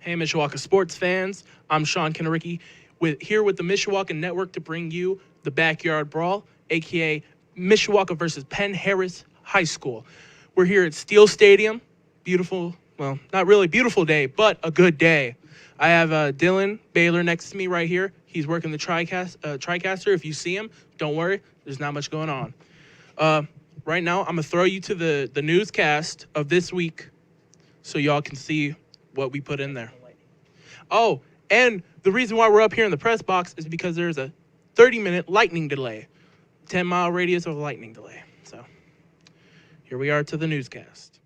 Hey, Mishawaka sports fans. I'm Shawn Canarecci here with the Mishawaka Network to bring you the Backyard Brawl, a.k.a. Mishawaka versus Penn Harris High School. We're here at Steel Stadium. Beautiful, well, not really beautiful day, but a good day. I have Dylan Baylor next to me right here. He's working the TriCaster. If you see him, don't worry. There's not much going on. Right now, I'm going to throw you to the newscast of this week so y'all can see what we put in there. Oh, and the reason why we're up here in the press box is because there's a 30-minute lightning delay, 10-mile radius of lightning delay. So here we are to the newscast.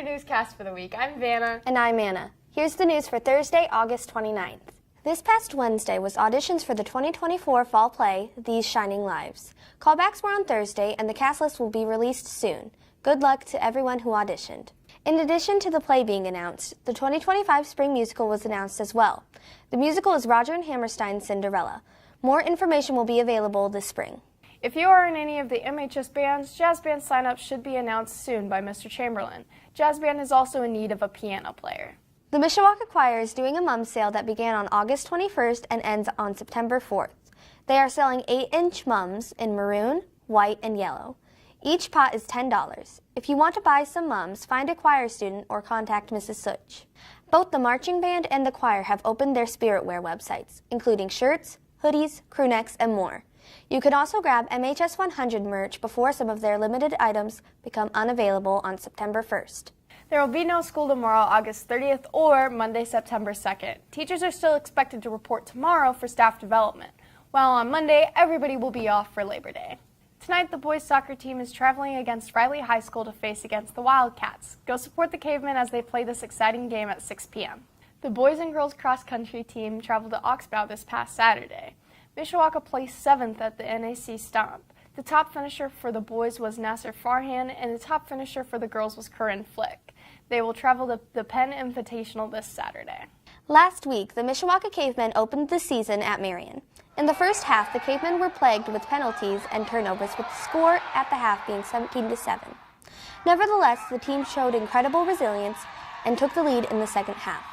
Newscast for the week. I'm Vanna. And I'm Anna. Here's the news for Thursday, August 29th. This past Wednesday was auditions for the 2024 fall play, These Shining Lives. Callbacks were on Thursday, and the cast list will be released soon. Good luck to everyone who auditioned. In addition to the play being announced, the 2025 spring musical was announced as well. The musical is Roger and Hammerstein's Cinderella. More information will be available this spring. If you are in any of the MHS bands, jazz band signups should be announced soon by Mr. Chamberlain. Jazz band is also in need of a piano player. The Mishawaka Choir is doing a mum sale that began on August 21st and ends on September 4th. They are selling 8-inch mums in maroon, white, and yellow. Each pot is $10. If you want to buy some mums, find a choir student or contact Mrs. Such. Both the marching band and the choir have opened their spirit wear websites, including shirts, hoodies, crew necks, and more. You can also grab MHS 100 merch before some of their limited items become unavailable on September 1st. There will be no school tomorrow, August 30th, or Monday, September 2nd. Teachers are still expected to report tomorrow for staff development, while on Monday, everybody will be off for Labor Day. Tonight, the boys' soccer team is traveling against Riley High School to face against the Wildcats. Go support the Cavemen as they play this exciting game at 6 p.m. The boys and girls cross-country team traveled to Oxbow this past Saturday. Mishawaka placed 7th at the NAC Stomp. The top finisher for the boys was Nasser Farhan, and the top finisher for the girls was Corinne Flick. They will travel to the Penn Invitational this Saturday. Last week, the Mishawaka Cavemen opened the season at Marion. In the first half, the Cavemen were plagued with penalties and turnovers, with the score at the half being 17-7. Nevertheless, the team showed incredible resilience and took the lead in the second half.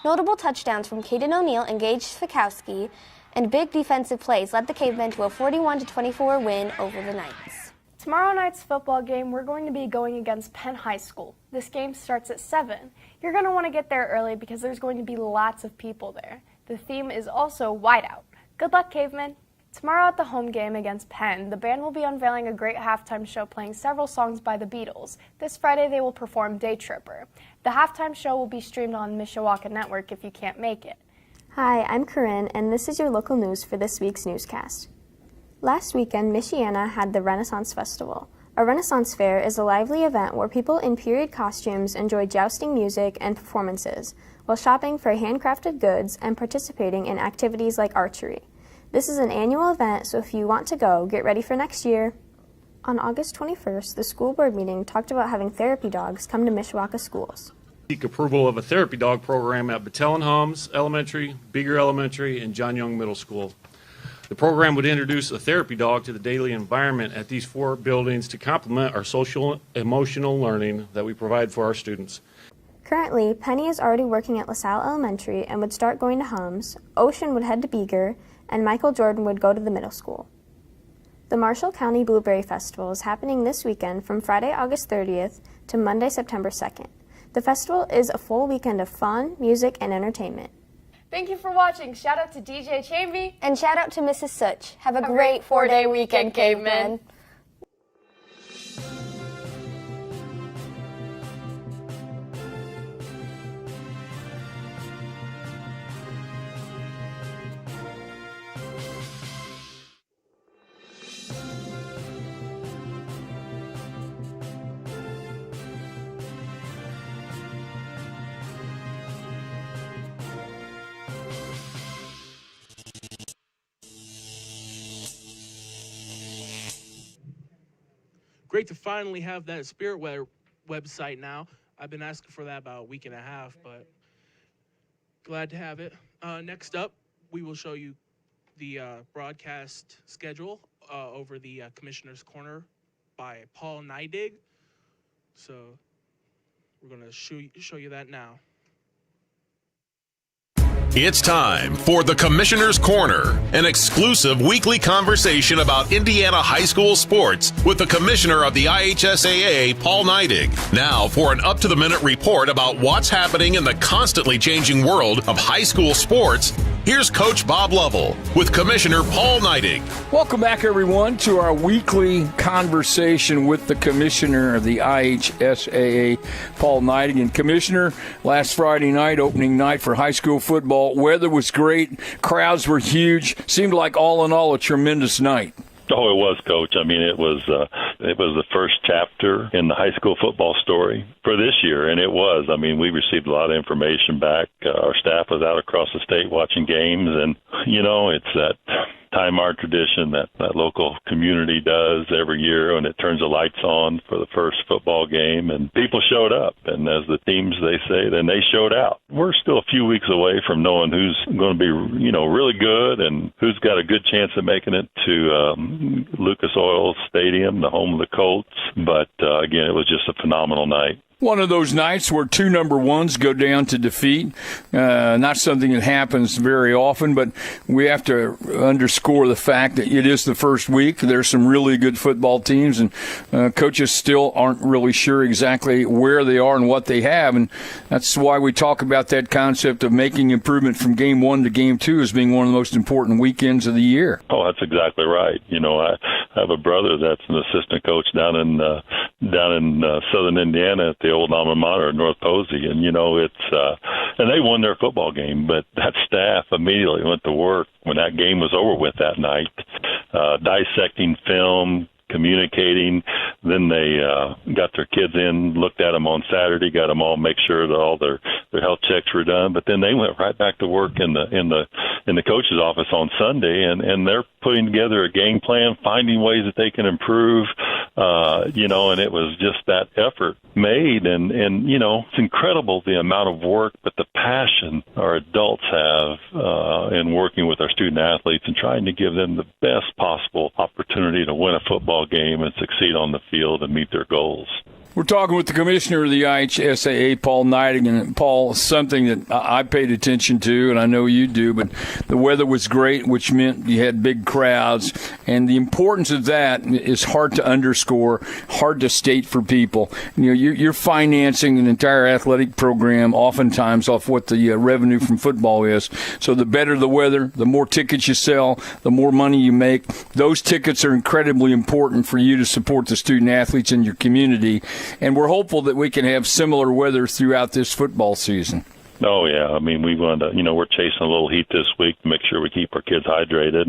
Notable touchdowns from Caden O'Neill and Gage Fikowski and big defensive plays led the Cavemen to a 41-24 win over the Knights. Tomorrow night's football game, we're going to be going against Penn High School. This game starts at 7. You're going to want to get there early because there's going to be lots of people there. The theme is also whiteout. Good luck, Cavemen! Tomorrow at the home game against Penn, the band will be unveiling a great halftime show playing several songs by the Beatles. This Friday, they will perform Day Tripper. The halftime show will be streamed on Mishawaka Network if you can't make it. Hi, I'm Corinne, and this is your local news for this week's newscast. Last weekend, Michiana had the Renaissance Festival. A Renaissance fair is a lively event where people in period costumes enjoy jousting music and performances, while shopping for handcrafted goods and participating in activities like archery. This is an annual event, so if you want to go, get ready for next year. On August 21st, the school board meeting talked about having therapy dogs come to Mishawaka schools. Seek approval of a therapy dog program at Battelle and Hums Elementary, Beeger Elementary, and John Young Middle School. The program would introduce a therapy dog to the daily environment at these 4 buildings to complement our social emotional learning that we provide for our students. Currently, Penny is already working at LaSalle Elementary and would start going to Hums, Ocean would head to Beeger, and Michael Jordan would go to the middle school. The Marshall County Blueberry Festival is happening this weekend from Friday, August 30th to Monday, September 2nd. The festival is a full weekend of fun, music, and entertainment. Thank you for watching. Shout out to DJ Chamby. And shout out to Mrs. Such. Have a great 4-day weekend, Cavemen. great to finally have that Spirit website now. I've been asking for that about a week and a half, but glad to have it. Next up, we will show you the broadcast schedule over the Commissioner's Corner by Paul Neidig. So we're going to show you that now. It's time for the Commissioner's Corner, an exclusive weekly conversation about Indiana high school sports with the Commissioner of the IHSAA, Paul Neidig. Now for an up-to-the-minute report about what's happening in the constantly changing world of high school sports, here's Coach Bob Lovell with Commissioner Paul Neidig. Welcome back, everyone, to our weekly conversation with the Commissioner of the IHSAA, Paul Neidig. And Commissioner, last Friday night, opening night for high school football, weather was great, crowds were huge, seemed like all in all a tremendous night. Oh, it was, Coach. I mean, it was the first chapter in the high school football story for this year, and it was. I mean, we received a lot of information back. Our staff was out across the state watching games, and, you know, it's that time-honored tradition that local community does every year, and it turns the lights on for the first football game, and people showed up, and as the teams, they say, then they showed out. We're still a few weeks away from knowing who's going to be, you know, really good and who's got a good chance of making it to Lucas Oil Stadium, the home of the Colts, but again, it was just a phenomenal night. One of those nights where two number ones go down to defeat. Not something that happens very often, but we have to underscore the fact that it is the first week. There's some really good football teams, and coaches still aren't really sure exactly where they are and what they have. And that's why we talk about that concept of making improvement from game one to game two as being one of the most important weekends of the year. Oh, that's exactly right. You know, I have a brother that's an assistant coach down in southern Indiana at the old alma mater, North Posey, and you know and they won their football game, but that staff immediately went to work when that game was over with that night, dissecting film, communicating. Then they got their kids in, looked at them on Saturday, got them all, make sure that all their health checks were done. But then they went right back to work in the coach's office on Sunday, and they're putting together a game plan, finding ways that they can improve. You know, and it was just that effort made, and you know, it's incredible the amount of work, but the passion our adults have in working with our student athletes and trying to give them the best possible opportunity to win a football game and succeed on the field and meet their goals. We're talking with the Commissioner of the IHSAA, Paul Neidig, and Paul, something that I paid attention to, and I know you do, but the weather was great, which meant you had big crowds, and the importance of that is hard to underscore, hard to state for people. You know, you're financing an entire athletic program oftentimes off what the revenue from football is. So the better the weather, the more tickets you sell, the more money you make. Those tickets are incredibly important for you to support the student athletes in your community. And we're hopeful that we can have similar weather throughout this football season. Oh, yeah. I mean, we want to, you know, we're chasing a little heat this week to make sure we keep our kids hydrated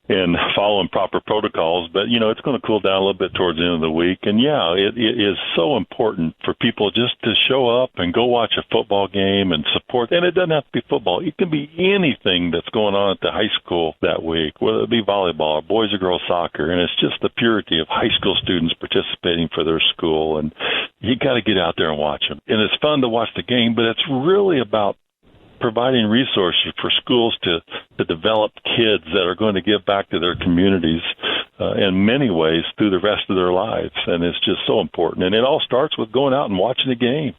and following proper protocols. But, you know, it's going to cool down a little bit towards the end of the week. And, yeah, it is so important for people just to show up and go watch a football game and support. And it doesn't have to be football. It can be anything that's going on at the high school that week, whether it be volleyball or boys or girls soccer. And it's just the purity of high school students participating for their school. And you got to get out there and watch them. And it's fun to watch the game, but it's really about providing resources for schools to develop kids that are going to give back to their communities in many ways through the rest of their lives. And it's just so important. And it all starts with going out and watching the game.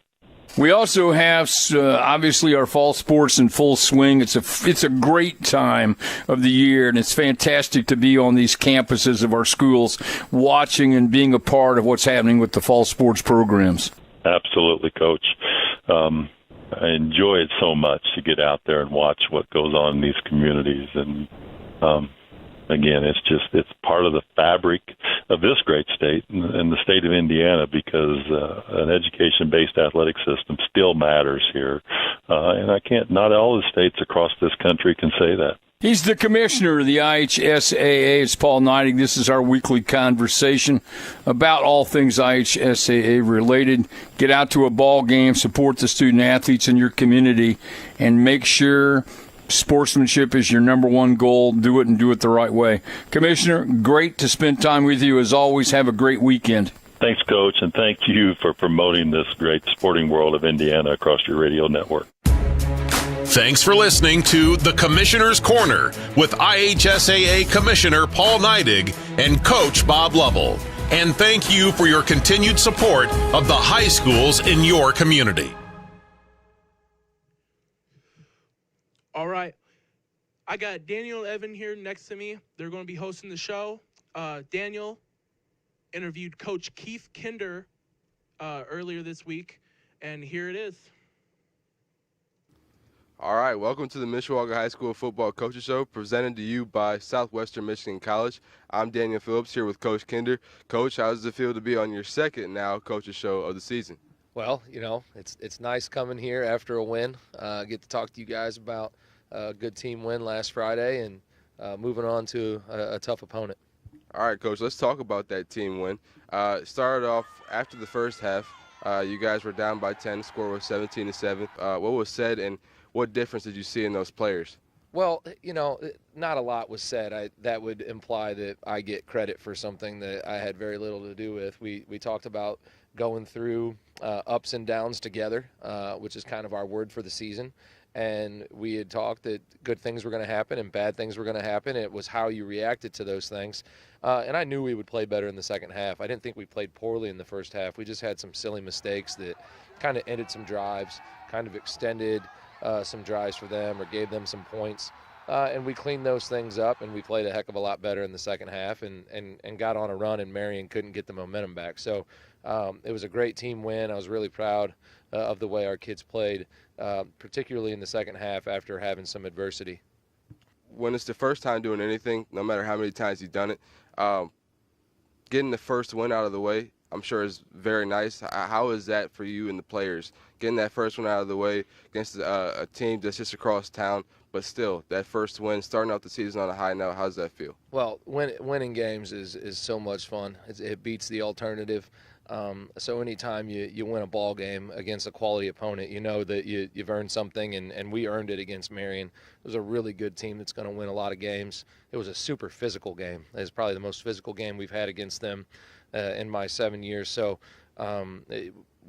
We also have, obviously, our fall sports in full swing. It's a great time of the year, and it's fantastic to be on these campuses of our schools watching and being a part of what's happening with the fall sports programs. Absolutely, Coach. I enjoy it so much to get out there and watch what goes on in these communities. And again, it's part of the fabric of this great state and the state of Indiana, because an education-based athletic system still matters here. And not all the states across this country can say that. He's the Commissioner of the IHSAA. It's Paul Neidig. This is our weekly conversation about all things IHSAA related. Get out to a ball game, support the student athletes in your community, and make sure sportsmanship is your number one goal. Do it and do it the right way. Commissioner, great to spend time with you. As always, have a great weekend. Thanks, Coach, and thank you for promoting this great sporting world of Indiana across your radio network. Thanks for listening to The Commissioner's Corner with IHSAA Commissioner Paul Neidig and Coach Bob Lovell. And thank you for your continued support of the high schools in your community. All right. I got Daniel and Evan here next to me. They're going to be hosting the show. Daniel interviewed Coach Keith Kinder earlier this week, and here it is. All right, welcome to the Mishawaka High School Football Coaches Show, presented to you by Southwestern Michigan College. I'm Daniel Phillips here with Coach Kinder. Coach, how does it feel to be on your second now Coaches Show of the season? Well, you know, it's nice coming here after a win. Get to talk to you guys about a good team win last Friday and moving on to a tough opponent. All right, Coach, let's talk about that team win. Started off after the first half. You guys were down by 10. The score was 17-7. What was said and what difference did you see in those players? Well, you know, not a lot was said. That would imply that I get credit for something that I had very little to do with. We talked about going through ups and downs together, which is kind of our word for the season. And we had talked that good things were going to happen and bad things were going to happen. It was how you reacted to those things. And I knew we would play better in the second half. I didn't think we played poorly in the first half. We just had some silly mistakes that kind of ended some drives, kind of extended some drives for them or gave them some points. And we cleaned those things up, and we played a heck of a lot better in the second half and got on a run, and Marion couldn't get the momentum back. So it was a great team win. I was really proud of the way our kids played, particularly in the second half after having some adversity. When it's the first time doing anything, no matter how many times you've done it, getting the first win out of the way, I'm sure is very nice. How is that for you and the players? Getting that first one out of the way against a team that's just across town, but still, that first win, starting out the season on a high note, how does that feel? Well, winning games is so much fun. It beats the alternative. So anytime you win a ball game against a quality opponent, you know that you've earned something, and we earned it against Marion. It was a really good team that's going to win a lot of games. It was a super physical game. It was probably the most physical game we've had against them in my 7 years. So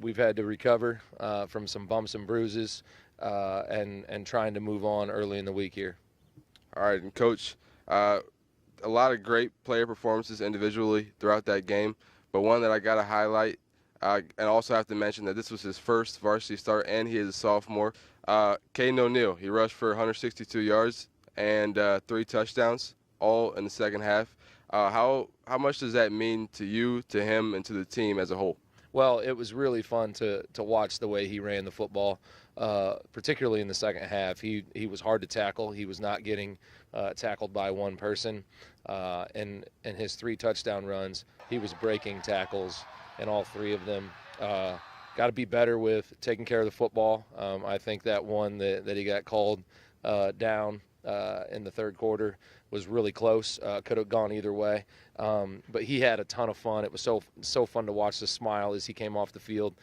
we've had to recover from some bumps and bruises and trying to move on early in the week here. All right, and Coach, a lot of great player performances individually throughout that game, but one that I got to highlight and also have to mention that this was his first varsity start, and he is a sophomore. Caden O'Neal, he rushed for 162 yards and 3 touchdowns, all in the second half. How much does that mean to you, to him, and to the team as a whole? Well, it was really fun to watch the way he ran the football, particularly in the second half. He was hard to tackle. He was not getting tackled by one person. And his 3 touchdown runs, he was breaking tackles in all 3 of them. Got to be better with taking care of the football. I think that one that he got called down in the third quarter was really close. Could have gone either way. But he had a ton of fun. It was so fun to watch the smile as he came off the field.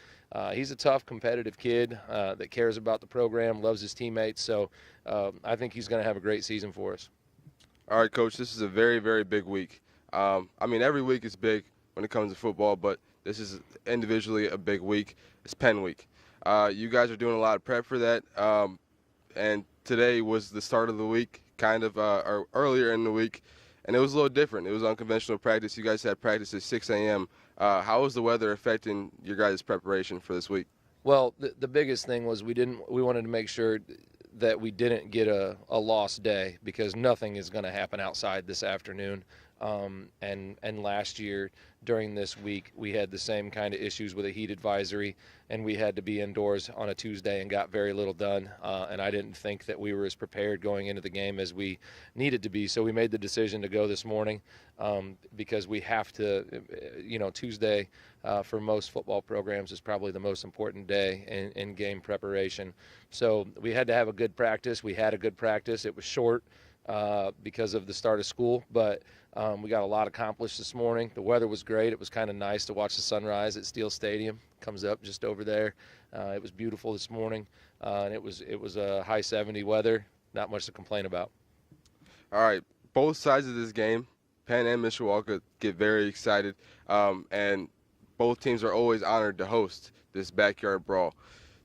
He's a tough, competitive kid that cares about the program, loves his teammates. So I think he's going to have a great season for us. All right, Coach, this is a very, very big week. I mean, every week is big when it comes to football, but this is individually a big week. It's Penn week. You guys are doing a lot of prep for that, and today was the start of the week, kind of or earlier in the week, and it was a little different. It was unconventional practice. You guys had practice at 6 a.m. How was the weather affecting your guys' preparation for this week? Well, the biggest thing was we wanted to make sure that we didn't get a lost day, because nothing is going to happen outside this afternoon. And last year during this week we had the same kind of issues with a heat advisory, and we had to be indoors on a Tuesday and got very little done. And I didn't think that we were as prepared going into the game as we needed to be. So we made the decision to go this morning because we have to, Tuesday for most football programs is probably the most important day in game preparation. So we had to have a good practice. We had a good practice. It was short because of the start of school, but we got a lot accomplished this morning. The weather was great. It was kind of nice to watch the sunrise at Steele Stadium. Comes up just over there. It was beautiful this morning, and it was a high 70 weather. not much to complain about. All right, both sides of this game, Penn and Mishawaka, get very excited, and both teams are always honored to host this Backyard Brawl.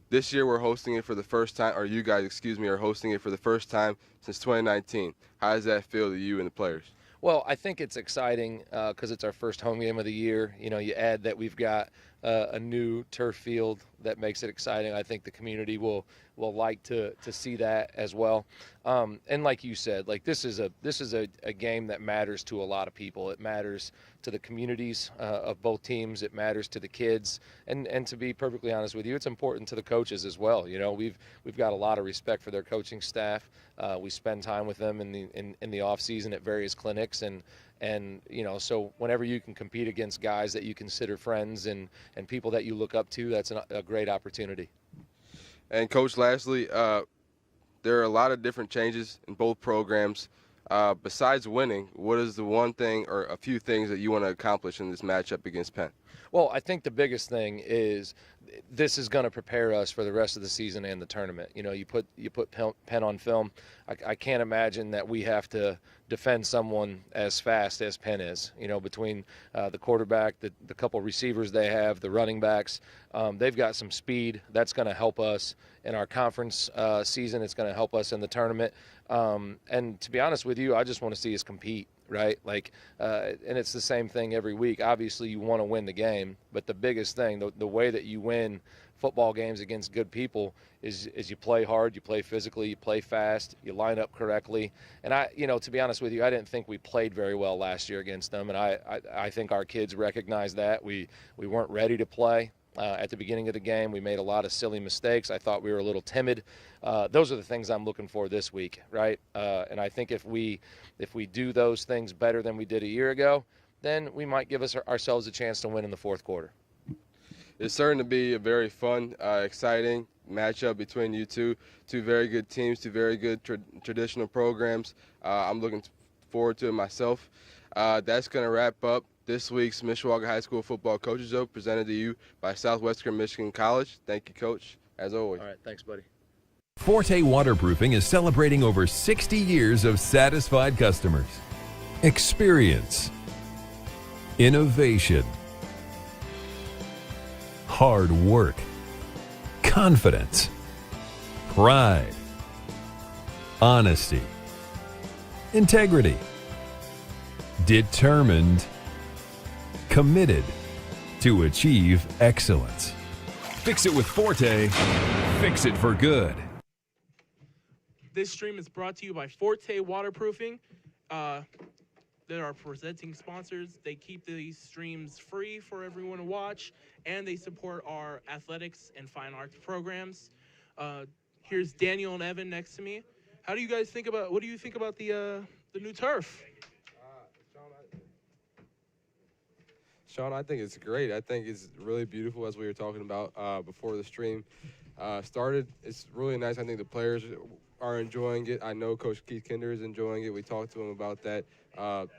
This year we're hosting it for the first time, or you guys, are hosting it for the first time since 2019. How does that feel to you and the players? Well, I think it's exciting because it's our first home game of the year. You know, you add that we've got a new turf field that makes it exciting. I think the community will like to see that as well. And like you said, like this is a game that matters to a lot of people. It matters to the communities of both teams. It matters to the kids, and to be perfectly honest with you, it's important to the coaches as well. You know, we've got a lot of respect for their coaching staff. We spend time with them in the off season at various clinics, and you know, so whenever you can compete against guys that you consider friends and people that you look up to, that's a great opportunity. And Coach, lastly, there are a lot of different changes in both programs. Besides winning, what is the one thing or a few things that you want to accomplish in this matchup against Penn? Well, I think the biggest thing is this is going to prepare us for the rest of the season and the tournament. You know, you put Penn on film. I can't imagine that we have to defend someone as fast as Penn is. You know, between the quarterback, the couple receivers they have, the running backs, they've got some speed. That's going to help us in our conference season. It's going to help us in the tournament. And to be honest with you, I just want to see us compete. Right? Like, and it's the same thing every week. Obviously, you want to win the game, but the biggest thing, the way that you win football games against good people is you play hard, you play physically, you play fast, you line up correctly. And to be honest with you, I didn't think we played very well last year against them, and I think our kids recognize that. We weren't ready to play. At the beginning of the game, we made a lot of silly mistakes. I thought we were a little timid. Those are the things I'm looking for this week, right? And I think if we do those things better than we did a year ago, then we might give ourselves a chance to win in the fourth quarter. It's certain to be a very fun, exciting matchup between you two very good teams, two very good traditional programs. I'm looking forward to it myself. That's going to wrap up this week's Mishawaka High School Football Coaches Show, presented to you by Southwestern Michigan College. Thank you, Coach, as always. All right, thanks, buddy. Forte Waterproofing is celebrating over 60 years of satisfied customers. Experience, innovation, hard work, confidence, pride, honesty, integrity, determined, committed to achieve excellence. Fix it with Forte. Fix it for good. This stream is brought to you by Forte Waterproofing. They're our presenting sponsors. They keep these streams free for everyone to watch, and they support our athletics and fine arts programs. Here's Daniel and Evan next to me. What do you think about the new turf? Shawn, I think it's great. I think it's really beautiful, as we were talking about before the stream started. It's really nice. I think the players are enjoying it. I know Coach Keith Kinder is enjoying it. We talked to him about that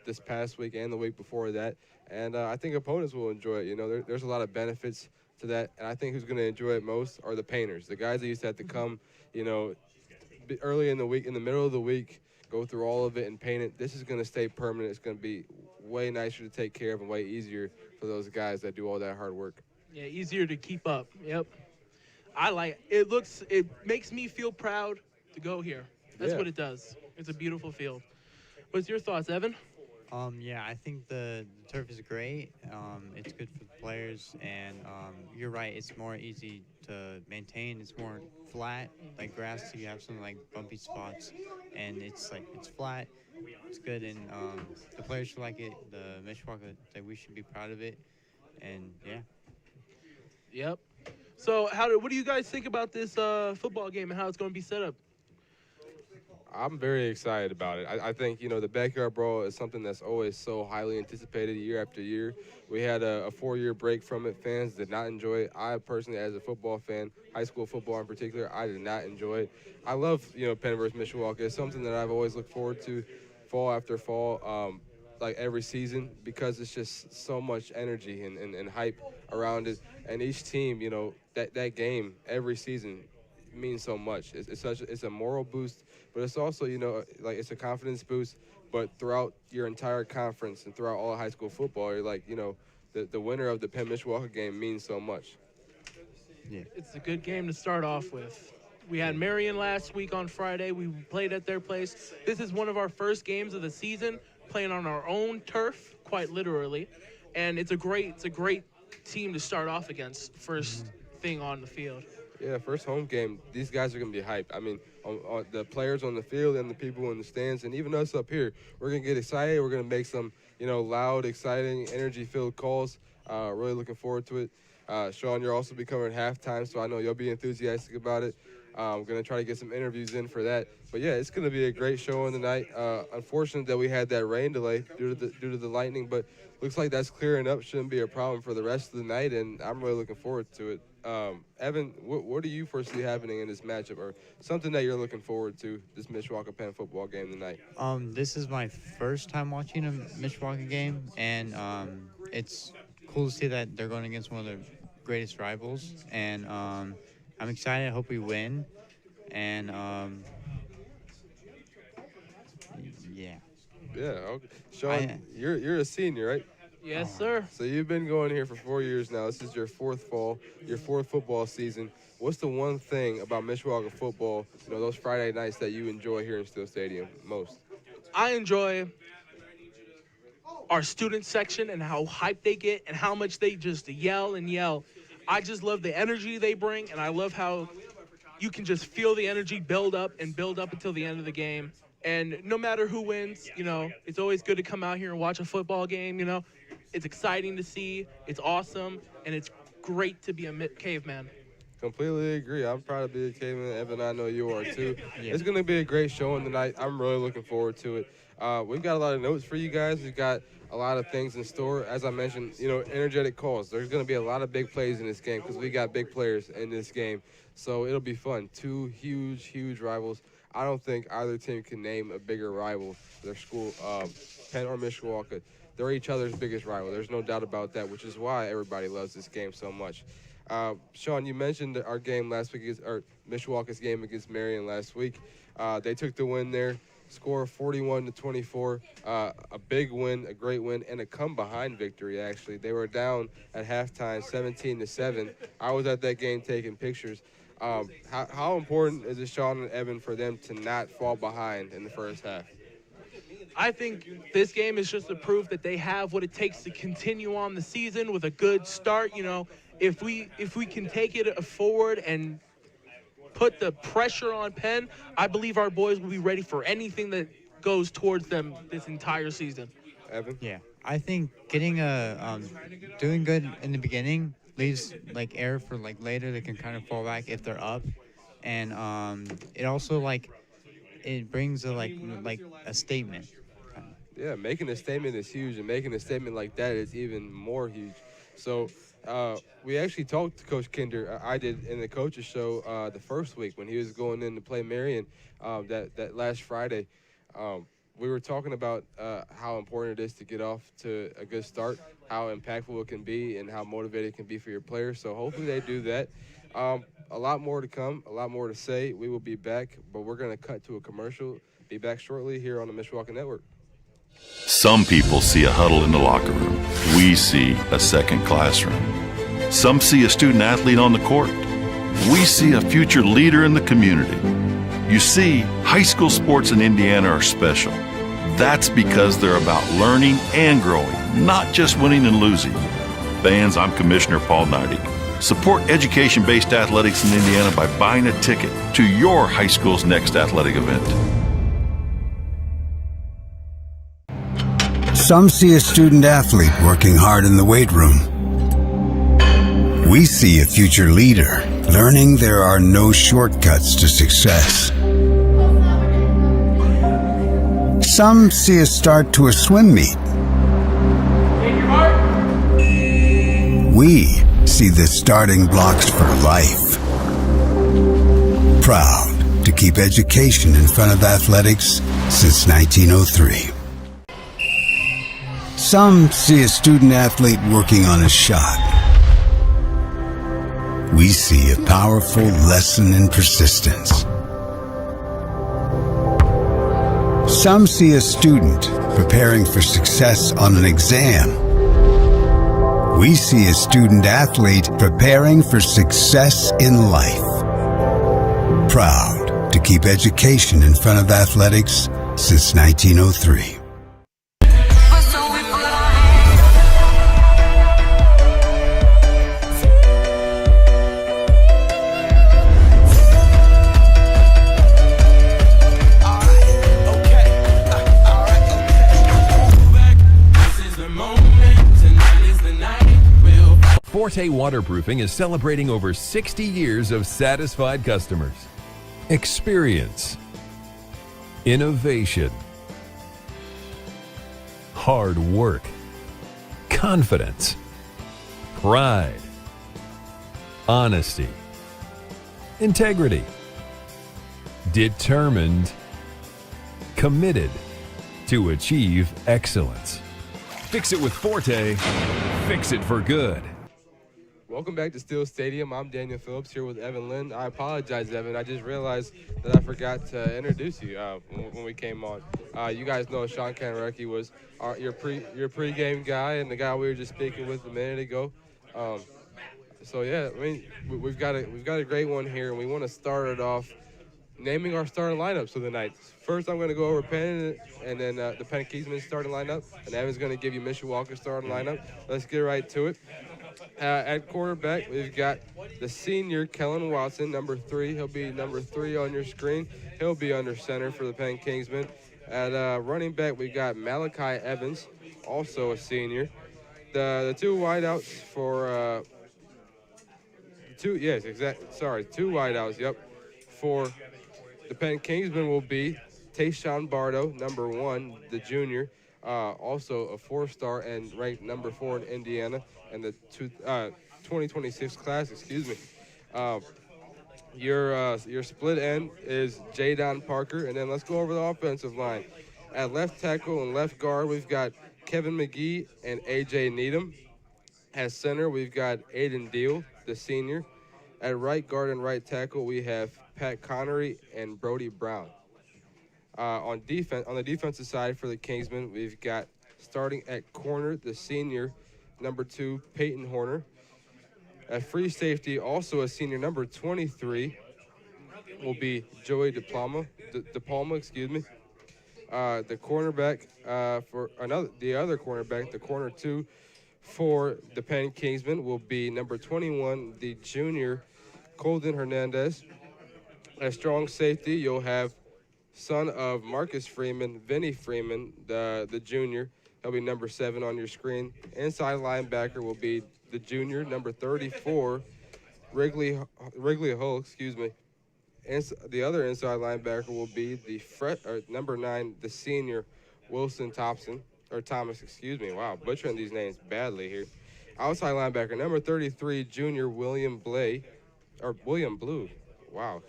this past week and the week before that. And I think opponents will enjoy it. You know, there's a lot of benefits to that. And I think who's going to enjoy it most are the painters, the guys that used to have to come, you know, early in the week, in the middle of the week, go through all of it and paint it. This is going to stay permanent. It's going to be way nicer to take care of and way easier for those guys that do all that hard work. Yeah, easier to keep up. Yep. I like it. It makes me feel proud to go here. That's what it does. It's a beautiful field. What's your thoughts, Evan? Yeah, I think the turf is great. It's good for the players, and you're right. It's more easy to maintain. It's more flat, like grass. You have some like bumpy spots, and it's flat. It's good, and the players should like it. The Mishawaka, like, we should be proud of it, and yeah. Yep. So what do you guys think about this football game and how it's going to be set up? I'm very excited about it. I think, you know, the Backyard Brawl is something that's always so highly anticipated year after year. We had a 4-year break from it. Fans did not enjoy it. I personally, as a football fan, high school football in particular, I did not enjoy it. I love, you know, Penn versus Mishawaka. It's something that I've always looked forward to fall after fall, like every season, because it's just so much energy and hype around it. And each team, you know, that game every season means so much. It's a moral boost, but it's also, like it's a confidence boost. But throughout your entire conference and throughout all high school football, you're like, the winner of the Penn Mishawaka game means so much. Yeah. It's a good game to start off with. We had Marion last week on Friday. We played at their place. This is one of our first games of the season, playing on our own turf, quite literally. And it's a great team to start off against, first thing on the field. Yeah, first home game. These guys are going to be hyped. I mean, on the players on the field and the people in the stands, and even us up here, we're going to get excited. We're going to make some, loud, exciting, energy-filled calls. Really looking forward to it. Shawn, you'll also be covering halftime, so I know you'll be enthusiastic about it. I'm going to try to get some interviews in for that. But, yeah, it's going to be a great show on the night. Unfortunate that we had that rain delay due to the lightning, but looks like that's clearing up. Shouldn't be a problem for the rest of the night, and I'm really looking forward to it. Evan, what do you foresee happening in this matchup, or something that you're looking forward to this Mishawaka Penn football game tonight? This is my first time watching a Mishawaka game, and it's cool to see that they're going against one of their greatest rivals, and I'm excited. I hope we win, and yeah. Yeah. Okay. Shawn, you're a senior, right? Yes, sir. So you've been going here for 4 years now. This is your fourth football season. What's the one thing about Mishawaka football, those Friday nights that you enjoy here in Steel Stadium most? I enjoy our student section and how hyped they get and how much they just yell and yell. I just love the energy they bring, and I love how you can just feel the energy build up until the end of the game. And no matter who wins, it's always good to come out here and watch a football game, It's exciting to see, it's awesome, and it's great to be a caveman. Completely agree. I'm proud to be a caveman. Evan, I know you are too. Yeah. It's going to be a great showing tonight. I'm really looking forward to it. We've got a lot of notes for you guys. We've got a lot of things in store. As I mentioned, energetic calls. There's going to be a lot of big plays in this game because we got big players in this game. So it'll be fun. Two huge rivals. I don't think either team can name a bigger rival for their school, Penn or Mishawaka. They're each other's biggest rival. There's no doubt about that, which is why everybody loves this game so much. Shawn, you mentioned our game last week, or Mishawaka's game against Marion last week. They took the win there, score 41-24. A big win, a great win, and a come-behind victory, actually. They were down at halftime 17-7. I was at that game taking pictures. How important is it, Shawn and Evan, for them to not fall behind in the first half? I think this game is just a proof that they have what it takes to continue on the season with a good start. If we can take it forward and put the pressure on Penn, I believe our boys will be ready for anything that goes towards them this entire season. Evan? Yeah, I think getting doing good in the beginning leaves air for later. They can kind of fall back if they're up, and it also it brings a statement. Yeah, making a statement is huge, and making a statement like that is even more huge. So we actually talked to Coach Kinder. I did in the coaches show the first week when he was going in to play Marion that last Friday. We were talking about how important it is to get off to a good start, how impactful it can be, and how motivated it can be for your players. So hopefully they do that. A lot more to come, a lot more to say. We will be back, but we're going to cut to a commercial. Be back shortly here on the Mishawaka Network. Some people see a huddle in the locker room. We see a second classroom. Some see a student athlete on the court. We see a future leader in the community. You see, high school sports in Indiana are special. That's because they're about learning and growing, not just winning and losing. Fans, I'm Commissioner Paul Neidig. Support education-based athletics in Indiana by buying a ticket to your high school's next athletic event. Some see a student athlete working hard in the weight room. We see a future leader learning there are no shortcuts to success. Some see a start to a swim meet. We see the starting blocks for life. Proud to keep education in front of athletics since 1903. Some see a student athlete working on a shot. we see a powerful lesson in persistence. Some see a student preparing for success on an exam. We see a student athlete preparing for success in life. Proud to keep education in front of athletics since 1903. Forte Waterproofing is celebrating over 60 years of satisfied customers. Experience, innovation, hard work, confidence, pride, honesty, integrity, determined, committed to achieve excellence. Fix it with Forte, fix it for good. Welcome back to Steel Stadium. I'm Daniel Phillips here with Evan Lynn. I apologize, Evan. I just realized that I forgot to introduce you when we came on. You guys know Shawn Canarecci was your pregame guy and the guy we were just speaking with a minute ago. So yeah, I mean we've got a great one here, and we want to start it off naming our starting lineups for the night. First, I'm going to go over Penn and then the Penn Kingsmen starting lineup, and Evan's going to give you Mishawaka starting lineup. Let's get right to it. At quarterback, we've got the senior, Kellen Watson, number 3. He'll be number 3 on your screen. He'll be under center for the Penn Kingsmen. At running back, we've got Malachi Evans, also a senior. The two wideouts for two wideouts, yep. For the Penn Kingsmen will be Tayshawn Bardo, number 1, the junior. Also a 4-star and ranked number 4 in Indiana and the 2026 class, excuse me. Your split end is Jadon Parker, and then let's go over the offensive line. At left tackle and left guard, we've got Kevin McGee and A.J. Needham. At center, we've got Aiden Deal, the senior. At right guard and right tackle, we have Pat Connery and Brody Brown. On the defensive side for the Kingsmen, we've got starting at corner, the senior, number 2, Peyton Horner. At free safety, also a senior, number 23, will be Joey DePalma, excuse me. The cornerback the other cornerback, the corner 2 for the Penn Kingsmen will be number 21, the junior, Colden Hernandez. At strong safety, you'll have son of Marcus Freeman, Vinny Freeman, the junior. He'll be number 7 on your screen. Inside linebacker will be the junior, number 34, Wrigley Hull, excuse me. The other inside linebacker will be the number 9, the senior, Wilson Thomas, excuse me. Wow, butchering these names badly here. Outside linebacker, number 33, junior, William Blue. Wow.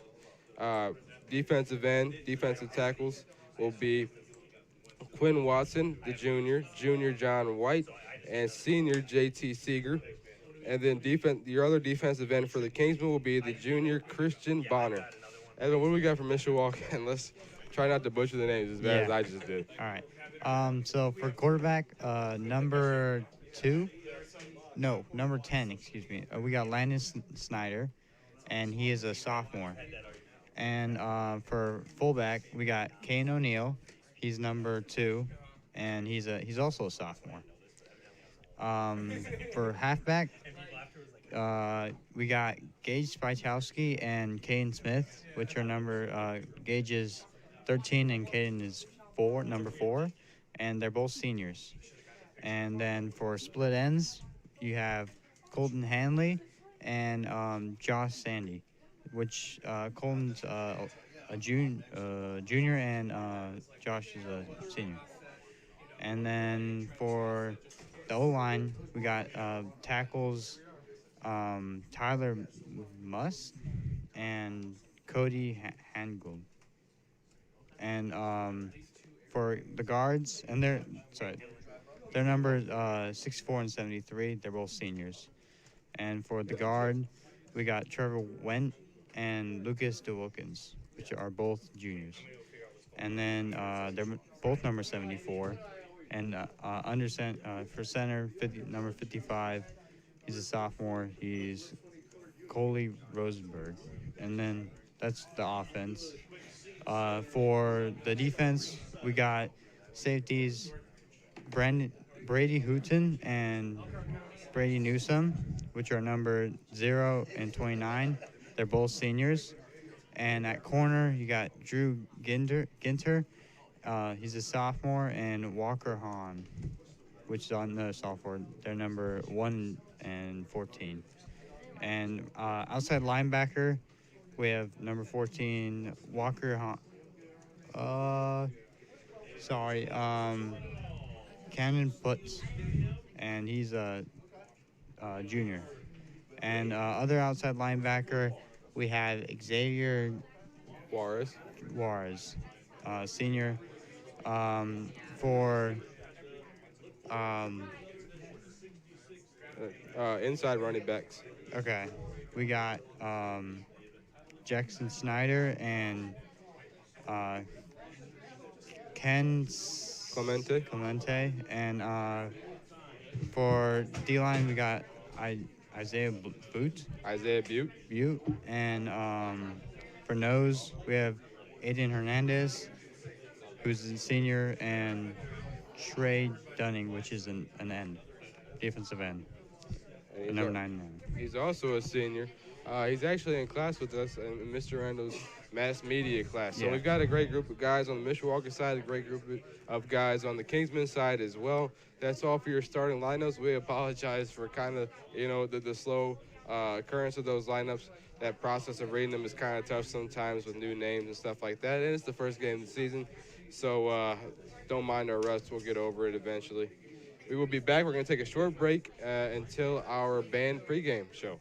Defensive end, defensive tackles will be Quinn Watson, the junior John White, and senior J.T. Seeger. And then your other defensive end for the Kingsmen will be the junior Christian Bonner. Evan, what do we got from Mishawaka? And let's try not to butcher the names as bad as I just did. All right. So for quarterback, number 10, excuse me. We got Landon Snyder, and he is a sophomore. And for fullback, we got Kane O'Neal. He's number 2, and he's also a sophomore. For halfback, we got Gage Spychowski and Caden Smith, which are Gage is 13 and Caden is number 4, and they're both seniors. And then for split ends, you have Colton Hanley and Josh Sandy, which Colton's a junior and Josh is a senior. And then for the O-line, we got tackles Tyler Musk and Cody Hangold. And for the guards, and they're numbers 64 and 73. They're both seniors. And for the guard, we got Trevor Wendt and Lucas DeWilkins, which are both juniors. And then they're both number 74. And for center, number 55, he's a sophomore. He's Coley Rosenberg. And then that's the offense. For the defense, we got safeties Brady Hooton and Brady Newsome, which are number 0 and 29. They're both seniors. And at corner, you got Drew Ginter. He's a sophomore, and Walker Hahn, which is another sophomore. They're number 1 and 14. And outside linebacker, we have number 14, Walker Hahn. Cannon Putz, and he's a junior. And other outside linebacker, we have Xavier Juarez, senior. For inside running backs. Okay, we got Jackson Snyder and Ken Clemente, and for D-line we got Isaiah Butte, and for nose we have Aiden Hernandez, who's a senior, and Trey Dunning, which is an end, defensive end, number 9. He's also a senior. He's actually in class with us in Mr. Randall's mass media class. So we've got a great group of guys on the Mishawaka side, a great group of guys on the Kingsmen side as well. That's all for your starting lineups. We apologize for kind of, the slow occurrence of those lineups. That process of reading them is kind of tough sometimes with new names and stuff like that. And it's the first game of the season. So don't mind our rust. We'll get over it eventually. We will be back. We're going to take a short break until our band pregame show.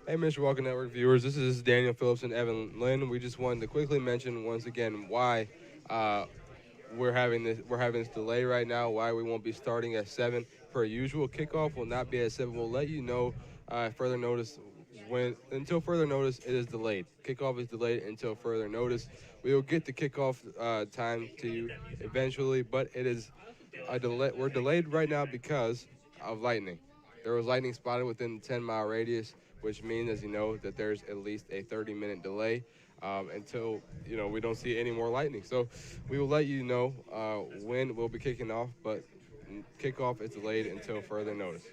Hey, Mishawaka Network viewers, this is Daniel Phillips and Evan Lynn. We just wanted to quickly mention once again why we're having this delay right now. Why we won't be starting at 7 per usual. Kickoff will not be at 7. We'll let you know further notice until further notice it is delayed. Kickoff is delayed until further notice. We will get the kickoff time to you eventually, but it is a delay. We're delayed right now because of lightning. There was lightning spotted within the 10-mile radius, which means, as you know, that there's at least a 30-minute delay until we don't see any more lightning. So we will let you know when we'll be kicking off, but kickoff is delayed until further notice.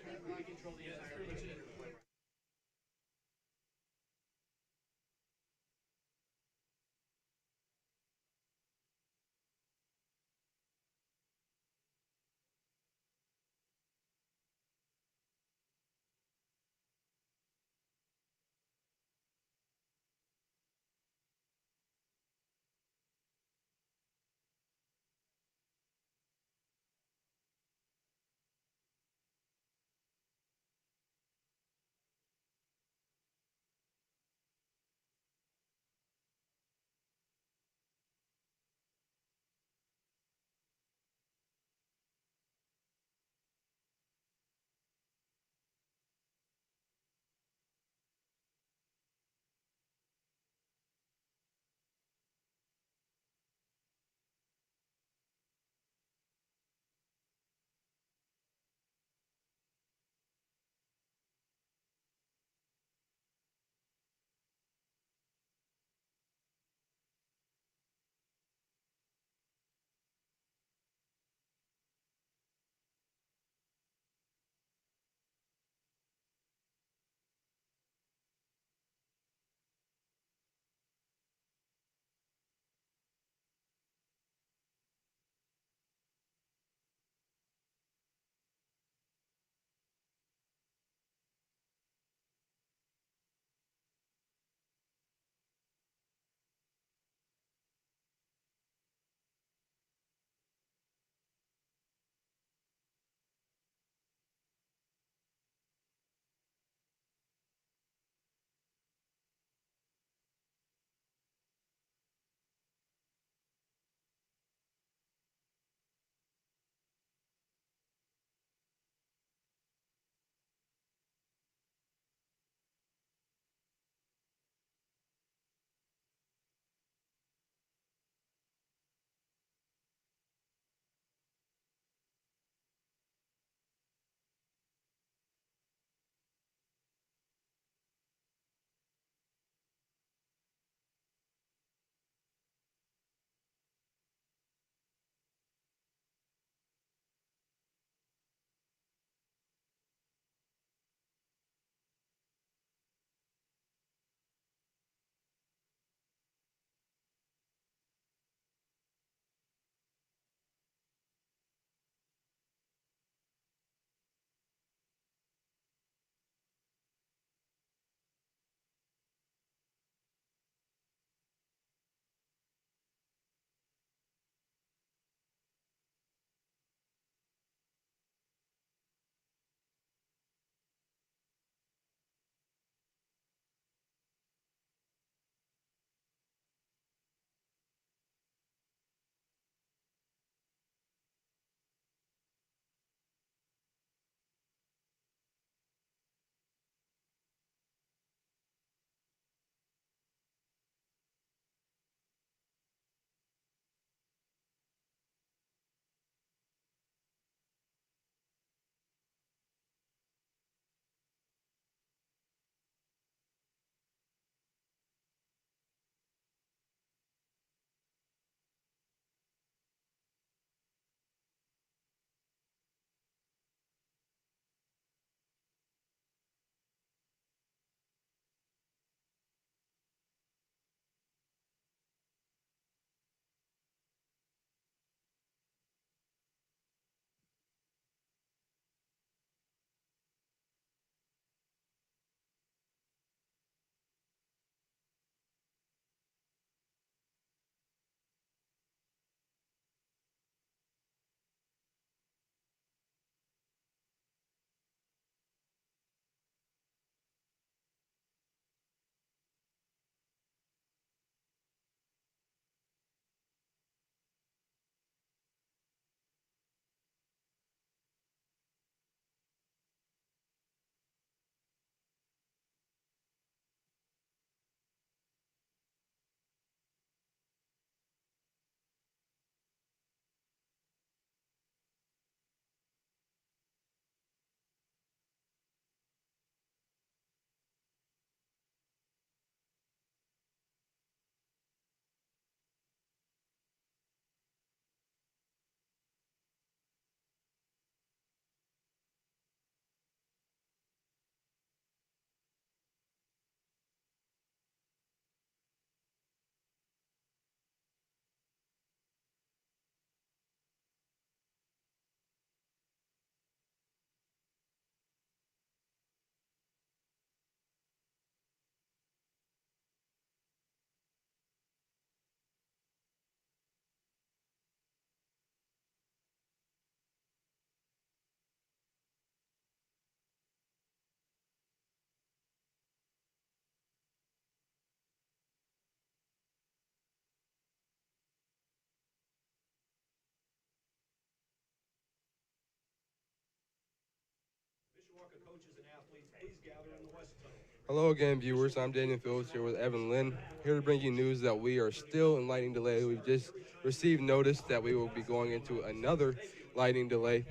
Hello again, viewers. I'm Daniel Phillips here with Evan Lynn, here to bring you news that we are still in lightning delay. We've just received notice that we will be going into another lightning delay.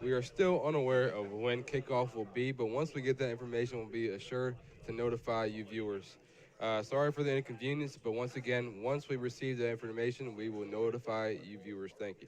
We are still unaware of when kickoff will be, but once we get that information, we'll be assured to notify you viewers. Sorry for the inconvenience, but once again, once we receive that information, we will notify you viewers. Thank you.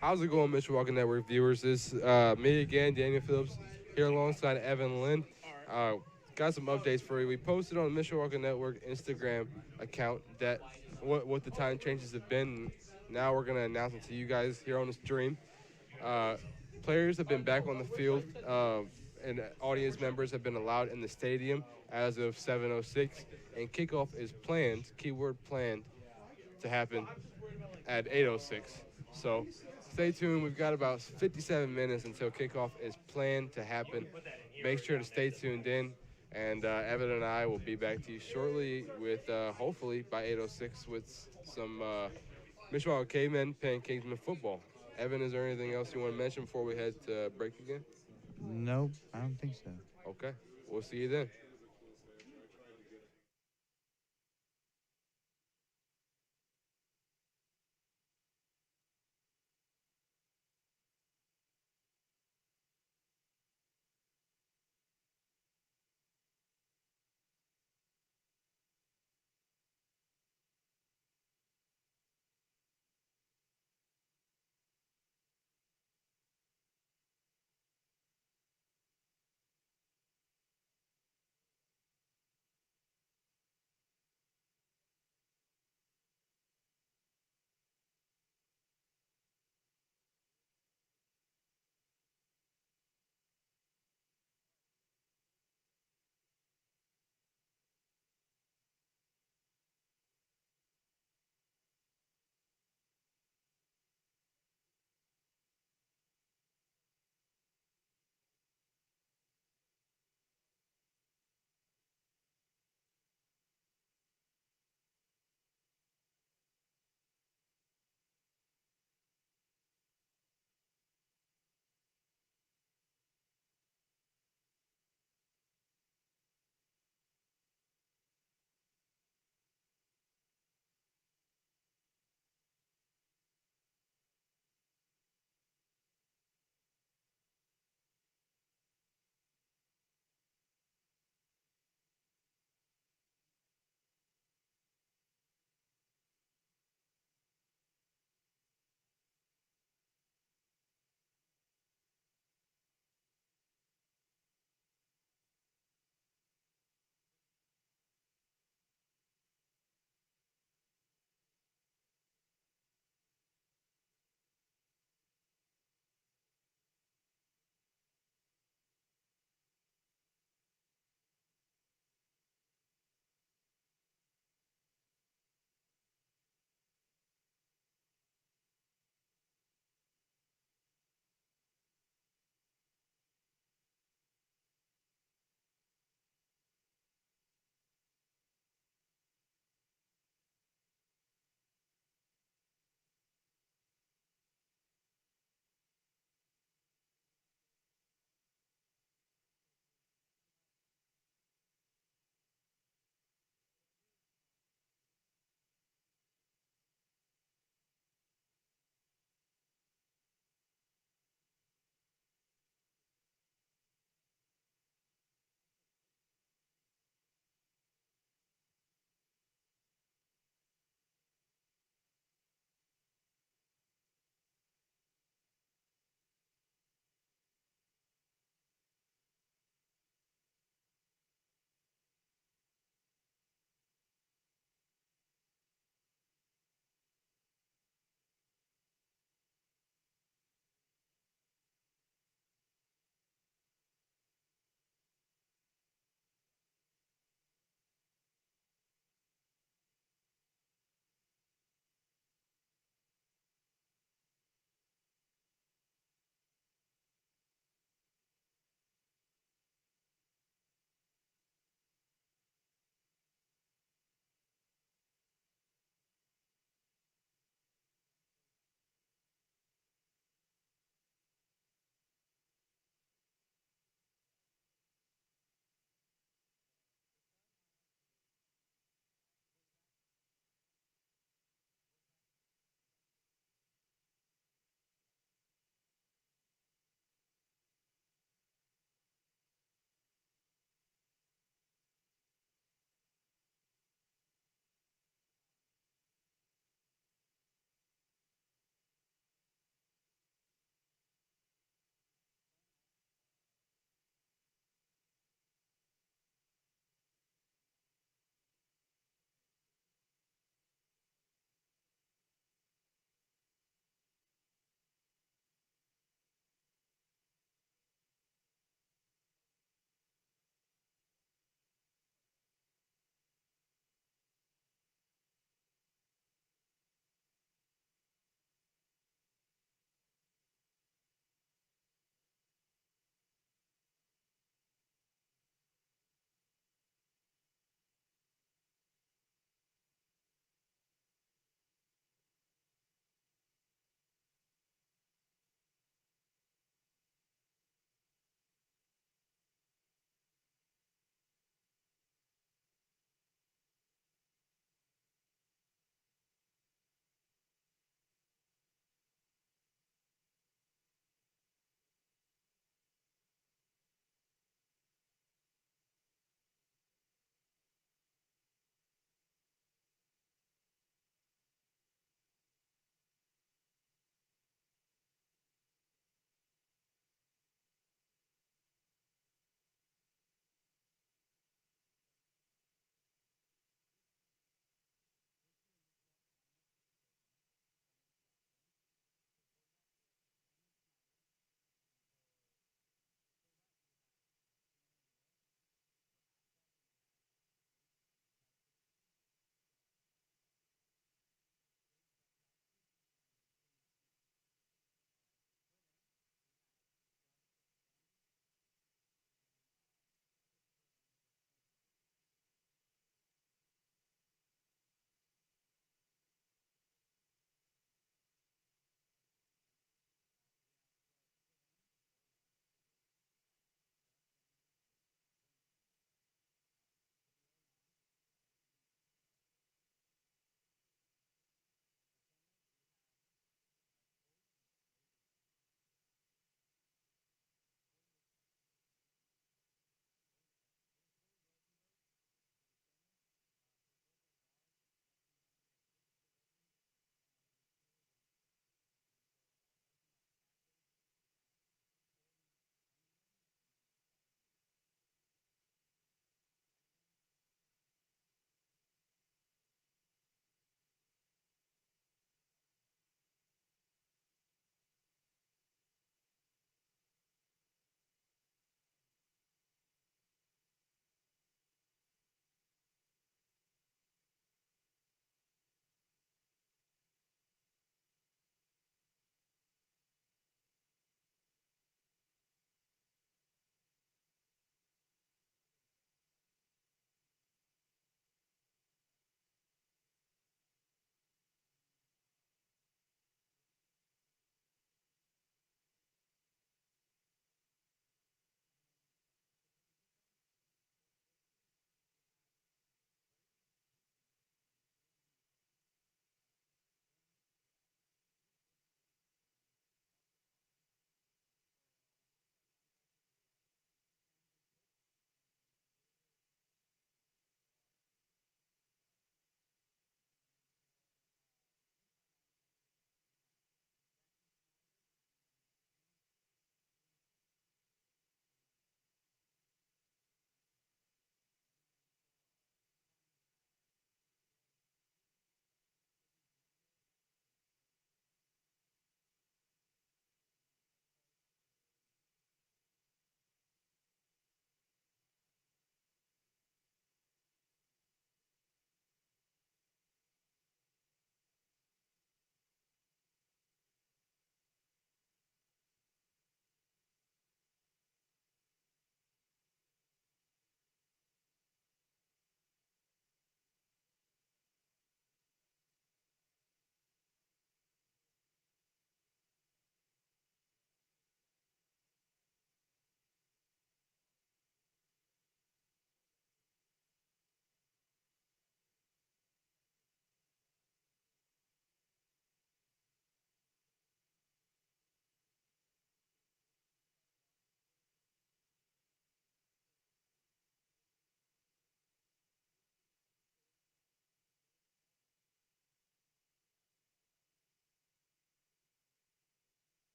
How's it going, Mishawaka Network viewers? This me again, Daniel Phillips, here alongside Evan and Lynn. Got some updates for you. We posted on the Mishawaka Network Instagram account that what the time changes have been. Now we're going to announce it to you guys here on the stream. Players have been back on the field, and audience members have been allowed in the stadium as of 7:06, and kickoff is planned, keyword planned, to happen at 8:06. So stay tuned. We've got about 57 minutes until kickoff is planned to happen. Make sure to stay tuned in, and Evan and I will be back to you shortly with, hopefully, by 8:06 with some Mishawaka Cavemen, Penn Kingsmen football. Evan, is there anything else you want to mention before we head to break again? Nope, I don't think so. Okay, we'll see you then.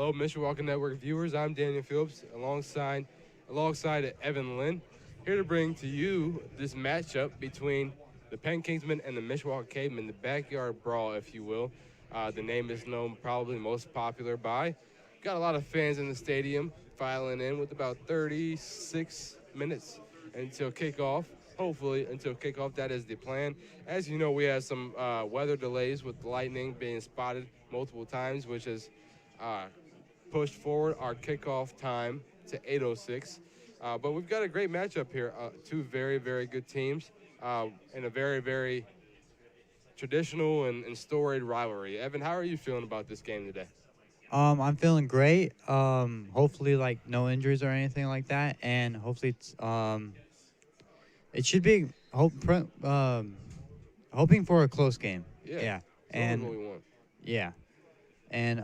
Hello, Mishawaka Network viewers. I'm Daniel Phillips, alongside Evan Lynn, here to bring to you this matchup between the Penn Kingsmen and the Mishawaka Cavemen, the Backyard Brawl, if you will. The name is known probably most popular by. Got a lot of fans in the stadium filing in with about 36 minutes until kickoff. Hopefully until kickoff, that is the plan. As you know, we had some weather delays with lightning being spotted multiple times, which has pushed forward our kickoff time to 8:06. But we've got a great matchup here. Two very, very good teams in a very, very traditional and storied rivalry. Evan, how are you feeling about this game today? I'm feeling great. Hopefully, like, no injuries or anything like that, and hopefully it should be hoping for a close game. Yeah. And what we want. yeah, and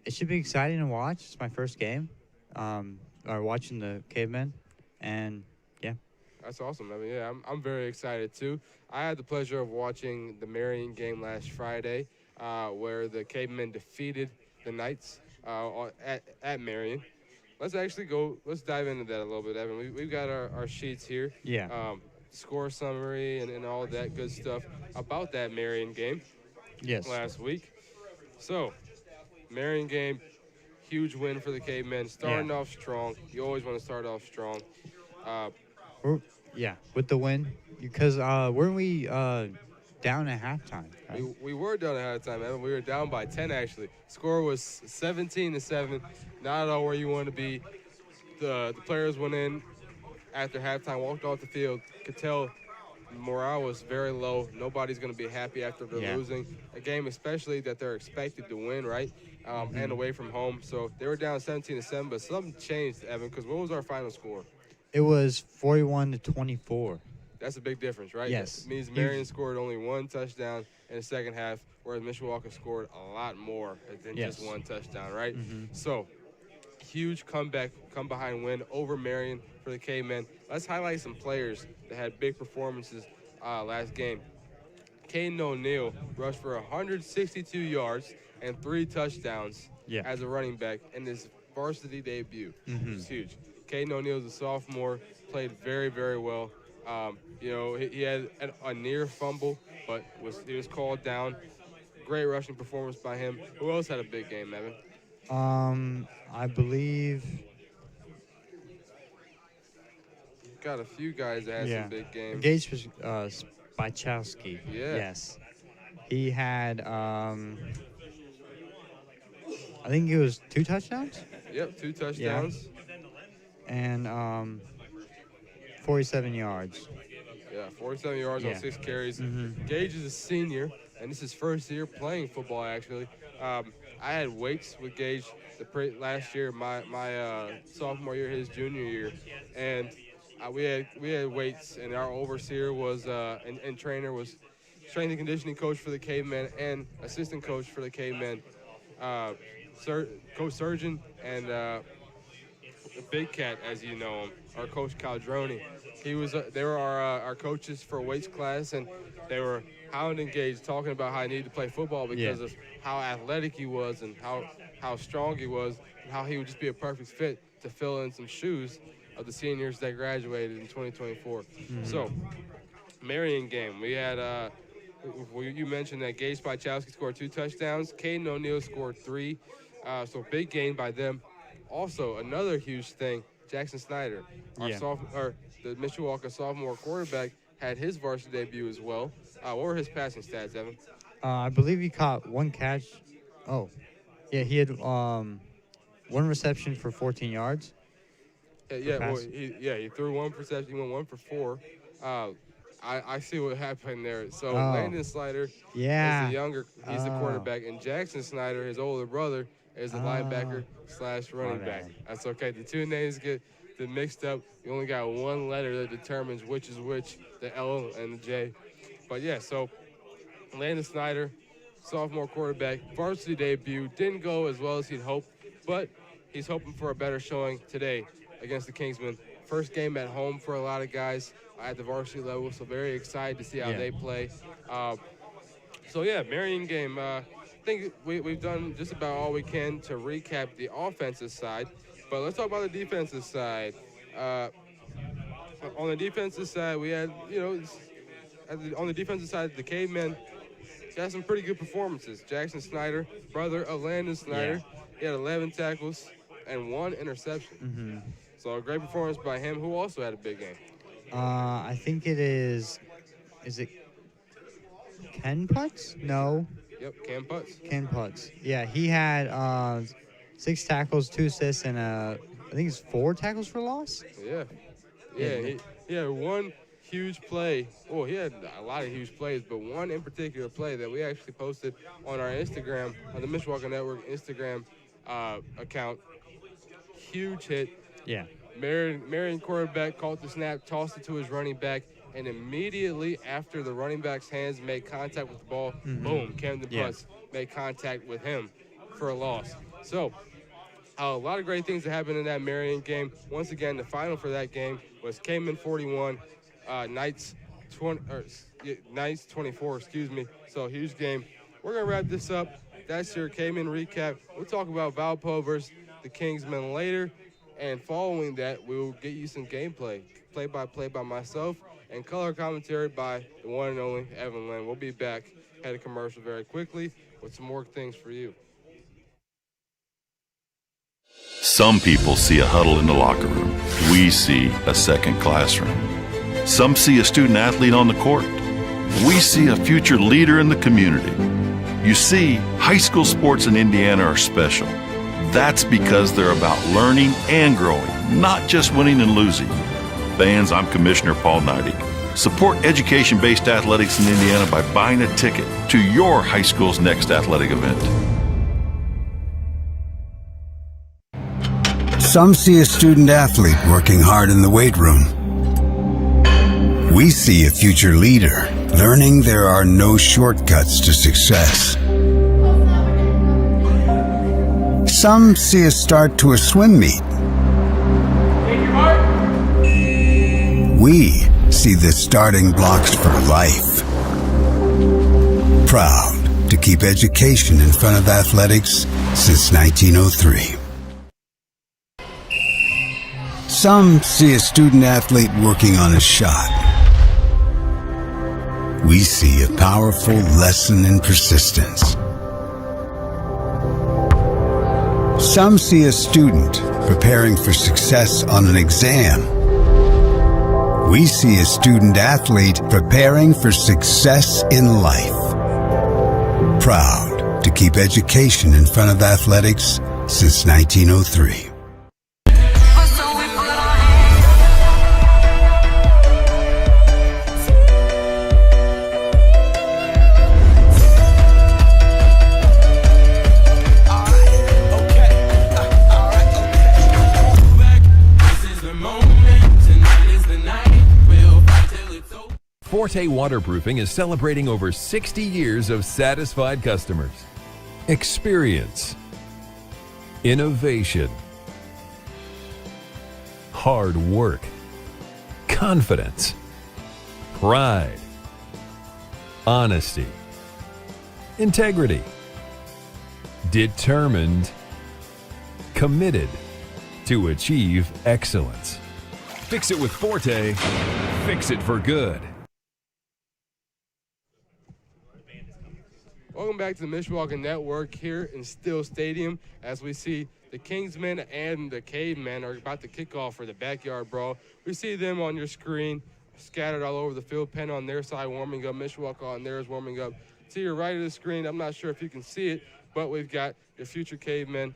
it should be exciting to watch. It's my first game, or watching the Cavemen, and yeah. That's awesome. I mean, yeah, I'm very excited too. I had the pleasure of watching the Marion game last Friday, where the Cavemen defeated the Knights at Marion. Let's dive into that a little bit, Evan. We've got our sheets here. Yeah. Score summary and all that good stuff about that Marion game. Yes. Last week. So, Marion game, huge win for the Cavemen. Starting off strong. You always want to start off strong. With the win, because weren't we down at halftime? Right? We were down at halftime, Evan. We were down by 10, actually. Score was 17-7. Not at all where you want to be. The players went in after halftime, walked off the field. Could tell morale was very low. Nobody's going to be happy after they're losing a game, especially that they're expected to win, right? And away from home. So they were down 17-7, but something changed, Evan, because what was our final score? It was 41-24. That's a big difference, right? Yes. That means Marion scored only one touchdown in the second half, whereas Mishawaka scored a lot more than just one touchdown, right? So, huge comeback, come behind win over Marion for the Cavemen. Let's highlight some players that had big performances last game. Caden O'Neal rushed for 162 yards and 3 touchdowns as a running back in his varsity debut. It's huge. Caden O'Neal is a sophomore, played very, very well. He had a near fumble, but he was called down. Great rushing performance by him. Who else had a big game, Evan? I believe. Got a few guys that had some big games. Gage Spychowski. Yeah. Yes. He had, I think it was 2 touchdowns? Yep, 2 touchdowns. And 47 yards. Yeah, 47 yards on 6 carries. Gage is a senior, and this is his first year playing football, actually. I had weights with Gage last year, my sophomore year, his junior year. And we had weights, and our overseer was and trainer was strength and conditioning coach for the Cavemen and assistant coach for the Cavemen, Coach Surgeon and the Big Cat, as you know him, our Coach Caldroni. They were our coaches for weights class, and they were hounding Gage, talking about how he needed to play football because of how athletic he was and how strong he was, and how he would just be a perfect fit to fill in some shoes of the seniors that graduated in 2024. So, Marion game, we had you mentioned that Gage Spychowski scored 2 touchdowns. Caden O'Neal scored 3. So big game by them. Also, another huge thing, Jackson Snyder, the Mishawaka sophomore quarterback, had his varsity debut as well. What were his passing stats, Evan? I believe he caught 1 catch. Oh, yeah, he had 1 reception for 14 yards. He threw 1 reception. He went 1 for 4. I see what happened there. So Landon Snyder is the younger. He's the quarterback, and Jackson Snyder, his older brother, is the linebacker / running back. That's okay. The 2 names get mixed up. You only got 1 letter that determines which is which, the L and the J. But yeah, so Landon Snyder, sophomore quarterback, varsity debut, didn't go as well as he'd hoped, but he's hoping for a better showing today against the Kingsmen. First game at home for a lot of guys at the varsity level, so very excited to see how they play. Marion game, think we've done just about all we can to recap the offensive side, but let's talk about the defensive side. On the defensive side, we had, on the defensive side, the Cavemen got some pretty good performances. Jackson Snyder, brother of Landon Snyder, he had 11 tackles and 1 interception. So a great performance by him, who also had a big game. I think it is it Ken Putz? No. Yep, Ken Putz. Ken Putz. Yeah, he had 6 tackles, 2 assists, and I think it's 4 tackles for loss. Yeah. He had one huge play. Well, he had a lot of huge plays, but one in particular play that we actually posted on our Instagram, on the Mishawaka Network Instagram account. Huge hit. Yeah. Marion quarterback caught the snap, tossed it to his running back, and immediately after the running back's hands made contact with the ball, boom, Camden Putz made contact with him for a loss. So a lot of great things that happened in that Marion game. Once again, the final for that game was Cavemen 41, Knights 24, excuse me. So huge game. We're going to wrap this up. That's your Cavemen recap. We'll talk about Valpo versus the Kingsmen later. And following that, we will get you some gameplay, play-by-play by myself, and color commentary by the one and only Evan Lynn. We'll be back, head of commercial very quickly, with some more things for you. Some people see a huddle in the locker room. We see a second classroom. Some see a student athlete on the court. We see a future leader in the community. You see, high school sports in Indiana are special. That's because they're about learning and growing, not just winning and losing. Fans, I'm Commissioner Paul Neidig. Support education-based athletics in Indiana by buying a ticket to your high school's next athletic event. Some see a student athlete working hard in the weight room. We see a future leader learning there are no shortcuts to success. Some see a start to a swim meet. We see the starting blocks for life. Proud to keep education in front of athletics since 1903. Some see a student athlete working on a shot. We see a powerful lesson in persistence. Some see a student preparing for success on an exam. We see a student athlete preparing for success in life. Proud to keep education in front of athletics since 1903. Forte Waterproofing is celebrating over 60 years of satisfied customers. Experience, innovation, hard work, confidence, pride, honesty, integrity, determined, committed to achieve excellence. Fix it with Forte, fix it for good. Welcome back to the Mishawaka Network here in Still Stadium as we see the Kingsmen and the Cavemen are about to kick off for the Backyard Brawl. We see them on your screen scattered all over the field. Penn on their side warming up, Mishawaka on theirs warming up. To your right of the screen, I'm not sure if you can see it, but we've got your future Cavemen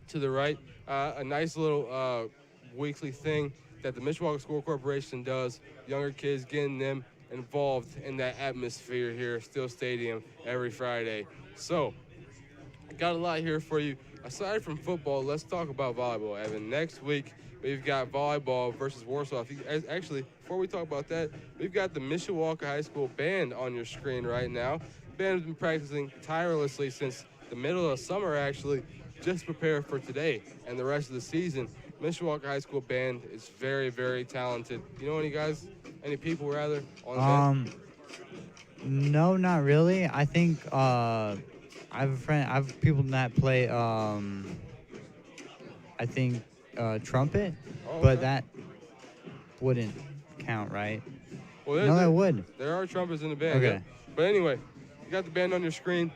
to the right. A nice little weekly thing that the Mishawaka School Corporation does, younger kids getting them involved in that atmosphere here at Still Stadium every Friday. So, I got a lot here for you. Aside from football, let's talk about volleyball, Evan. Next week, we've got volleyball versus Warsaw. Actually, before we talk about that, we've got the Mishawaka High School Band on your screen right now. The band has been practicing tirelessly since the middle of summer, actually, just prepare for today and the rest of the season. Mishawaka High School Band is very, very talented. You know any people rather on the band? No, not really. I think I have people that play, I think, trumpet, but that wouldn't count, right? Well, No, that would. There are trumpets in the band. Okay. Yeah. But anyway, you got the band on your screen.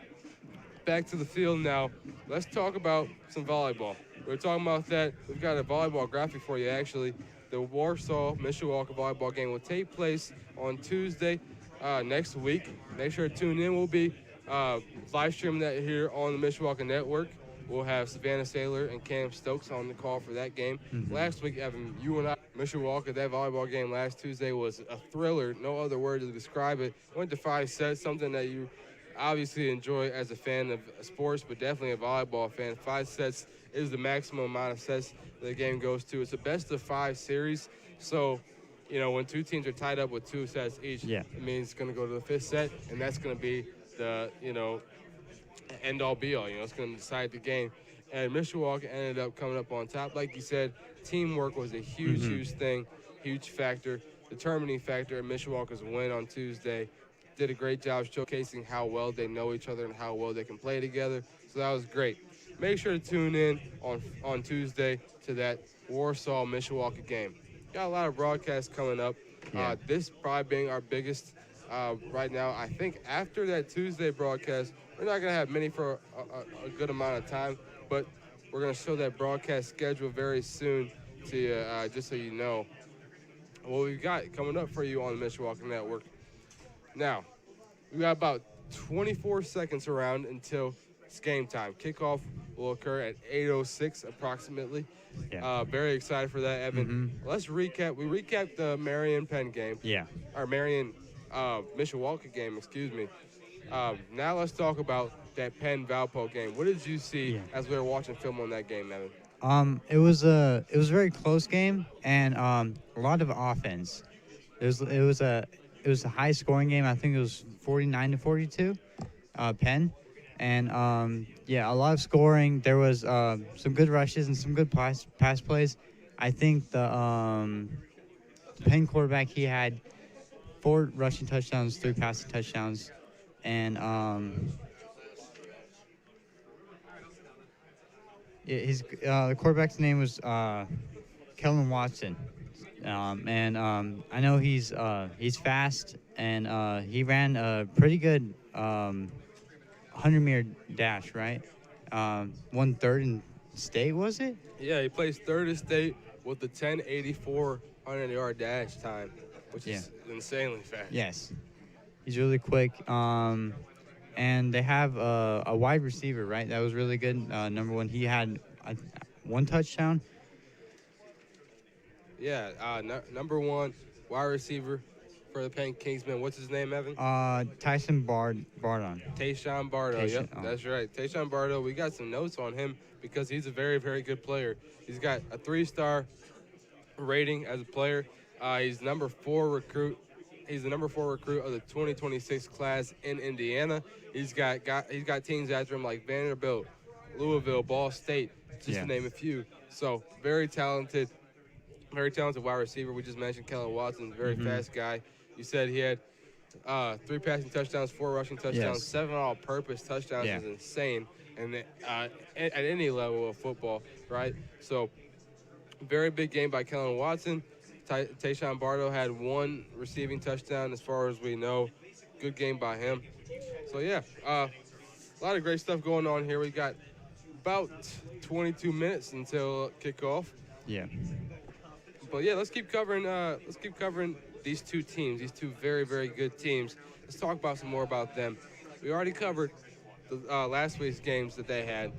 Back to the field now. Let's talk about some volleyball. We're talking about that. We've got a volleyball graphic for you, actually. The Warsaw Mishawaka volleyball game will take place on Tuesday next week. Make sure to tune in. We'll be live streaming that here on the Mishawaka Network. We'll have Savannah Saylor and Cam Stokes on the call for that game. Last week, Evan, you and I, Mishawaka, that volleyball game last Tuesday was a thriller. No other word to describe it. Went to 5 sets, something that you obviously enjoy as a fan of sports, but definitely a volleyball fan. 5 sets is the maximum amount of sets the game goes to. It's a best-of-5 series, so when two teams are tied up with 2 sets each, it means it's going to go to the 5th set, and that's going to be the end-all, be-all. It's going to decide the game. And Mishawaka ended up coming up on top. Like you said, teamwork was a huge, huge thing, huge factor, determining factor in Mishawaka's win on Tuesday. Did a great job showcasing how well they know each other and how well they can play together. So that was great. Make sure to tune in on Tuesday to that Warsaw Mishawaka game. Got a lot of broadcasts coming up. This probably being our biggest right now. I think after that Tuesday broadcast, we're not going to have many for a good amount of time, but we're going to show that broadcast schedule very soon to you, just so you know what we've got coming up for you on the Mishawaka Network. Now, we got about 24 seconds around until it's game time. Kickoff will occur at 8:06 approximately. Very excited for that, Evan. Let's recap. We recapped the Marion Penn game. Or Marion Mishawaka game, excuse me. Now let's talk about that Penn Valpo game. What did you see as we were watching film on that game, Evan? It was a very close game and a lot of offense. It was a high scoring game. I think it was 49-42, Penn, and a lot of scoring. There was some good rushes and some good pass plays. I think the Penn quarterback, he had 4 rushing touchdowns, 3 passing touchdowns, and the quarterback's name was Kellen Watson. I know he's fast, and he ran a pretty good 100-meter dash, right? Won 3rd in state, was it? Yeah, he placed 3rd in state with the 10.84 100-yard dash time, which is insanely fast. Yes, he's really quick. And they have a wide receiver, right? That was really good. Number 1, he had 1 touchdown. Yeah, number 1 wide receiver for the Penn Kingsmen. What's his name, Evan? Tyson Bardon. Tayshawn Bardo. Yep, that's right. Tayshawn Bardo. We got some notes on him because he's a very, very good player. He's got a 3-star rating as a player. He's number 4 recruit. He's the number 4 recruit of the 2026 class in Indiana. He's got teams after him like Vanderbilt, Louisville, Ball State, just to name a few. So very talented wide receiver. We just mentioned Kellen Watson, very fast guy. You said he had 3 passing touchdowns, 4 rushing touchdowns, 7 all-purpose touchdowns. Is insane, and at any level of football, right? So very big game by Kellen Watson. Tayshawn Bardo had 1 receiving touchdown as far as we know. Good game by him. So, a lot of great stuff going on here. We got about 22 minutes until kickoff. But, let's keep covering these 2 teams, these 2 very, very good teams. Let's talk about some more about them. We already covered the last week's games that they had.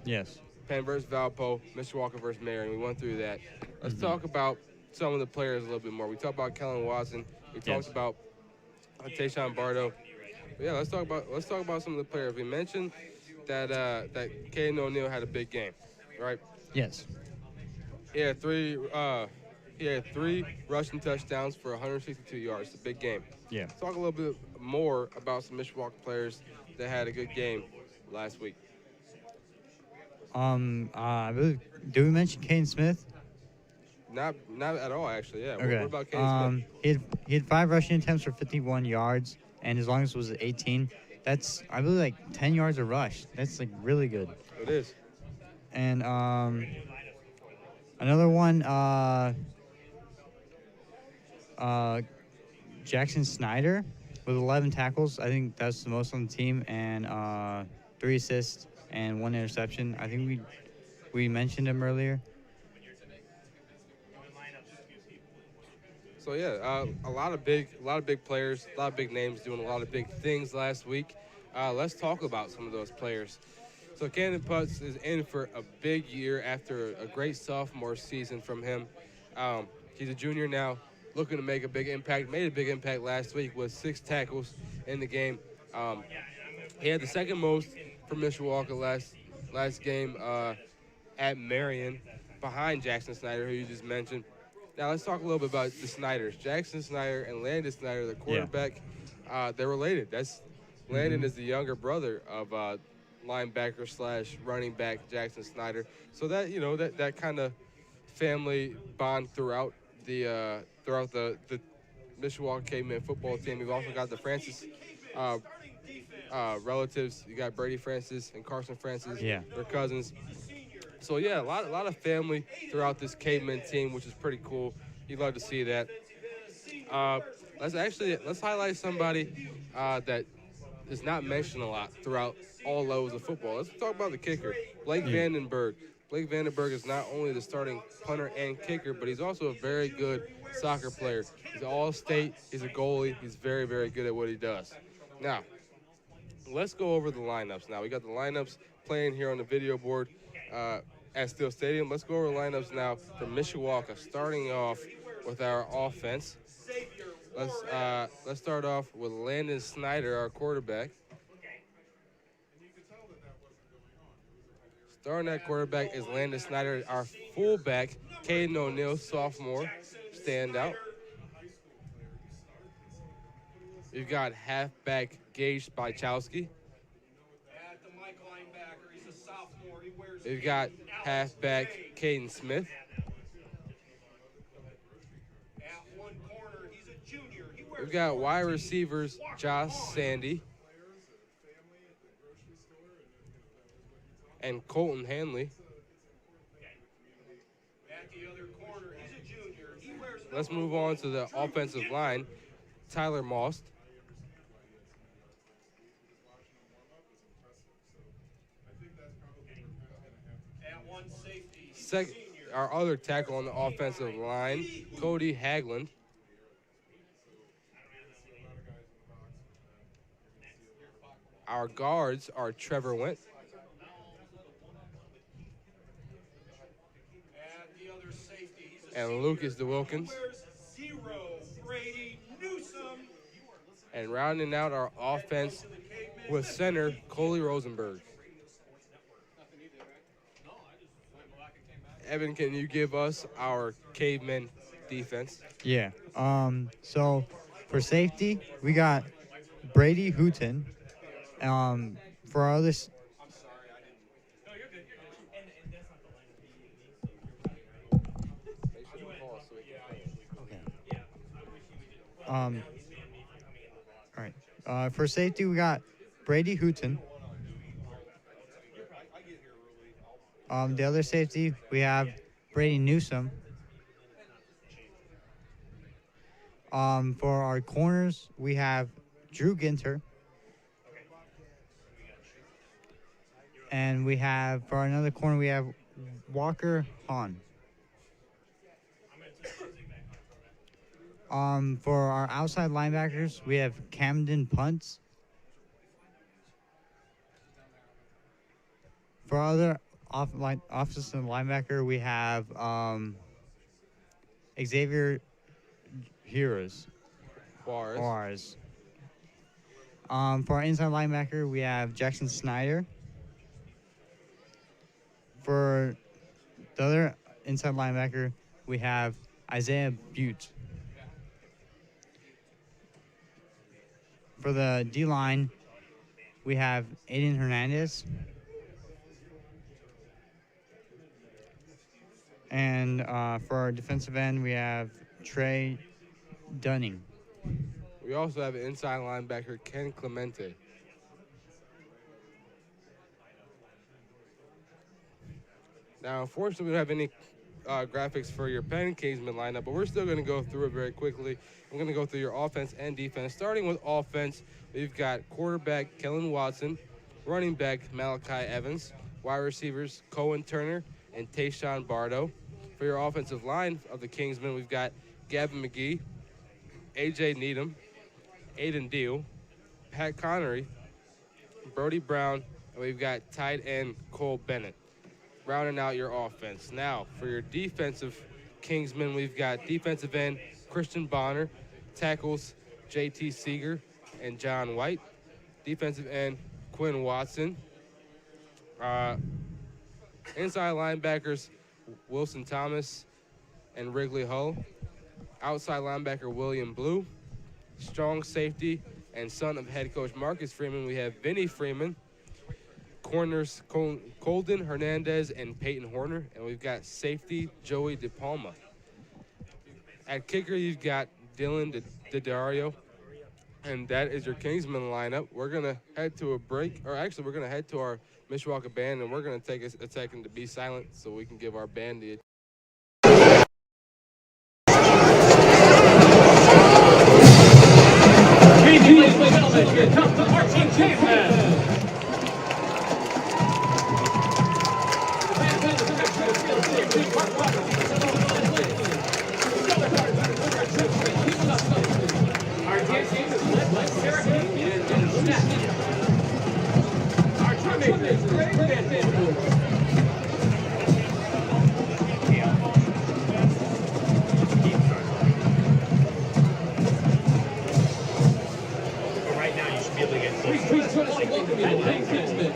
Penn versus Valpo, Mishawaka versus Marion. We went through that. Let's talk about some of the players a little bit more. We talked about Kellen Watson. We talked about Tayshawn Bardo. But let's talk about some of the players. We mentioned that Caden O'Neal had a big game, right? He had 3 rushing touchdowns for 162 yards. It's a big game. Talk a little bit more about some Mishawaka players that had a good game last week. Do we mention Caden Smith? Not at all, actually. Yeah. Okay. What about Caden Smith? He had 5 rushing attempts for 51 yards, and his longest was 18. That's, I believe, like 10 yards a rush. That's like really good. It is. And another one, Jackson Snyder with 11 tackles. I think that's the most on the team, and 3 assists and 1 interception. I think we mentioned him earlier. So yeah, a lot of big players, a lot of big names doing a lot of big things last week. Let's talk about some of those players. So Cannon Putz is in for a big year after a great sophomore season from him. He's a junior now, looking to make a big impact. Made a big impact last week with 6 tackles in the game. He had the second most for Mishawaka last game at Marion, behind Jackson Snyder, who you just mentioned. Now let's talk a little bit about the Snyders. Jackson Snyder and Landon Snyder, the quarterback, they're related. Landon is the younger brother of linebacker / running back Jackson Snyder. So that, you know, that kind of family bond throughout the Mishawaka Cavemen football team. We've also got the Francis relatives. You got Brady Francis and Carson Francis. Yeah. They're cousins. So yeah, a lot of family throughout this Cavemen team, which is pretty cool. You'd love to see that. Let's highlight somebody that is not mentioned a lot throughout all levels of football. Let's talk about the kicker, Blake Vandenberg. Blake Vandenberg is not only the starting punter and kicker, but he's also a very good soccer player. He's all-state. He's a goalie. He's very, very good at what he does. Now, let's go over the lineups. Now, we got the lineups playing here on the video board at Steel Stadium. Let's go over the lineups now for Mishawaka, starting off with our offense. Let's start off with Landon Snyder, our quarterback. Starting at quarterback is Landon Snyder. Our fullback, Caden O'Neill, sophomore, standout. We've got halfback Gage Spychowski. We've got halfback Caden Smith. We've got wide receivers Josh Sandy and Colton Hanley. Let's move on to the offensive line. Tyler Most. Our other tackle on the offensive line, Cody Hagland. Our guards are Trevor Went. And Lucas DeWilkins. And rounding out our offense with center, Coley Rosenberg. Evan, can you give us our Cavemen defense? Yeah. So for safety, we got Brady Hooton. For our others, all right. For safety, we got Brady Hooton. The other safety, we have Brady Newsome. For our corners, we have Drew Ginter. And we have, for another corner, we have Walker Hahn. For our outside linebackers, we have Camden Punts. For other offensive linebacker, we have Xavier Heroes. Juarez. For our inside linebacker, we have Jackson Snyder. For the other inside linebacker, we have Isaiah Butte. For the D-line, we have Aiden Hernandez. And for our defensive end, we have Trey Dunning. We also have inside linebacker Ken Clemente. Now, unfortunately, we don't have any graphics for your Penn Kingsmen lineup, but we're still going to go through it very quickly. I'm going to go through your offense and defense. Starting with offense, we've got quarterback Kellen Watson, running back Malachi Evans, wide receivers Cohen Turner and Tayshawn Bardo. For your offensive line of the Kingsmen, we've got Gavin McGee, A.J. Needham, Aiden Deal, Pat Connery, Brody Brown, and we've got tight end Cole Bennett. Rounding out your offense. Now, for your defensive Kingsmen, we've got defensive end Christian Bonner, tackles J.T. Seeger and John White, defensive end Quinn Watson, inside linebackers Wilson Thomas and Wrigley Hull, outside linebacker William Blue, strong safety and son of head coach Marcus Freeman, we have Vinny Freeman, corners Colden Hernandez and Peyton Horner, and we've got safety Joey DePalma. At kicker, you've got Dylan DiDario, and that is your Kingsmen lineup. We're going to head to a break, or actually we're going to head to our Mishawaka Band, and we're going to take a second to be silent so we can give our band the Ladies and gentlemen, here comes the marching cavemen. Our dance team is led by Sarah and Snatch. Our drum major is Greg Van. Right now, you should be able to get. Please welcome you, Penn Kingsmen.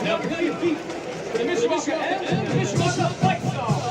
Now prepare your feet for the Mishawaka and the Mishawaka fight song.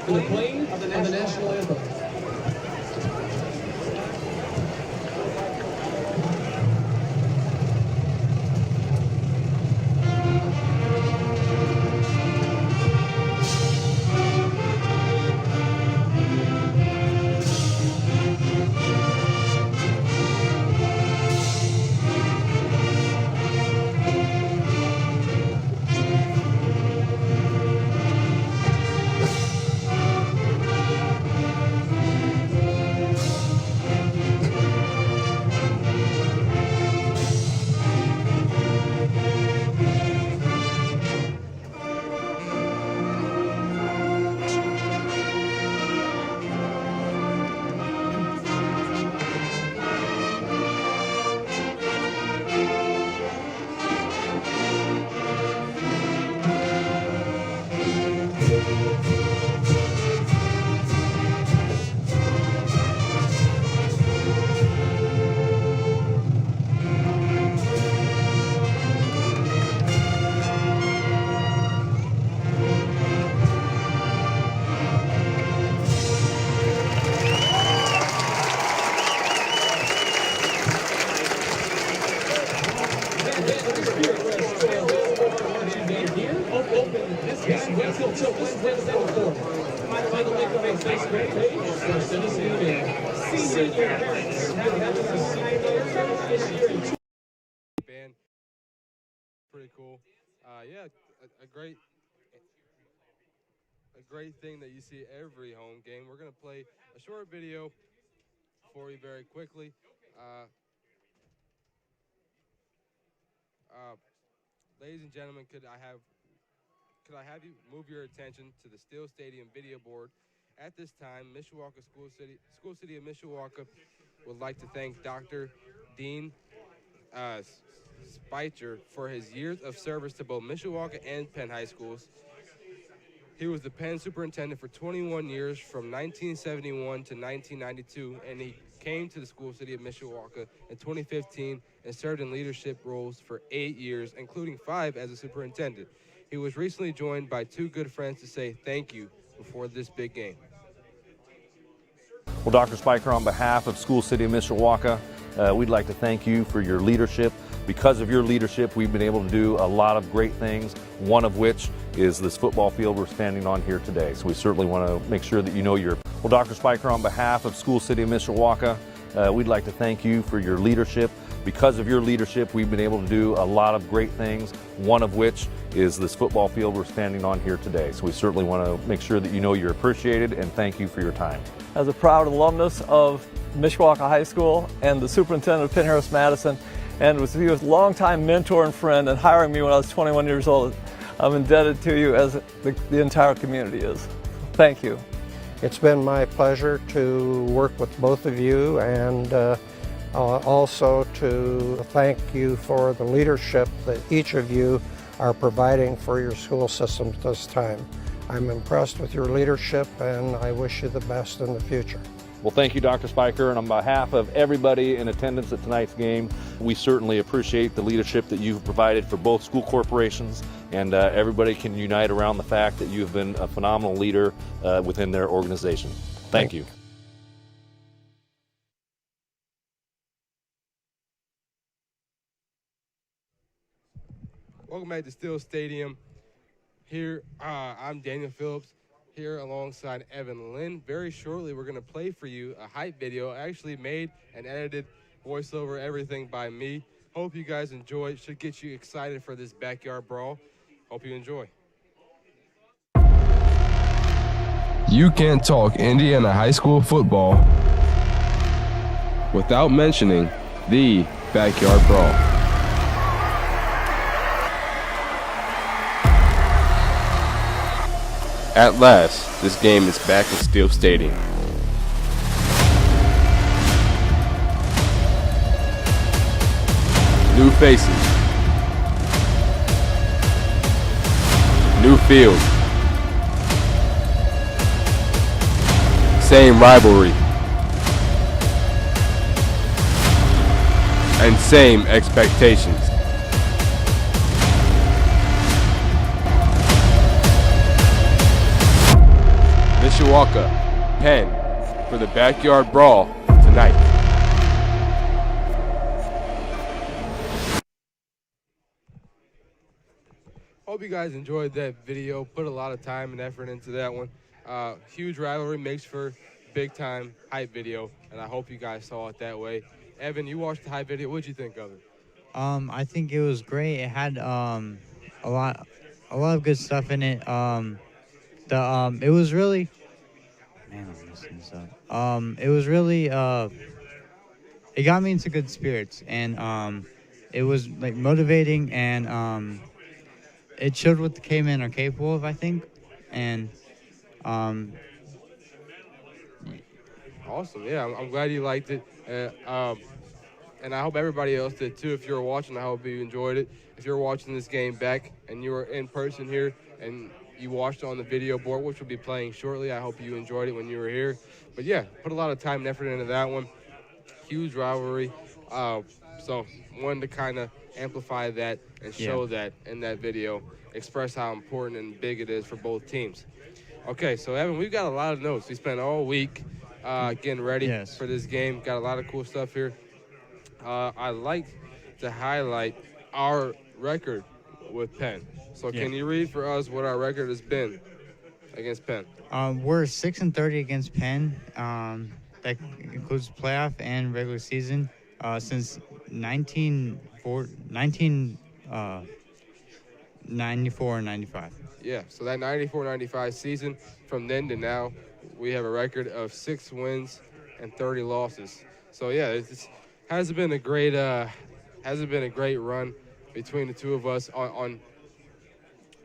For the playing of the national anthem. Band, pretty cool. Yeah, a great thing that you see every home game. We're gonna play a short video for you very quickly. Ladies and gentlemen, could I have you move your attention to the Steel Stadium video board? At this time, Mishawaka School City of Mishawaka would like to thank Dr. Dean Speicher for his years of service to both Mishawaka and Penn High Schools. He was the Penn superintendent for 21 years from 1971 to 1992, and he came to the school city of Mishawaka in 2015 and served in leadership roles for 8 years, including 5 as a superintendent. He was recently joined by 2 good friends to say thank you before this big game. Well, Dr. Spiker, on behalf of School City of Mishawaka, we'd like to thank you for your leadership. Because of your leadership, we've been able to do a lot of great things, one of which is this football field we're standing on here today. So we certainly want to make sure that you know your... Well, Dr. Spiker, on behalf of School City of Mishawaka, we'd like to thank you for your leadership. Because of your leadership, we've been able to do a lot of great things, one of which is this football field we're standing on here today. So we certainly want to make sure that you know you're appreciated, and thank you for your time. As a proud alumnus of Mishawaka High School and the superintendent of Penn Harris Madison, and he was a longtime mentor and friend, and hiring me when I was 21 years old, I'm indebted to you as the entire community is. Thank you. It's been my pleasure to work with both of you, and also to thank you for the leadership that each of you are providing for your school systems this time. I'm impressed with your leadership, and I wish you the best in the future. Well, thank you, Dr. Spiker, and on behalf of everybody in attendance at tonight's game, we certainly appreciate the leadership that you've provided for both school corporations, and everybody can unite around the fact that you've been a phenomenal leader within their organization. Thank you. Welcome back to Steel Stadium. Here, I'm Daniel Phillips, here alongside Evan Lynn. Very shortly, we're going to play for you a hype video, actually made and edited, voiceover, everything by me. Hope you guys enjoy. It should get you excited for this Backyard Brawl. Hope you enjoy. You can't talk Indiana high school football without mentioning the Backyard Brawl. At last, this game is back in Steel Stadium. New faces, new field, same rivalry, and same expectations. Mishawaka, Penn, for the Backyard Brawl tonight. Hope you guys enjoyed that video. Put a lot of time and effort into that one. Huge rivalry makes for big time hype video, and I hope you guys saw it that way. Evan, you watched the hype video. What'd you think of it? I think it was great. It had a lot of good stuff in it. It was really, man, I'm messing this up. It was really, it got me into good spirits, and it was like motivating, and it showed what the Cavemen are capable of, I think, and awesome. Yeah, I'm glad you liked it. And I hope everybody else did too. If you were watching, I hope you enjoyed it. If you're watching this game back and you were in person here and you watched on the video board, which will be playing shortly, I hope you enjoyed it when you were here. But yeah, put a lot of time and effort into that one. Huge rivalry. So wanted to kind of amplify that and show that in that video, express how important and big it is for both teams. Okay, so Evan, we've got a lot of notes. We spent all week getting ready for this game. Got a lot of cool stuff here. I'd like to highlight our record with Penn. So can you read for us what our record has been against Penn? We're 6-30 against Penn. That includes playoff and regular season since 1994 and 95. Yeah, so that 94-95 season, from then to now, we have a record of 6 wins and 30 losses. So yeah, it hasn't been a great run between the two of us on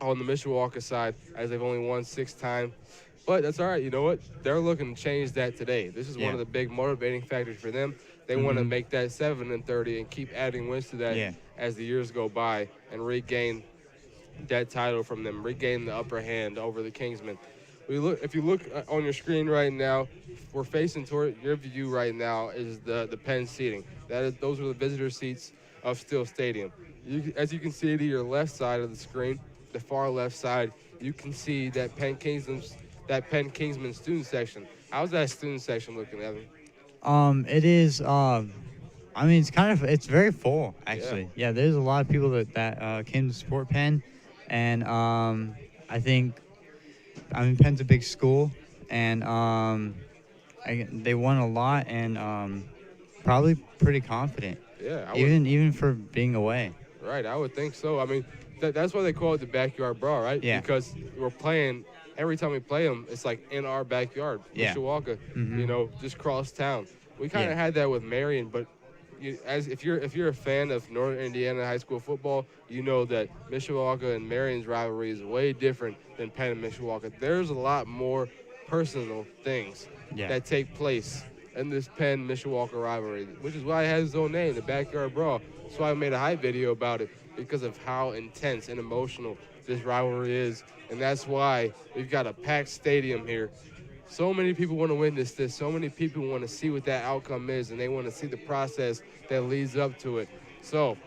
the Mishawaka side, as they've only won 6 times. But that's all right. You know what? They're looking to change that today. This is one of the big motivating factors for them. They want to make that 7-30 and keep adding wins to that as the years go by and regain that title from them, regain the upper hand over the Kingsmen. If you look on your screen right now, we're facing toward your view right now is the Penn seating. Those are the visitor seats of Steel Stadium. As you can see to your left side of the screen, the far left side, you can see that Penn Kingsmen student section. How's that student section looking, Evan? It is. It's very full actually. Yeah, there's a lot of people that came to support Penn, and Penn's a big school, and they won a lot, and probably pretty confident. Yeah, even for being away. Right, I would think so. I mean, that's why they call it the Backyard Brawl, right? Yeah. Because we're playing. Every time we play them, it's like in our backyard, Mishawaka. Just cross town. We kind of had that with Marion, but if you're a fan of Northern Indiana high school football, you know that Mishawaka and Marion's rivalry is way different than Penn and Mishawaka. There's a lot more personal things that take place in this Penn-Mishawaka rivalry, which is why it has its own name, the Backyard Brawl. That's why I made a hype video about it, because of how intense and emotional this rivalry is. And that's why we've got a packed stadium here. So many people want to witness this. So many people want to see what that outcome is, and they want to see the process that leads up to it. So,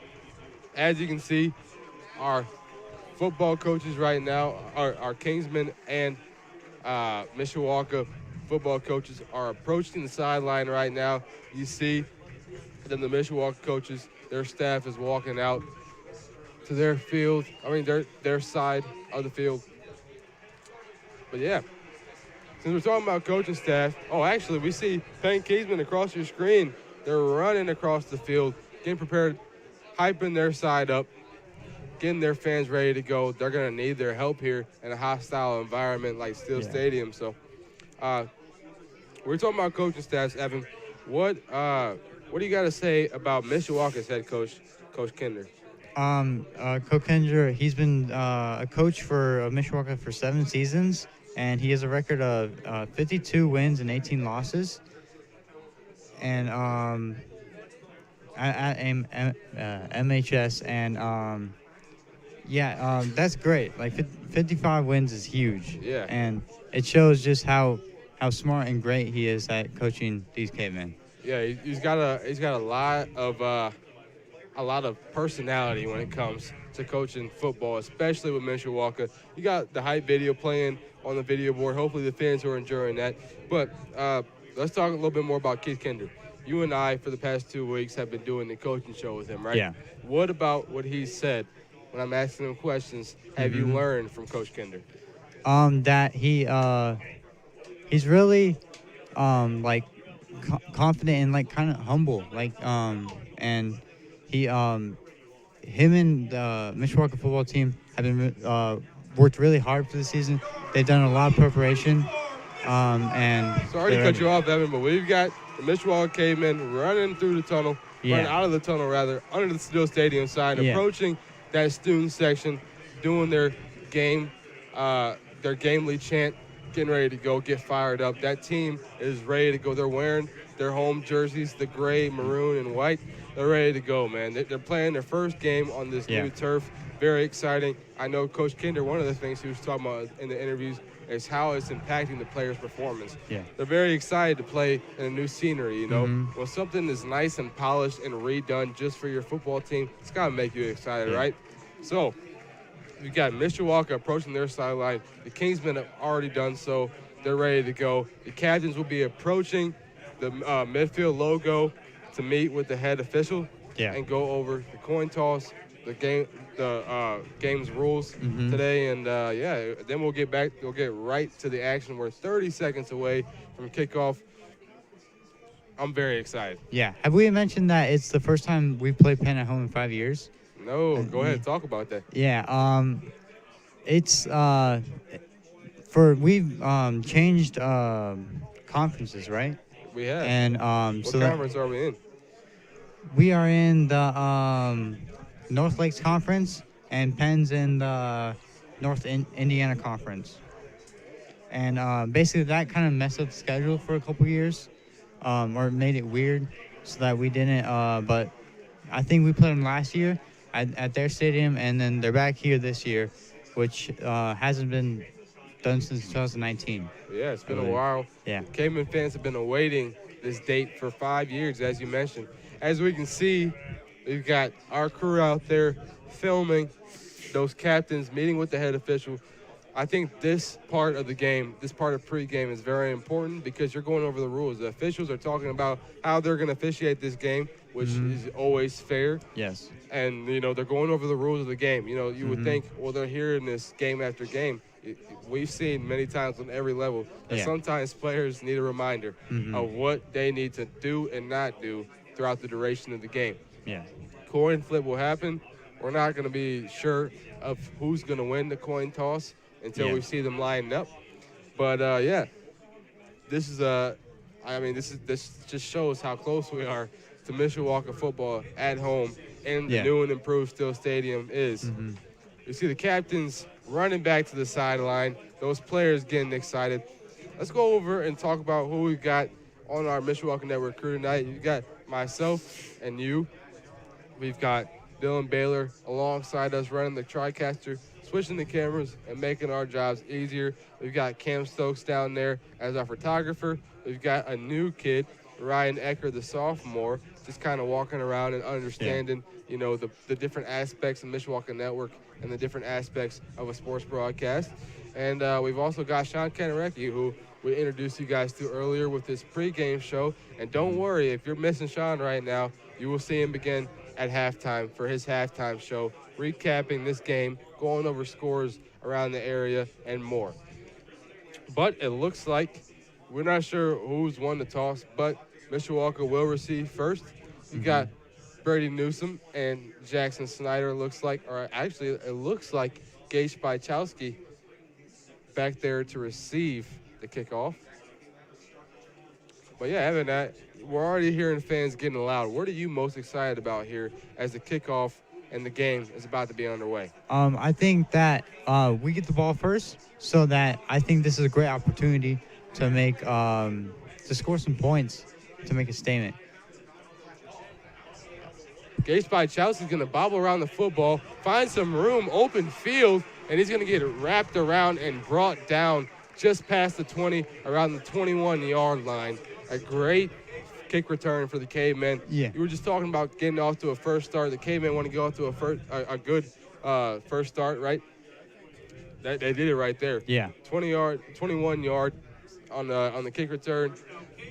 as you can see, our football coaches right now, our Kingsmen and Mishawaka football coaches are approaching the sideline right now. You see then the Mishawaka coaches, their staff is walking out to their field, their side of the field. But yeah, since we're talking about coaching staff, actually we see Penn Kingsmen across your screen. They're running across the field, getting prepared, hyping their side up, getting their fans ready to go. They're going to need their help here in a hostile environment like Steel Stadium. So we're talking about coaching staffs, Evan. What do you got to say about Mishawaka's head coach, Coach Kinder? Coach Kinder, he's been a coach for Mishawaka for 7 seasons, and he has a record of 52 wins and 18 losses. And at MHS, and that's great. Like 55 wins is huge. Yeah. And it shows just how smart and great he is at coaching these cavemen. Yeah, he's got a lot of personality when it comes to coaching football, especially with Mishawaka. You got the hype video playing on the video board. Hopefully the fans are enjoying that. But let's talk a little bit more about Keith Kinder. You and I, for the past 2 weeks, have been doing the coaching show with him, right? Yeah. What about what he said when I'm asking him questions have you learned from Coach Kinder? That he's really confident and kind of humble, and he him and the Mishawaka football team have been worked really hard for the season. They've done a lot of preparation, and sorry to cut you off, Evan, but we've got the Mishawaka Cavemen running through the tunnel, running out of the tunnel rather, under the Steel Stadium side, approaching that student section, doing their gamely chant, getting ready to go, get fired up. That team is ready to go. They're wearing their home jerseys, the gray, maroon, and white. They're ready to go, man. They're playing their first game on this new turf. Very exciting. I know Coach Kinder, one of the things he was talking about in the interviews is how it's impacting the players' performance. Yeah. They're very excited to play in a new scenery, you know. When something is nice and polished and redone just for your football team, it's got to make you excited, right? So you got Mishawaka approaching their sideline. The Kingsmen have already done so. They're ready to go. The captains will be approaching the midfield logo to meet with the head official and go over the coin toss, game's rules today, and then we'll get right to the action. We're 30 seconds away from kickoff. I'm very excited. Yeah. Have we mentioned that it's the first time we've played Penn at home in 5 years? No, go ahead, talk about that. Yeah. It's we've changed conferences, right? We have. And what conference are we in? We are in the North Lakes Conference, and Penn's in the North Indiana Conference. And basically that kind of messed up the schedule for a couple years, or made it weird so that we didn't. But I think we played them last year at their stadium, and then they're back here this year, which hasn't been done since 2019. Yeah, it's been a while. Yeah. Cavemen fans have been awaiting this date for 5 years, as you mentioned. As we can see, we've got our crew out there filming those captains, meeting with the head official. I think this part of the game, this part of pregame is very important because you're going over the rules. The officials are talking about how they're going to officiate this game, which is always fair. Yes. And, you know, they're going over the rules of the game. You know, you would think, well, they're hearing this game after game. We've seen many times on every level that sometimes players need a reminder of what they need to do and not do throughout the duration of the game. Yeah. Coin flip will happen. We're not going to be sure of who's going to win the coin toss until we see them lined up. But this is this just shows how close we are to Mishawaka football at home in the new and improved Steel Stadium is. You see the captains running back to the sideline, those players getting excited. Let's go over and talk about who we've got on our Mishawaka Network crew tonight. You've got myself and you. We've got Dylan Baylor alongside us running the TriCaster, switching the cameras and making our jobs easier. We've got Cam Stokes down there as our photographer. We've got a new kid, Ryan Ecker, the sophomore, just kind of walking around and understanding, you know, the different aspects of Mishawaka Network and the different aspects of a sports broadcast. And we've also got Shawn Canarecci, who we introduced you guys to earlier with this pregame show. And don't worry, if you're missing Shawn right now, you will see him again at halftime for his halftime show, recapping this game, going over scores around the area, and more. But it looks like we're not sure who's won the toss, but Mishawaka will receive first. You got Brady Newsom and Jackson Snyder, it looks like Gage Spychowski back there to receive the kickoff. But yeah, having that, we're already hearing fans getting loud. What are you most excited about here as the kickoff and the game is about to be underway? I think that we get the ball first, so that I think this is a great opportunity to make to score some points to make a statement. Gage Spychowski's going to bobble around the football, find some room, open field, and he's going to get wrapped around and brought down just past the 20, around the 21-yard line. A great kick return for the Cavemen. Yeah. You were just talking about getting off to a first start. The Cavemen want to go off to a good first start, right? They did it right there. Yeah. 21-yard on the kick return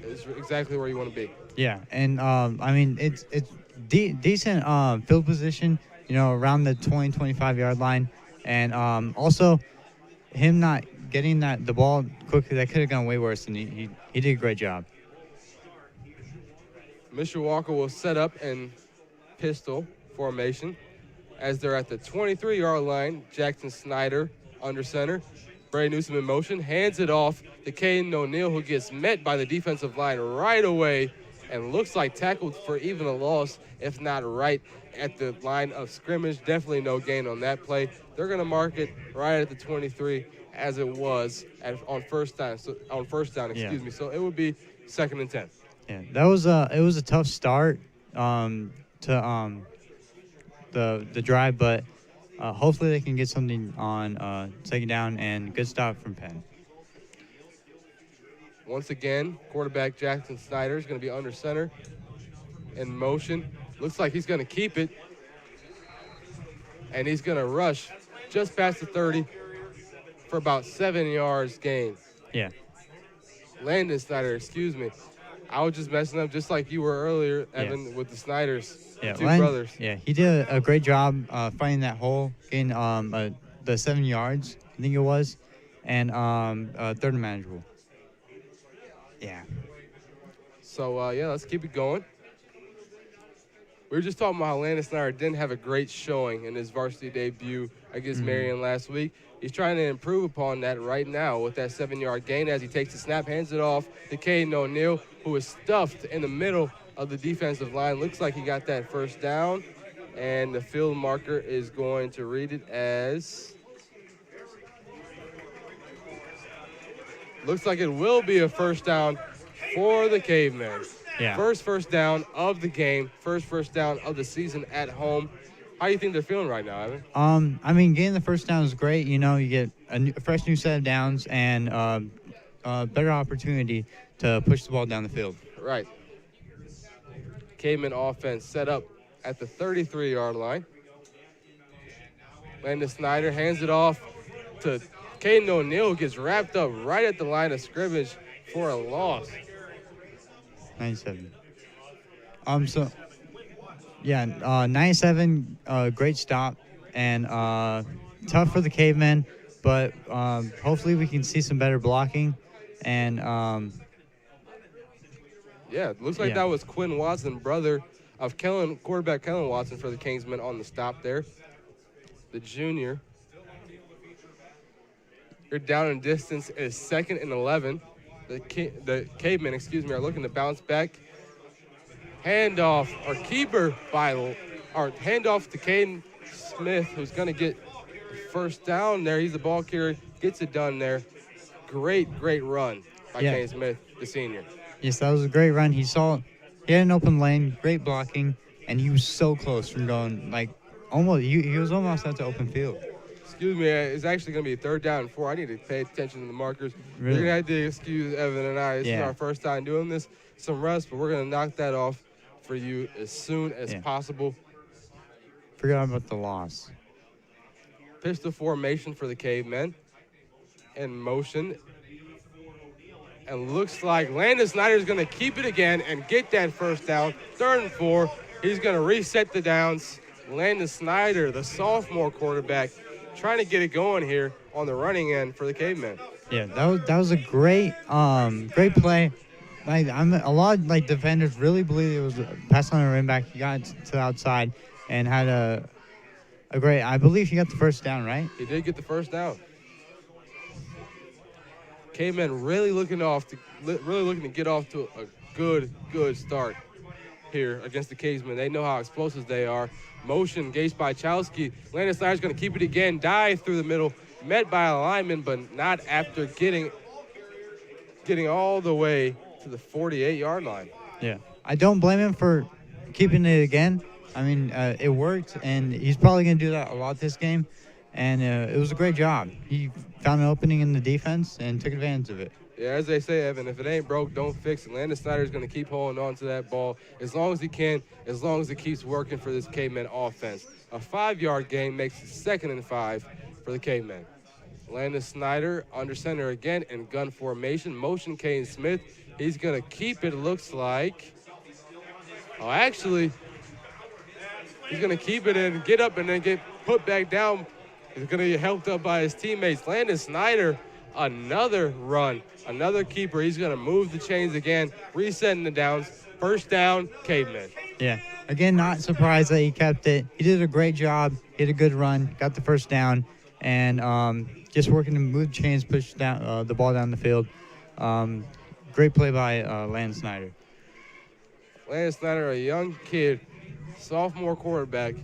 is exactly where you want to be. Yeah, and I mean it's decent field position, you know, around the 20-25-yard line, and also him not getting the ball quickly, that could have gone way worse, and he did a great job. Mishawaka will set up in pistol formation as they're at the 23-yard line. Jackson Snyder under center. Brady Newsom in motion, hands it off to Caden O'Neill, who gets met by the defensive line right away and looks like tackled for even a loss, if not right at the line of scrimmage. Definitely no gain on that play. They're going to mark it right at the 23 as it was on first down. So excuse me. So it would be 2nd and 10. Yeah, that was it was a tough start to the drive, but hopefully they can get something on second down, and good stop from Penn. Once again, quarterback Jackson Snyder is going to be under center in motion. Looks like he's going to keep it, and he's going to rush just past the 30 for about 7 yards gain. Yeah. Landon Snyder, excuse me. I was just messing up just like you were earlier, Evan, with the Snyders, Yeah, the two Len, brothers. Yeah, he did a great job finding that hole, getting the 7 yards, I think it was, and third and manageable. Yeah. So, yeah, let's keep it going. We were just talking about how Landon Snyder didn't have a great showing in his varsity debut against Marion last week. He's trying to improve upon that right now with that 7-yard gain as he takes the snap, hands it off to Caden O'Neal, who is stuffed in the middle of the defensive line. Looks like he got that first down, and the field marker is going to read it as... Looks like it will be a first down for the Cavemen. Yeah. First down of the game, first down of the season at home. How do you think they're feeling right now, Evan? I mean, getting the first down is great. You know, you get a fresh new set of downs and a better opportunity to push the ball down the field. Right. Caveman offense set up at the 33-yard line. Landon Snyder hands it off to Caden O'Neal, gets wrapped up right at the line of scrimmage for a loss. 97. So, yeah, 97, great stop, and tough for the Cavemen, but hopefully we can see some better blocking. And yeah, it looks like that was Quinn Watson, brother of quarterback Kellen Watson for the Kingsmen on the stop there. The junior. They're down in distance. It is 2nd and 11. The Cavemen, are looking to bounce back. Handoff to Caden Smith, who's going to get the first down there. He's the ball carrier, gets it done there. Great run by Caden Smith, the senior. Yes, that was a great run. He had an open lane, great blocking, and he was so close from going, like, almost. He was almost at the open field. Excuse me, it's actually going to be 3rd down and 4. I need to pay attention to the markers. Really? You're going to have to excuse Evan and I. This is our first time doing this. Some rest, but we're going to knock that off for you as soon as possible. Forgot about the loss. Pistol formation for the Cavemen. In motion. And looks like Landon Snyder is going to keep it again and get that first down. 3rd and 4. He's going to reset the downs. Landon Snyder, the sophomore quarterback, trying to get it going here on the running end for the Cavemen. Yeah, that was a great play. Like a lot of defenders really believe it was a pass on a running back. He got to the outside and had a great. I believe he got the first down, right? He did get the first down. Cavemen really looking to get off to a good start here against the Kingsmen. They know how explosive they are. Motion engaged by Chowski. Landon Snyder's going to keep it again. Dive through the middle. Met by a lineman, but not after getting all the way to the 48-yard line. Yeah. I don't blame him for keeping it again. I mean, it worked, and he's probably going to do that a lot this game. And it was a great job. He found an opening in the defense and took advantage of it. Yeah, as they say, Evan, if it ain't broke, don't fix it. Landon Snyder's going to keep holding on to that ball as long as he can, as long as it keeps working for this Cavemen offense. A 5-yard gain makes it 2nd and 5 for the Cavemen. Landon Snyder under center again in gun formation. Motion Caden Smith. He's going to keep it, looks like. Oh, actually, he's going to keep it and get up and then get put back down. He's going to get helped up by his teammates. Landon Snyder, another run, another keeper. He's going to move the chains again, resetting the downs. First down, Cavemen. Yeah. Again, not surprised that he kept it. He did a great job. He had a good run, got the first down, and just working to move chains, push down the ball down the field. Great play by Landon Snyder. Landon Snyder, a young kid, sophomore quarterback.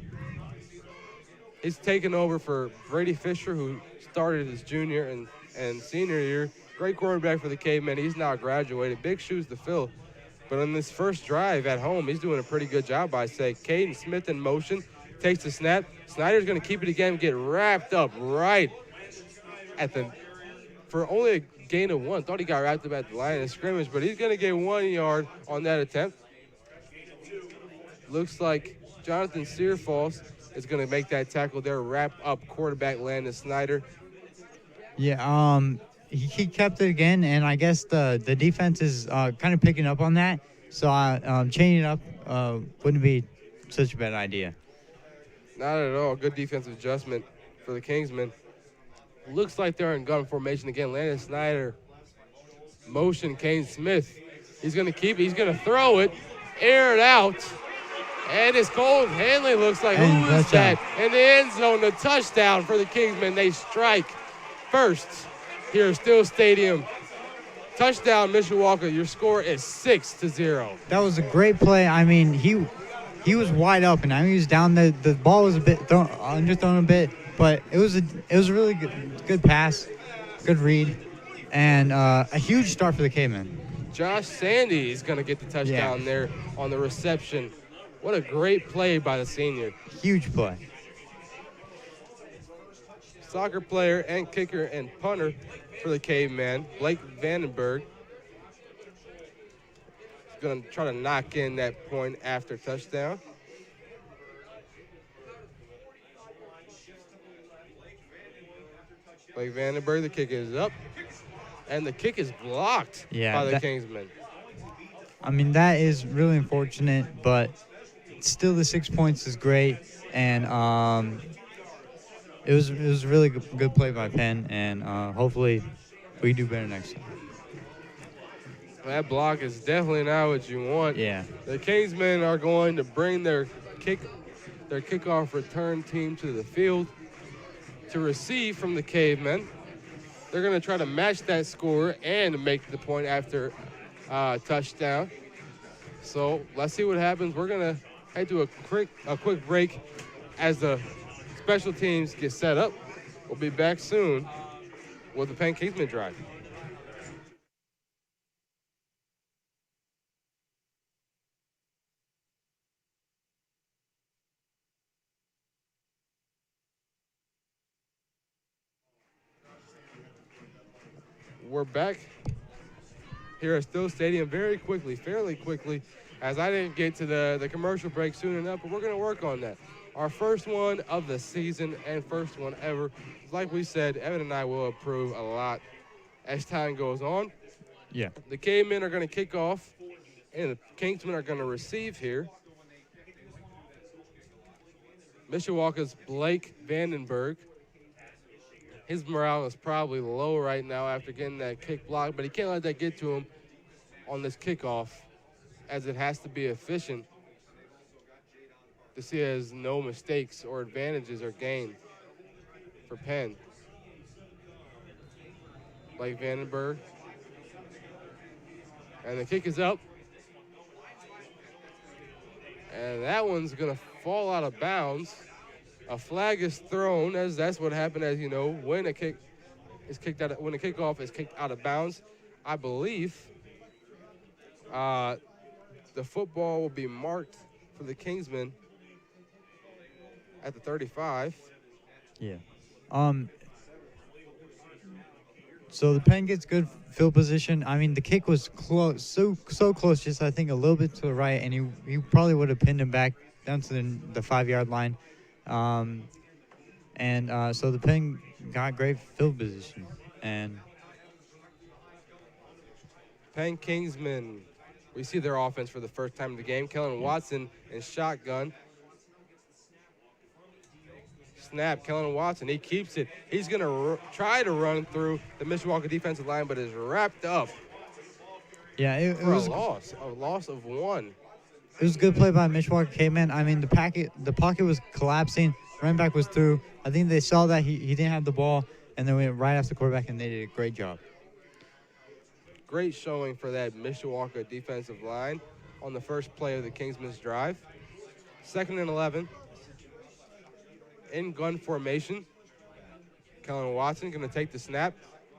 He's taken over for Brady Fisher, who started his junior and senior year. Great quarterback for the Cavemen. He's now graduated. Big shoes to fill. But on this first drive at home, he's doing a pretty good job, I say. Caden Smith in motion, takes the snap. Snyder's going to keep it again, get wrapped up right for only a gain of 1. Thought he got wrapped up at the line of scrimmage, but he's going to get 1 yard on that attempt. Looks like Jonathan Searfalls is going to make that tackle there, wrap up quarterback Landon Snyder. Yeah, he kept it again, and I guess the defense is kind of picking up on that. So changing it up wouldn't be such a bad idea. Not at all. Good defensive adjustment for the Kingsmen. Looks like they're in gun formation again. Landon Snyder motion Kane Smith. He's going to keep it. He's going to throw it, air it out. And it's Cole Hanley, looks like. And who is that? In the end zone, the touchdown for the Kingsmen. They strike first here at Still Stadium. Touchdown, Mishawaka. Your score is 6-0. That was a great play. I mean, he was wide open. I mean, he was down. The ball was a bit underthrown a bit, but it was a really good pass, good read, and a huge start for the Cavemen. Josh Sandy is going to get the touchdown there on the reception. What a great play by the senior. Huge play. Soccer player and kicker and punter for the Caveman, Blake Vandenberg. He's going to try to knock in that point after touchdown. Blake Vandenberg, the kick is up. And the kick is blocked by the Kingsmen. I mean, that is really unfortunate, but still the 6 points is great. And it was a really good play by Penn, and hopefully we do better next time. That block is definitely not what you want. Yeah. The Kingsmen are going to bring their kickoff return team to the field to receive from the Cavemen. They're going to try to match that score and make the point after touchdown. So let's see what happens. We're going to head to a quick break as the special teams get set up. We'll be back soon with the Penn Kingsmen drive. We're back here at Still Stadium fairly quickly, as I didn't get to the commercial break soon enough, but we're going to work on that. Our first one of the season and first one ever. Like we said, Evan and I will improve a lot as time goes on. Yeah. The Cavemen are going to kick off, and the Kingsmen are going to receive here. Mishawaka's Blake Vandenberg. His morale is probably low right now after getting that kick block, but he can't let that get to him on this kickoff, as it has to be efficient to see it as no mistakes or advantages are gained for Penn. Blake Vandenberg. And the kick is up. And that one's going to fall out of bounds. A flag is thrown, as that's what happened, as you know, when a kick is kicked out, when a kickoff is kicked out of bounds. I believe the football will be marked for the Kingsmen at the 35. Yeah. So the Penn gets good field position. I mean, the kick was close, so close, just I think a little bit to the right, and he probably would have pinned him back down to the 5-yard line. So the Penn got great field position. And Penn Kingsmen, we see their offense for the first time in the game. Kellen Watson in shotgun. Snap, Kellen Watson, he keeps it. He's going to try to run through the Mishawaka defensive line, but is wrapped up. Yeah, it was a loss of one. It was a good play by Mishawaka Cavemen. I mean, the pocket was collapsing. Running back was through. I think they saw that he didn't have the ball, and then went right after the quarterback, and they did a great job. Great showing for that Mishawaka defensive line on the first play of the Kingsmen's drive. 2nd and 11. In gun formation. Kellen Watson going to take the snap,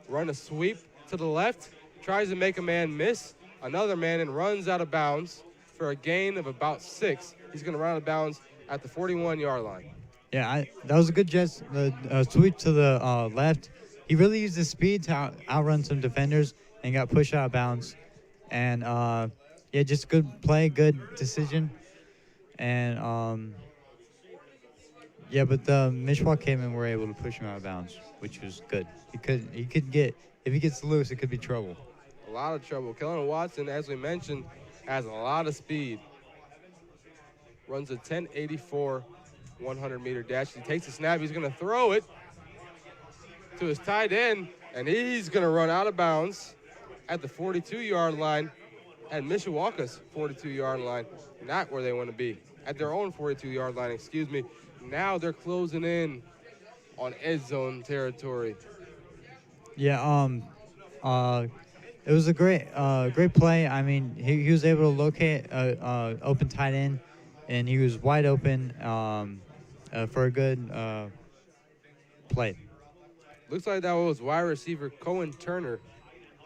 run a sweep to the left, tries to make a man miss, another man, and runs out of bounds for a gain of about 6. He's going to run out of bounds at the 41-yard line. Yeah, that was a good sweep to the left. He really used his speed to outrun some defenders and got pushed out of bounds. And, just good play, good decision. And, but the Mishawaka Cavemen were able to push him out of bounds, which was good. He could get if he gets loose, it could be trouble. A lot of trouble. Kellen Watson, as we mentioned, has a lot of speed. Runs a 10.84 100-meter dash. He takes the snap. He's going to throw it to his tight end, and he's going to run out of bounds at the 42-yard line, at Mishawaka's 42-yard line, not where they want to be, at their own 42-yard line, excuse me. Now they're closing in on end zone territory. Yeah, it was a great play. I mean, he was able to locate open tight end, and he was wide open for a good play. Looks like that was wide receiver Cohen Turner,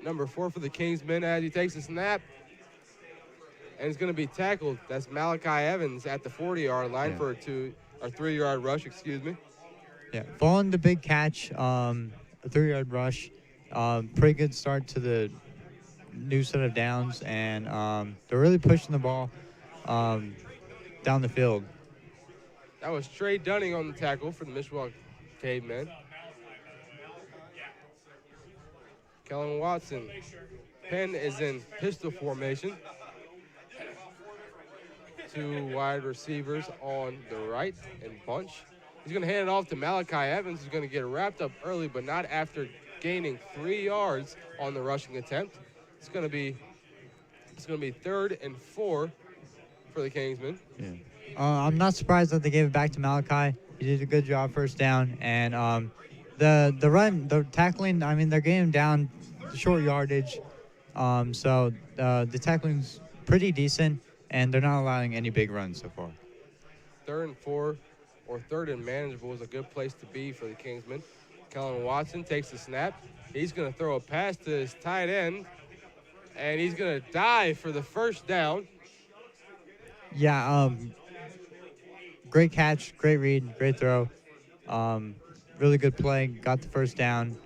number 4 for the Kingsmen, as he takes a snap, and it's going to be tackled. That's Malachi Evans at the 40-yard line for a 3-yard rush, excuse me. Yeah, following the big catch, a 3-yard rush, pretty good start to the new set of downs, and they're really pushing the ball down the field. That was Trey Dunning on the tackle for the Mishawaka Cavemen. Kellen Watson. Penn is in pistol formation. 2 wide receivers on the right and bunch. He's going to hand it off to Malachi Evans, who's going to get wrapped up early, but not after gaining 3 yards on the rushing attempt. It's going to be 3rd and 4 for the Kingsmen. Yeah. I'm not surprised that they gave it back to Malachi. He did a good job first down, and the tackling. I mean, they're getting down short yardage, so the tackling's pretty decent, and they're not allowing any big runs so far. 3rd and 4, or 3rd and manageable, is a good place to be for the Kingsmen. Kellen Watson takes the snap. He's going to throw a pass to his tight end, and he's going to dive for the first down. Yeah, great catch, great read, great throw. Really good play, got the first down.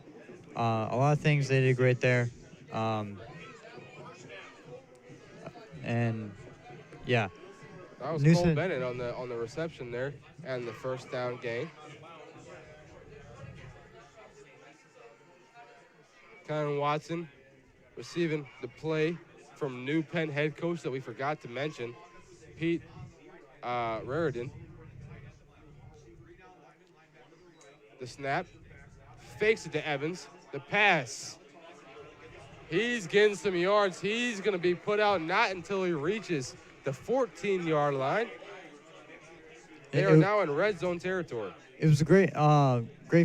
A lot of things they did great there. And yeah. That was Cole Bennett on the reception there and the first down gain. Kellen Watson receiving the play from new Penn head coach that we forgot to mention, Pete Raridan. The snap, fakes it to Evans. The pass. He's getting some yards. He's going to be put out not until he reaches the 14-yard line. They are now in red zone territory. It was a great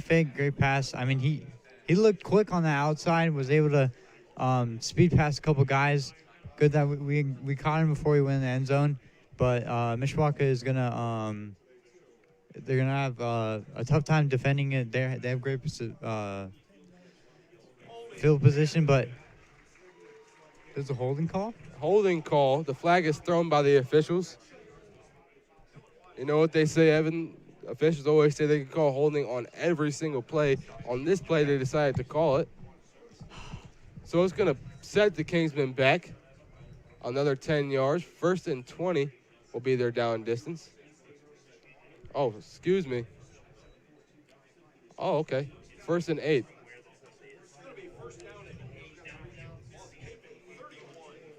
fake, great pass. I mean, he looked quick on the outside, was able to speed past a couple guys. Good that we caught him before he went in the end zone. But Mishawaka is gonna they're gonna have a tough time defending it. They have great field position, but there's a holding call. Holding call. The flag is thrown by the officials. You know what they say, Evan? Officials always say they can call holding on every single play. On this play, they decided to call it. So it's going to set the Kingsmen back another 10 yards. 1st and 20 will be their down distance. Oh, excuse me. Oh, okay. 1st and 8.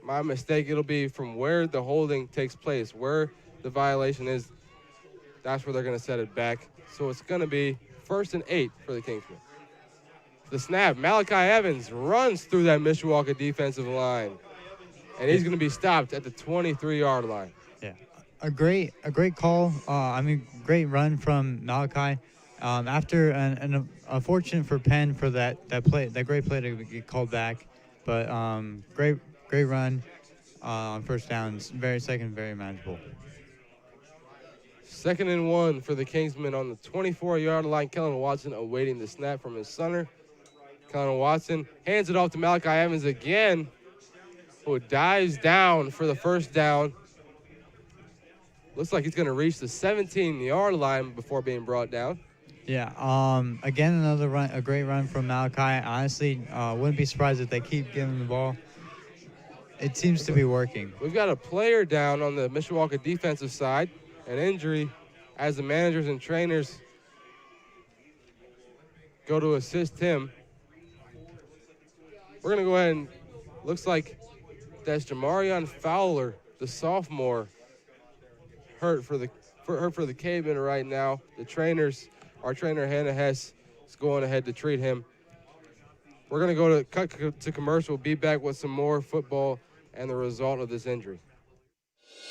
My mistake, it'll be from where the holding takes place, where the violation is. That's where they're going to set it back. So it's going to be 1st and 8 for the Kingsmen. The snap, Malachi Evans runs through that Mishawaka defensive line, and he's going to be stopped at the 23-yard line. Yeah, a great call. Great run from Malachi. After an unfortunate for Penn for that great play to get called back, but great run on first down. Very manageable. 2nd and 1 for the Kingsmen on the 24-yard line. Kellen Watson awaiting the snap from his center. Kellen Watson hands it off to Malachi Evans again, who dives down for the first down. Looks like he's going to reach the 17-yard line before being brought down. Yeah, again, another run, a great run from Malachi. Honestly, wouldn't be surprised if they keep giving the ball. It seems to be working. We've got a player down on the Mishawaka defensive side, an injury, as the managers and trainers go to assist him. We're going to go ahead and looks like that's Jamarion Fowler, the sophomore, hurt for the Cavemen right now. Our trainer Hannah Hess is going ahead to treat him. We're going to go to cut to commercial. We'll be back with some more football and the result of this injury.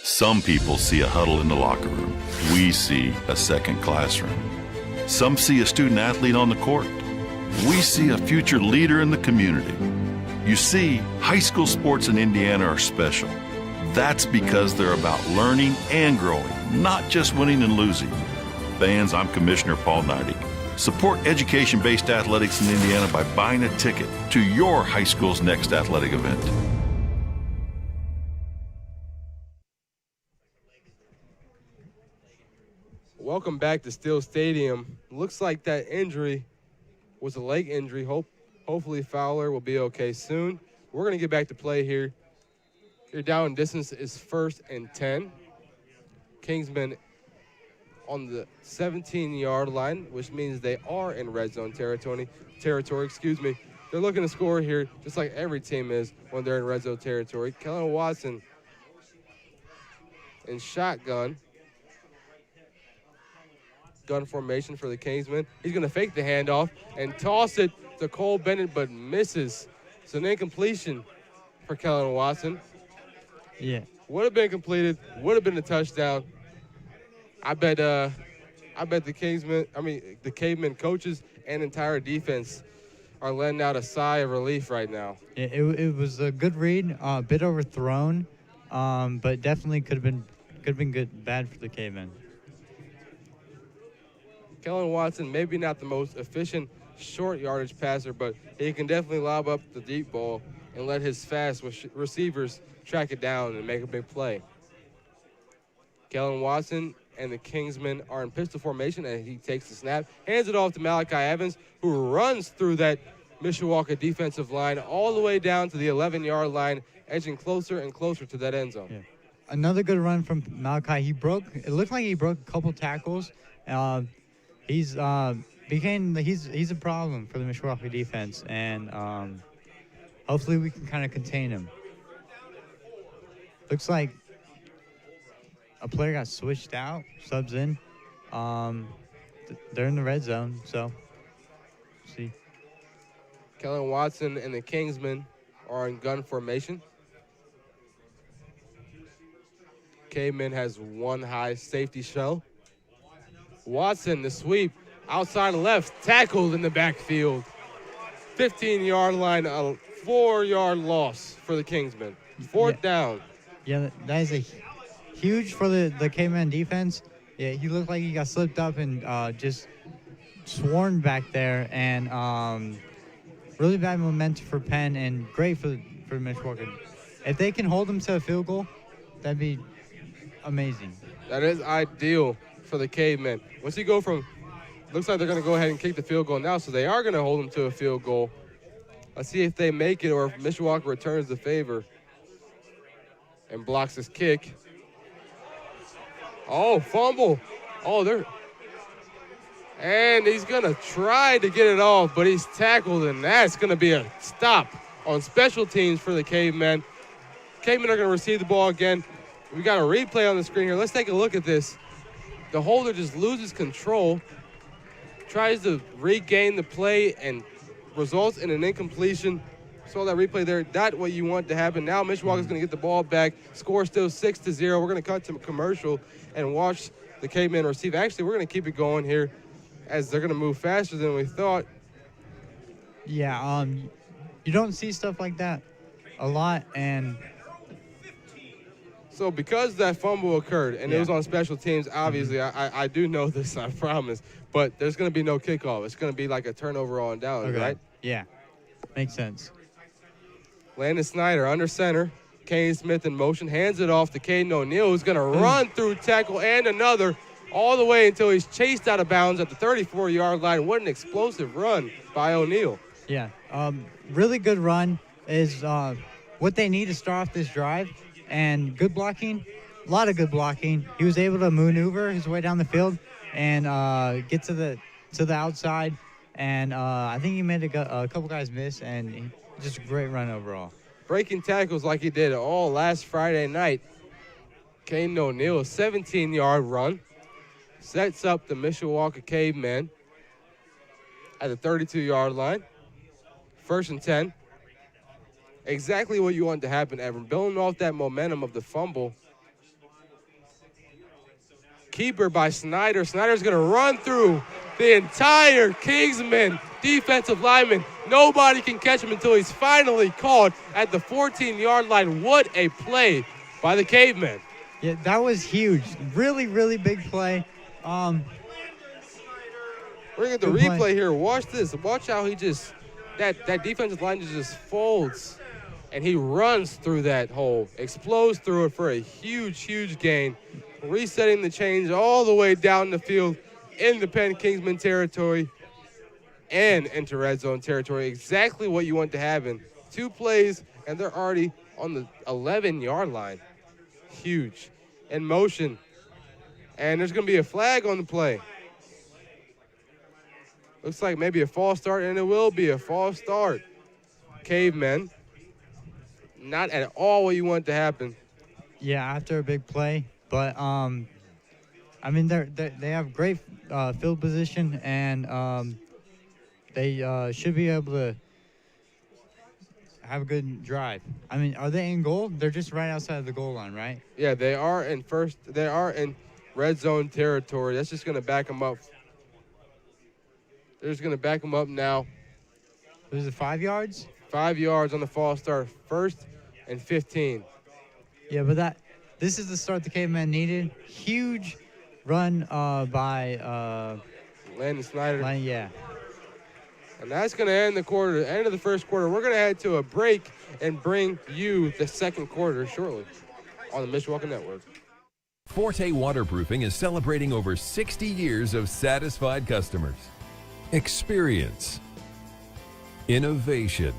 Some people see a huddle in the locker room. We see a second classroom. Some see a student athlete on the court. We see a future leader in the community. You see, high school sports in Indiana are special. That's because they're about learning and growing, not just winning and losing. Fans, I'm Commissioner Paul Neidig. Support education-based athletics in Indiana by buying a ticket to your high school's next athletic event. Welcome back to Steele Stadium. Looks like that injury was a leg injury. Hopefully Fowler will be okay soon. We're going to get back to play here. Your down distance is 1st and 10. Kingsmen on the 17-yard line, which means they are in red zone territory. They're looking to score here, just like every team is when they're in red zone territory. Kellen Watson in shotgun. Gun formation for the Kingsmen. He's going to fake the handoff and toss it to Cole Bennett, but misses. So an incompletion for Kellen Watson. Yeah. Would have been completed. Would have been a touchdown. I bet the Cavemen coaches and entire defense are letting out a sigh of relief right now. Yeah, it was a good read, a bit overthrown, but definitely could have been bad for the Cavemen. Kellen Watson, maybe not the most efficient short yardage passer, but he can definitely lob up the deep ball and let his fast receivers track it down and make a big play. Kellen Watson and the Kingsmen are in pistol formation, and he takes the snap, hands it off to Malachi Evans, who runs through that Mishawaka defensive line all the way down to the 11-yard line, edging closer and closer to that end zone. Yeah. Another good run from Malachi. It looked like he broke a couple tackles. He's a problem for the Mishawaka defense, and hopefully we can kind of contain him. Looks like a player got switched out, subs in. They're in the red zone, so see. Kellen Watson and the Kingsmen are in gun formation. Cavemen has one high safety shell. Watson, the sweep, outside left, tackled in the backfield. 15-yard line, a 4-yard loss for the Kingsmen. Fourth down. Yeah, that is a huge for the Caveman defense. Yeah, he looked like he got slipped up and just swarmed back there, and really bad momentum for Penn and great for Mishawaka. If they can hold them to a field goal, that'd be amazing. That is ideal for the Cavemen. Once you go from, looks like they're going to go ahead and kick the field goal now, so they are going to hold them to a field goal. Let's see if they make it or if Mishawaka returns the favor and blocks this kick. Oh, fumble. And he's going to try to get it off, but he's tackled, and that's going to be a stop on special teams for the Cavemen. Cavemen are going to receive the ball again. We got a replay on the screen here. Let's take a look at this. The holder just loses control, tries to regain the play, and results in an incompletion. Saw that replay there. Not what you want to happen. Now Mishawaka's going to get the ball back. Score still 6-0. We're going to cut to commercial and watch the Cavemen receive. Actually, we're going to keep it going here as they're going to move faster than we thought. Yeah, you don't see stuff like that a lot, and so because that fumble occurred and it was on special teams, obviously I do know this, I promise, but there's going to be no kickoff. It's going to be like a turnover on down, right? Yeah, makes sense. Landon Snyder under center. Kane Smith in motion, hands it off to Caden O'Neal, who's going to run through tackle and another all the way until he's chased out of bounds at the 34-yard line. What an explosive run by O'Neal. Yeah, really good run is what they need to start off this drive. And good blocking, a lot of good blocking. He was able to maneuver his way down the field and get to the outside. And I think he made a couple guys miss, and just a great run overall. Breaking tackles like he did all last Friday night. Caden O'Neill, a 17-yard run, sets up the Mishawaka Cavemen at the 32-yard line. 1st and 10. Exactly what you want to happen, Evan. Building off that momentum of the fumble. Keeper by Snyder. Snyder's going to run through the entire Kingsmen defensive lineman. Nobody can catch him until he's finally caught at the 14-yard line. What a play by the Cavemen. Yeah, that was huge. Really, really big play. We're going to get the replay here. Watch this. Watch how he just, that defensive line just folds, and he runs through that hole, explodes through it for a huge, huge gain, resetting the chains all the way down the field in the Penn Kingsmen territory and into red zone territory. Exactly what you want to happen. 2 plays, and they're already on the 11-yard line. Huge. In motion. And there's going to be a flag on the play. Looks like maybe a false start, and it will be a false start. Cavemen. Not at all what you want to happen. Yeah, after a big play. But, I mean, they have great field position, and they should be able to have a good drive. I mean, are they in goal? They're just right outside of the goal line, right? Yeah, they are in red zone territory. That's just going to back them up. They're just going to back them up now. Was it 5 yards? 5 yards on the false start. 1st and 15. Yeah, but this is the start the Cavemen needed. Huge run by Lynn and Snyder. Lynn, yeah. And that's going to end the end of the first quarter. We're going to head to a break and bring you the second quarter shortly on the Mishawaka Network. Forte Waterproofing is celebrating over 60 years of satisfied customers. Experience, innovation,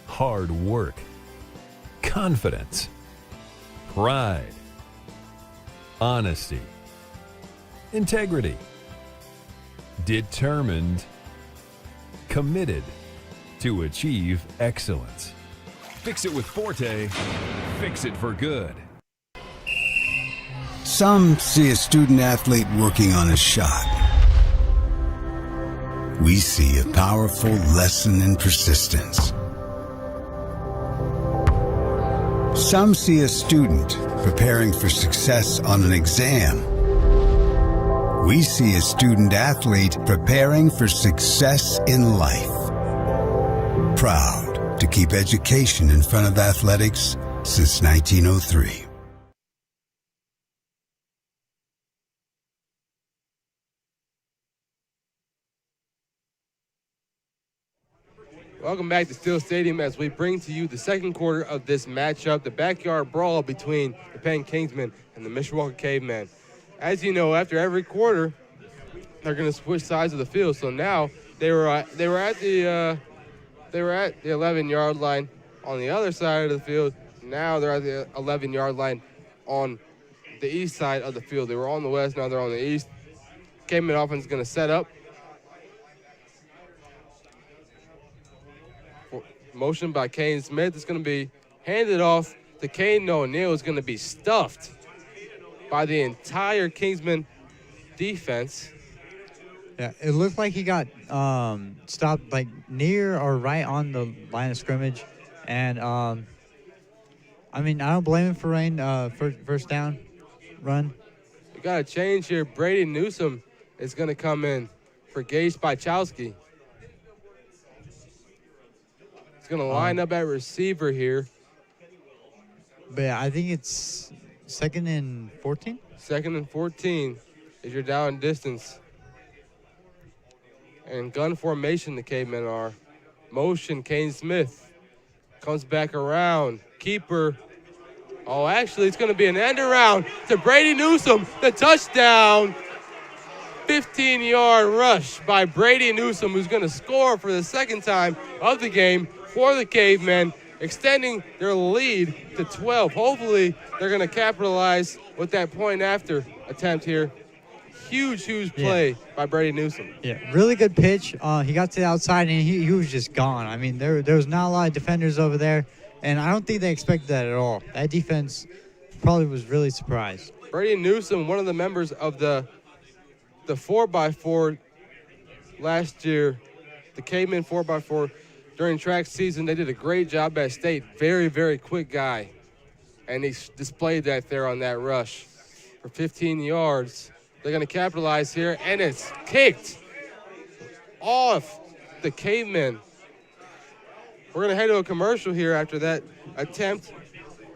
hard work, confidence, pride, honesty, integrity, determined, committed to achieve excellence. Fix it with Forte, fix it for good. Some see a student athlete working on a shot. We see a powerful lesson in persistence. Some see a student preparing for success on an exam. We see a student athlete preparing for success in life. Proud to keep education in front of athletics since 1903. Welcome back to Steel Stadium as we bring to you the second quarter of this matchup, the Backyard Brawl between the Penn Kingsmen and the Mishawaka Cavemen. As you know, after every quarter, they're going to switch sides of the field. So now they were at the 11-yard line on the other side of the field. Now they're at the 11-yard line on the east side of the field. They were on the west, now they're on the east. Caveman offense is going to set up. Motion by Kane Smith is going to be handed off to Caden O'Neill. Is going to be stuffed by the entire Kingsman defense. Yeah, it looked like he got stopped like near or right on the line of scrimmage. And, I mean, I don't blame him for running first down run. We got a change here. Brady Newsom is going to come in for Gage Spychowski. He's going to line up at receiver here. But yeah, I think it's 2nd and 14? 2nd and 14 is your down distance. And gun formation the Cavemen are. Motion, Kane Smith comes back around. Keeper. Oh, actually, it's going to be an end around to Brady Newsom. The touchdown. 15-yard rush by Brady Newsom, who's going to score for the second time of the game for the Cavemen, extending their lead to 12. Hopefully, they're going to capitalize with that point after attempt here. huge play by Brady Newsome. Yeah, really good pitch. He got to the outside, and he was just gone. I mean, there was not a lot of defenders over there, and I don't think they expected that at all. That defense probably was really surprised. Brady Newsome, one of the members of the 4x4 last year, the Cavemen 4x4 during track season. They did a great job at state. Very, very quick guy. And he displayed that there on that rush for 15 yards. They're going to capitalize here, and it's kicked off the Cavemen. We're going to head to a commercial here after that attempt.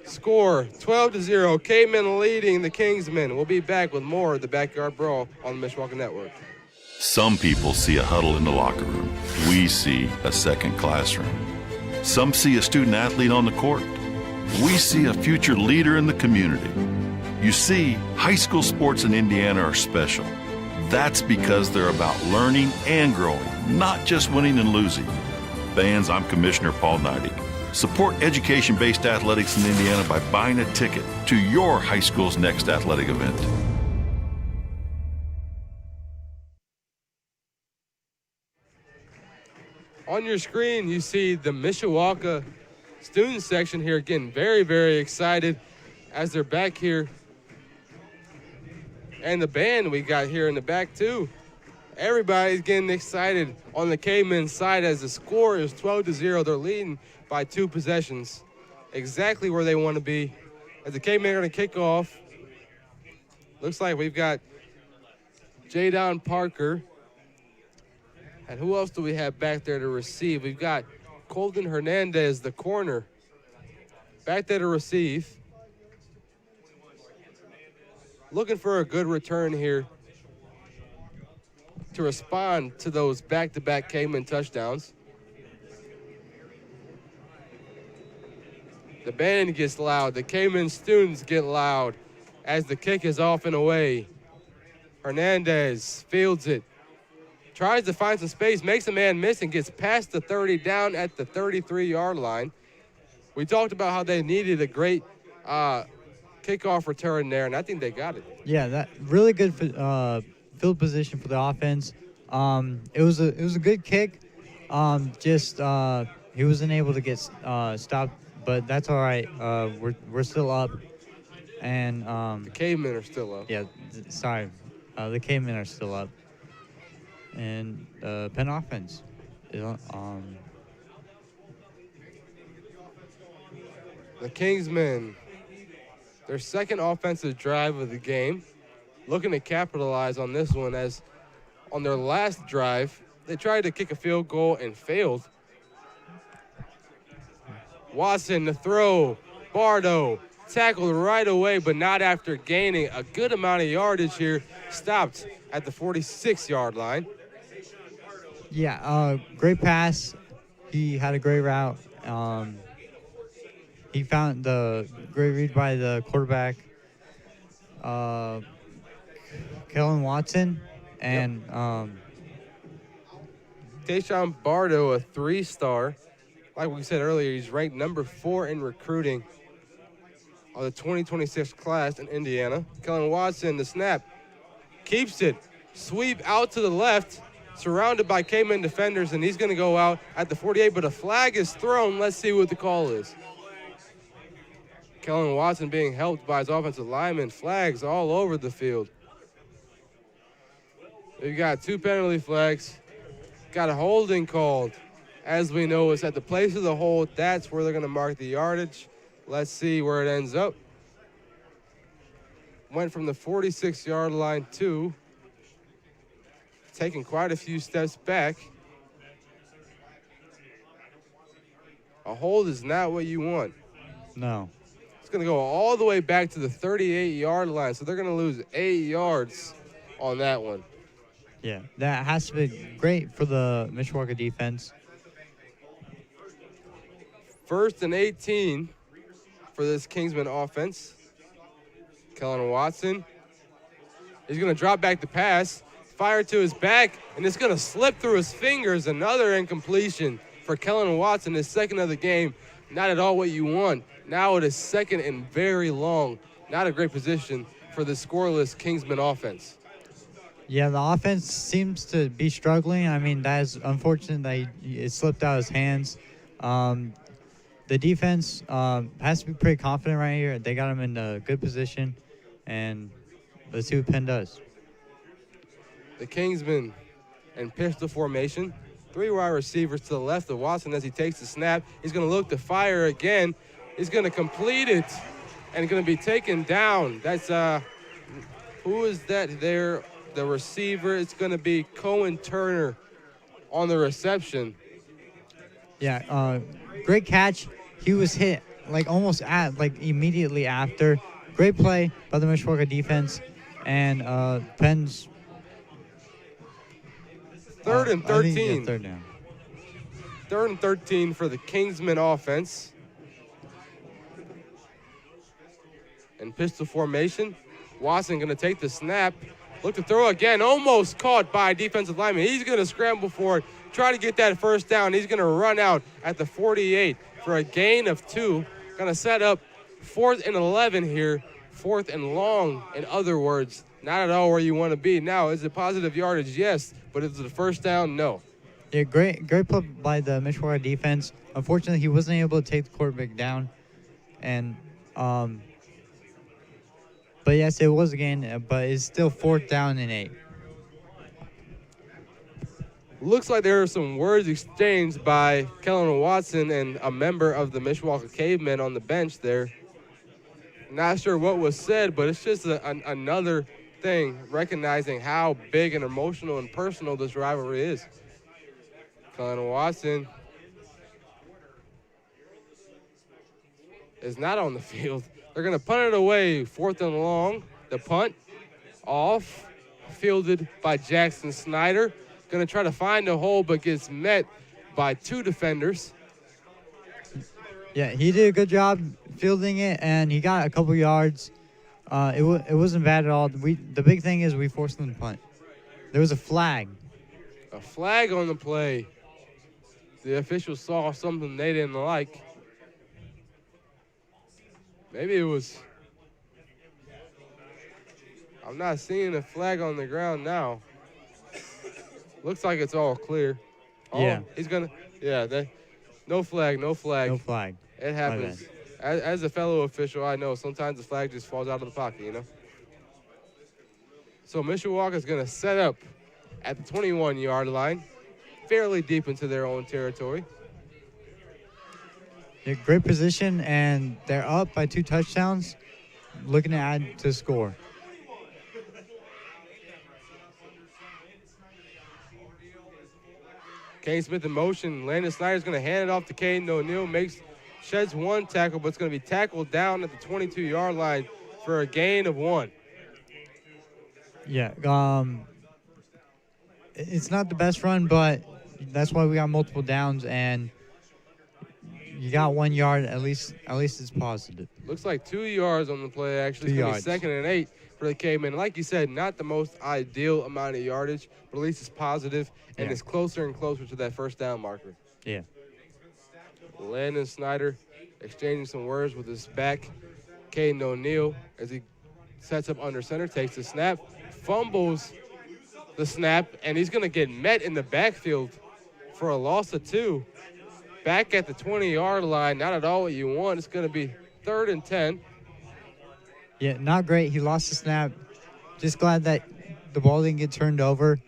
Score 12-0. Cavemen leading the Kingsmen. We'll be back with more of the Backyard Brawl on the Mishawaka Network. Some people see a huddle in the locker room. We see a second classroom. Some see a student athlete on the court. We see a future leader in the community. You see, high school sports in Indiana are special. That's because they're about learning and growing, not just winning and losing. Fans, I'm Commissioner Paul Neidig. Support education-based athletics in Indiana by buying a ticket to your high school's next athletic event. On your screen, you see the Mishawaka student section here getting very, very excited as they're back here. And the band we got here in the back, too. Everybody's getting excited on the Cavemen side as the score is 12-0. They're leading by 2 possessions, exactly where they want to be. As the Cavemen are going to kick off, looks like we've got Jadon Parker. And who else do we have back there to receive? We've got Colton Hernandez, the corner, back there to receive. Looking for a good return here to respond to those back-to-back Cavemen touchdowns. The band gets loud. The Cavemen students get loud as the kick is off and away. Hernandez fields it. Tries to find some space, makes a man miss, and gets past the 30 down at the 33-yard line. We talked about how they needed a great kickoff return there, and I think they got it. Yeah, that really good field position for the offense. It was a good kick. He wasn't able to get stopped, but that's all right. We're still up, and the Cavemen are still up. Yeah, the Cavemen are still up. And Penn offense. The Kingsmen, their second offensive drive of the game, looking to capitalize on this one, as on their last drive, they tried to kick a field goal and failed. Watson, the throw. Bardo tackled right away, but not after gaining a good amount of yardage here. Stopped at the 46-yard line. Yeah, great pass. He had a great route. He found the great read by the quarterback, Kellen Watson, and Tayshawn Bardo, a 3-star. Like we said earlier, he's ranked number 4 in recruiting of the 2026 class in Indiana. Kellen Watson, the snap, keeps it. Sweep out to the left, surrounded by Cavemen defenders, and he's going to go out at the 48, but a flag is thrown. Let's see what the call is. Kellen Watson being helped by his offensive lineman. Flags all over the field. We've got 2 penalty flags. Got a holding called. As we know, it's at the place of the hold. That's where they're going to mark the yardage. Let's see where it ends up. Went from the 46-yard line to taking quite a few steps back. A hold is not what you want. No. It's going to go all the way back to the 38-yard line, so they're going to lose 8 yards on that one. Yeah, that has to be great for the Mishawaka defense. 1st and 18 for this Kingsman offense. Kellen Watson. He's going to drop back the pass, fire to his back, and it's going to slip through his fingers. Another incompletion for Kellen Watson, his second of the game. Not at all what you want. Now it is 2nd and very long. Not a great position for the scoreless Kingsman offense. Yeah, the offense seems to be struggling. I mean, that is unfortunate that it slipped out of his hands. The defense has to be pretty confident right here. They got him in a good position, and let's see what Penn does. The Kingsmen in pistol formation. 3 wide receivers to the left of Watson as he takes the snap. He's going to look to fire again. He's going to complete it and going to be taken down. That's, who is that there? The receiver. It's going to be Cohen Turner on the reception. Yeah, great catch. He was hit almost immediately after. Great play by the Mishawaka defense, and Penn's third and 13. Third down. 3rd and 13 for the Kingsmen offense. In pistol formation, Watson going to take the snap. Look to throw again, almost caught by a defensive lineman. He's going to scramble for it, try to get that first down. He's going to run out at the 48 for a gain of 2. Going to set up 4th and 11 here, 4th and long. In other words, not at all where you want to be. Now, is it positive yardage? Yes, but is it a first down? No. Yeah, great play by the Mishawaka defense. Unfortunately, he wasn't able to take the quarterback down, and but yes, it was a gain, but it's still 4th down and 8. Looks like there are some words exchanged by Kellen Watson and a member of the Mishawaka Cavemen on the bench there. Not sure what was said, but it's just another thing, recognizing how big and emotional and personal this rivalry is. Kellen Watson is not on the field. They're going to punt it away, 4th and long. The punt off, fielded by Jackson Snyder. Going to try to find a hole, but gets met by 2 defenders. Yeah, he did a good job fielding it, and he got a couple yards. It wasn't bad at all. The big thing is we forced them to punt. There was a flag. A flag on the play. The officials saw something they didn't like. Maybe it was. I'm not seeing a flag on the ground now. Looks like it's all clear. Oh, yeah. He's going to. Yeah, no flag, no flag. No flag. It happens. As a fellow official, I know sometimes the flag just falls out of the pocket, you know? So Mishawaka is going to set up at the 21-yard line, fairly deep into their own territory. Yeah, great position, and they're up by 2 touchdowns, looking to add to score. Kane Smith in motion. Landon Snyder's going to hand it off to Caden O'Neill. Sheds 1 tackle, but it's going to be tackled down at the 22-yard line for a gain of 1. Yeah, it's not the best run, but that's why we got multiple downs, and you got 1 yard. At least it's positive. Looks like 2 yards on the play, actually. 2 it's going to be 2nd and 8 for the Cavemen. Like you said, not the most ideal amount of yardage, but at least it's positive, and it's closer and closer to that first down marker. Yeah. Landon Snyder exchanging some words with his back, Caden O'Neill, as he sets up under center, takes the snap, fumbles the snap, and he's going to get met in the backfield for a loss of 2. Back at the 20-yard line, not at all what you want. It's going to be 3rd and 10. Yeah, not great. He lost the snap. Just glad that the ball didn't get turned over.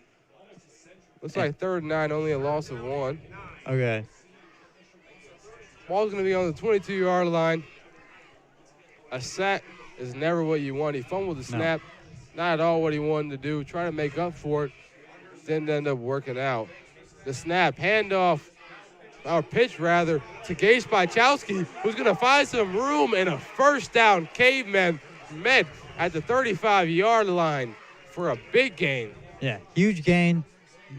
Looks like 3rd and 9, only a loss of 1. Okay. Ball's going to be on the 22-yard line. A sack is never what you want. He fumbled the snap. Not at all what he wanted to do. Trying to make up for it. Didn't end up working out. The snap, handoff, or pitch rather, to Gage Spychowski, who's going to find some room and a first down. Cavemen met at the 35-yard line for a big gain. Yeah, huge gain.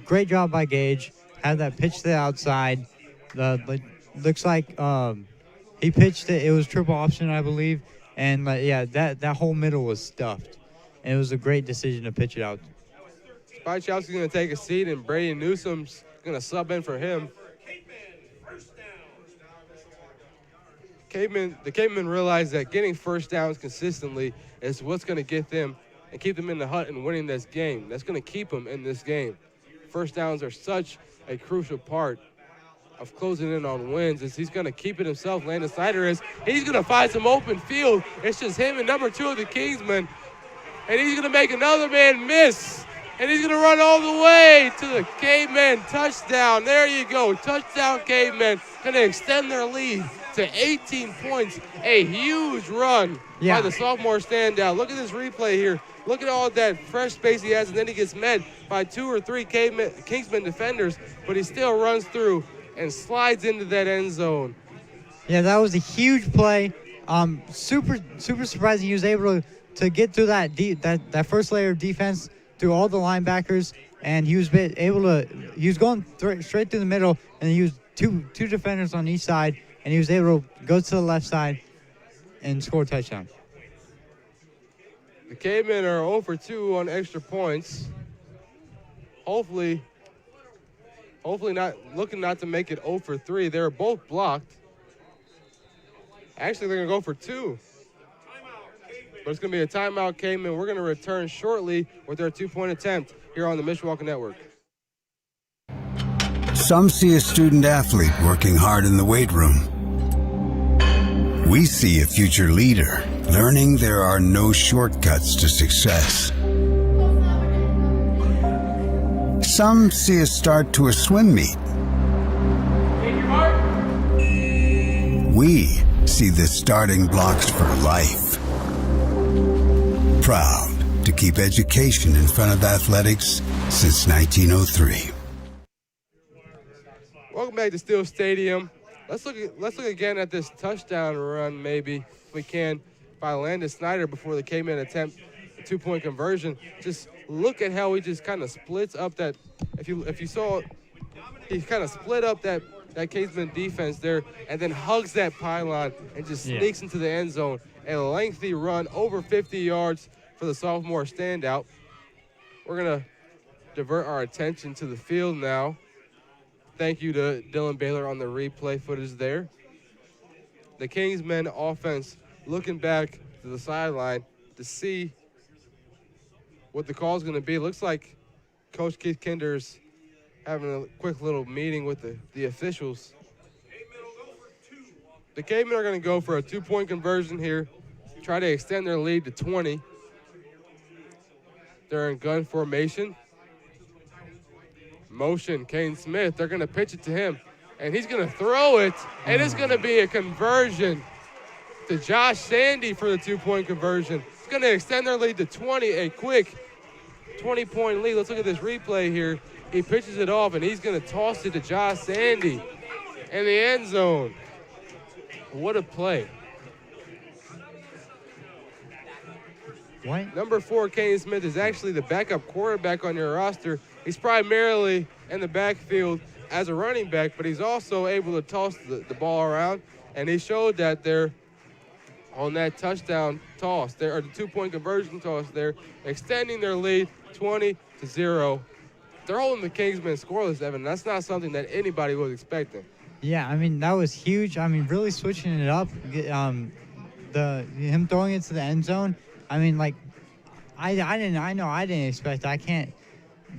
Great job by Gage. Had that pitch to the outside. Looks like he pitched it. It was triple option, I believe. And, yeah, that whole middle was stuffed. And it was a great decision to pitch it out. Spychowski's going to take a seat, and Brady Newsom's going to sub in for him. The Cavemen realize that getting first downs consistently is what's going to get them and keep them in the hut and winning this game. That's going to keep them in this game. First downs are such a crucial part of closing in on wins, as he's going to keep it himself. Landon Snyder is. He's going to find some open field. It's just him and number 2 of the Kingsmen, and he's going to make another man miss, and he's going to run all the way to the Cavemen touchdown. There you go, touchdown Cavemen. Going to extend their lead to 18 points. A huge run by the sophomore standout. Look at this replay here. Look at all that fresh space he has, and then he gets met by 2 or 3 Kingsmen defenders, but he still runs through and slides into that end zone. Yeah, that was a huge play. Super surprising. He was able to get through that first layer of defense through all the linebackers, and he was going straight through the middle, and he used two defenders on each side, and he was able to go to the left side and score a touchdown. The Cavemen are 0 for 2 on extra points. Hopefully not to make it 0 for 3. They're both blocked. Actually, they're going to go for 2. But it's going to be a timeout, Cavemen. We're going to return shortly with their 2-point attempt here on the Mishawaka Network. Some see a student athlete working hard in the weight room. We see a future leader learning there are no shortcuts to success. Some see a start to a swim meet. We see the starting blocks for life. Proud to keep education in front of athletics since 1903. Welcome back to Steel Stadium. Let's look again at this touchdown run, maybe, if we can, by Landon Snyder before the Cavemen attempt a 2-point conversion. Just look at how he just kind of splits up that. If you saw, he kind of split up that Kingsman defense there, and then hugs that pylon and just sneaks into the end zone. A lengthy run, over 50 yards for the sophomore standout. We're gonna divert our attention to the field now. Thank you to Dylan Baylor on the replay footage there. The Kingsmen offense looking back to the sideline to see what the call is going to be. Looks like Coach Keith Kinder's having a quick little meeting with the officials. The Cavemen are going to go for a 2-point conversion here, try to extend their lead to 20. They're in gun formation. Motion, Kane Smith, they're going to pitch it to him, and he's going to throw it, and it's going to be a conversion to Josh Sandy for the 2-point conversion. It's going to extend their lead to 20, a quick 20-point lead. Let's look at this replay here. He pitches it off, and he's going to toss it to Josh Sandy in the end zone. What a play. What? Number 4, Kane Smith, is actually the backup quarterback on your roster. He's primarily in the backfield as a running back, but he's also able to toss the ball around, and he showed that there on that touchdown toss, or the 2-point conversion toss there, extending their lead 20-0. They're holding the Kingsmen scoreless, Evan. That's not something that anybody was expecting. Yeah, I mean, that was huge. I mean, really switching it up. Him throwing it to the end zone. I mean, like, I didn't expect that. I can't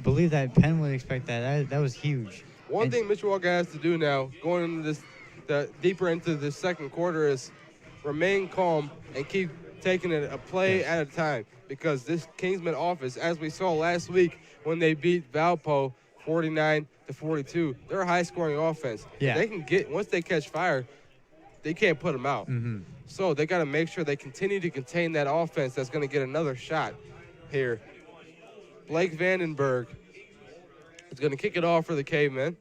believe that Penn would expect that. That was huge. One thing Mishawaka has to do now, going into deeper into the second quarter, is remain calm and keep taking it a play at a time, because this Kingsman offense, as we saw last week when they beat Valpo 49-42, they're a high-scoring offense. Yeah. They can get, once they catch fire, they can't put them out. Mm-hmm. So they got to make sure they continue to contain that offense that's going to get another shot here. Blake Vandenberg is going to kick it off for the Cavemen.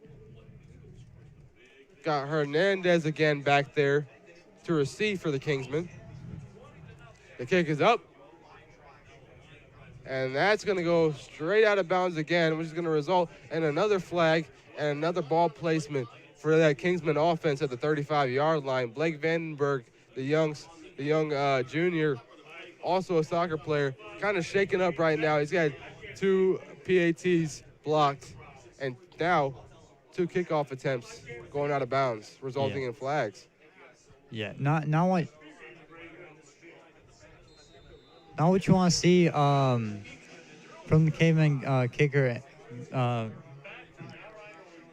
Got Hernandez again back there to receive for the Kingsmen. The kick is up. And that's going to go straight out of bounds again, which is going to result in another flag and another ball placement for that Kingsman offense at the 35-yard line. Blake Vandenberg, the young junior, also a soccer player, kind of shaken up right now. He's got 2 PATs blocked, and now 2 kickoff attempts going out of bounds, resulting in flags. Yeah, not what. not what you want to see from the Cavemen kicker,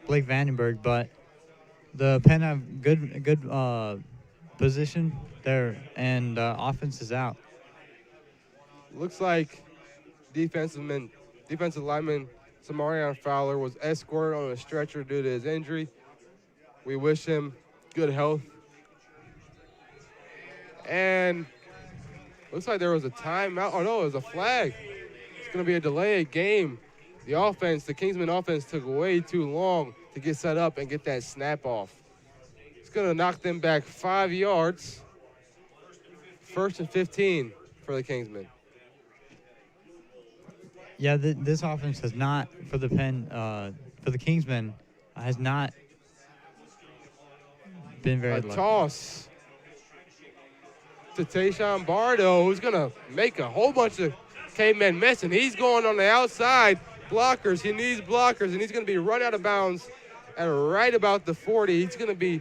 Blake Vandenberg, but the Penn have good position there, and offense is out. Looks like defensive lineman Samarion Fowler was escorted on a stretcher due to his injury. We wish him good health. And looks like there was a timeout. Oh, no, it was a flag. It's going to be a delayed game. The Kingsmen offense took way too long to get set up and get that snap off. It's going to knock them back 5 yards. 1st and 15 for the Kingsmen. Yeah, this offense has not, for the Kingsmen, has not been very lucky. Toss to Tayshawn Bardo, who's going to make a whole bunch of Cavemen miss, and he's going on the outside. Blockers, he needs blockers, and he's going to be run out of bounds at right about the 40. He's going to be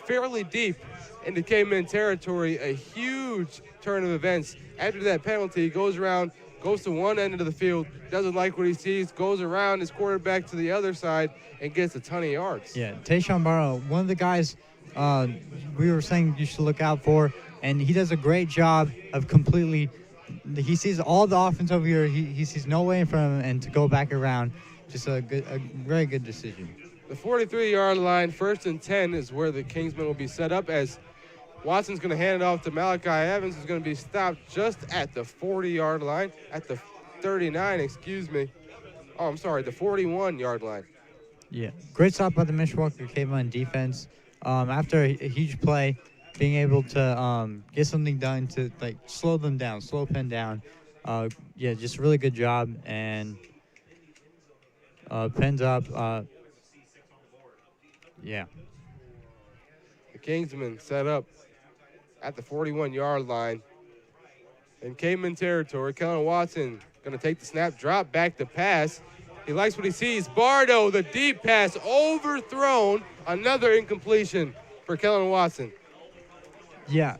fairly deep into Cavemen territory. A huge turn of events. After that penalty, he goes around, goes to one end of the field, doesn't like what he sees, goes around his quarterback to the other side, and gets a ton of yards. Yeah, Tayshawn Barrow, one of the guys we were saying you should look out for, and he does a great job of he sees all the offense over here. He sees no way in front of him, and to go back around, just a very good decision. The 43-yard line, 1st and 10, is where the Kingsmen will be set up, as Watson's going to hand it off to Malachi Evans, who's going to be stopped just at the 40-yard line, at the 39, excuse me. Oh, I'm sorry, the 41-yard line. Yeah, great stop by the Mishawaka Cavemen defense. After a huge play, being able to get something done to slow Penn down. Yeah, just really good job, and Penn's up. Yeah. The Kingsmen set up at the 41-yard line in Caveman territory. Kellen Watson going to take the snap, drop back to pass. He likes what he sees. Bardo, the deep pass, overthrown. Another incompletion for Kellen Watson. Yeah.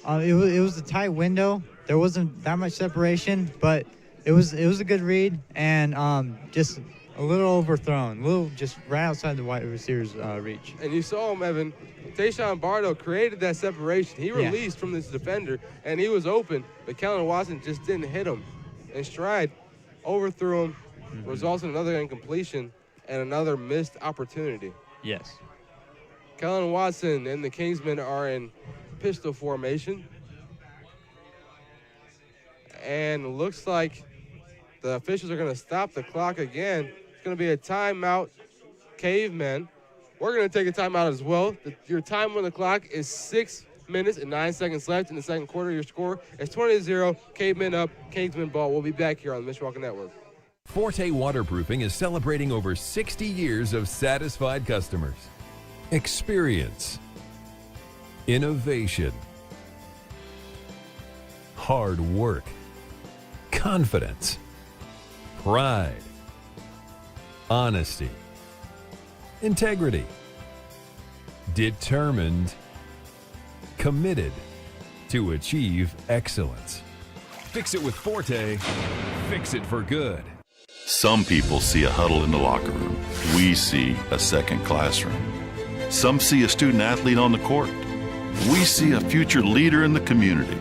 It was a tight window. There wasn't that much separation, but it was a good read, and just a little overthrown, just right outside the wide receiver's reach. And you saw him, Evan. Tayshawn Bardo created that separation. He released from this defender, and he was open, but Kellen Watson just didn't hit him in stride. Overthrew him, results in another incompletion and another missed opportunity. Yes. Kellen Watson and the Kingsmen are in pistol formation. And looks like the officials are going to stop the clock again. It's going to be a timeout. Cavemen. We're going to take a timeout as well. Your time on the clock is 6 minutes and 9 seconds left in the second quarter. Your score is 20-0. Cavemen up, Kingsmen ball. We'll be back here on the Mishawaka Network. Forte Waterproofing is celebrating over 60 years of satisfied customers. Experience, innovation, hard work, confidence, pride, honesty, integrity, determined, committed to achieve excellence. Fix it with Forte, fix it for good. Some people see a huddle in the locker room. We see a second classroom. Some see a student athlete on the court. We see a future leader in the community.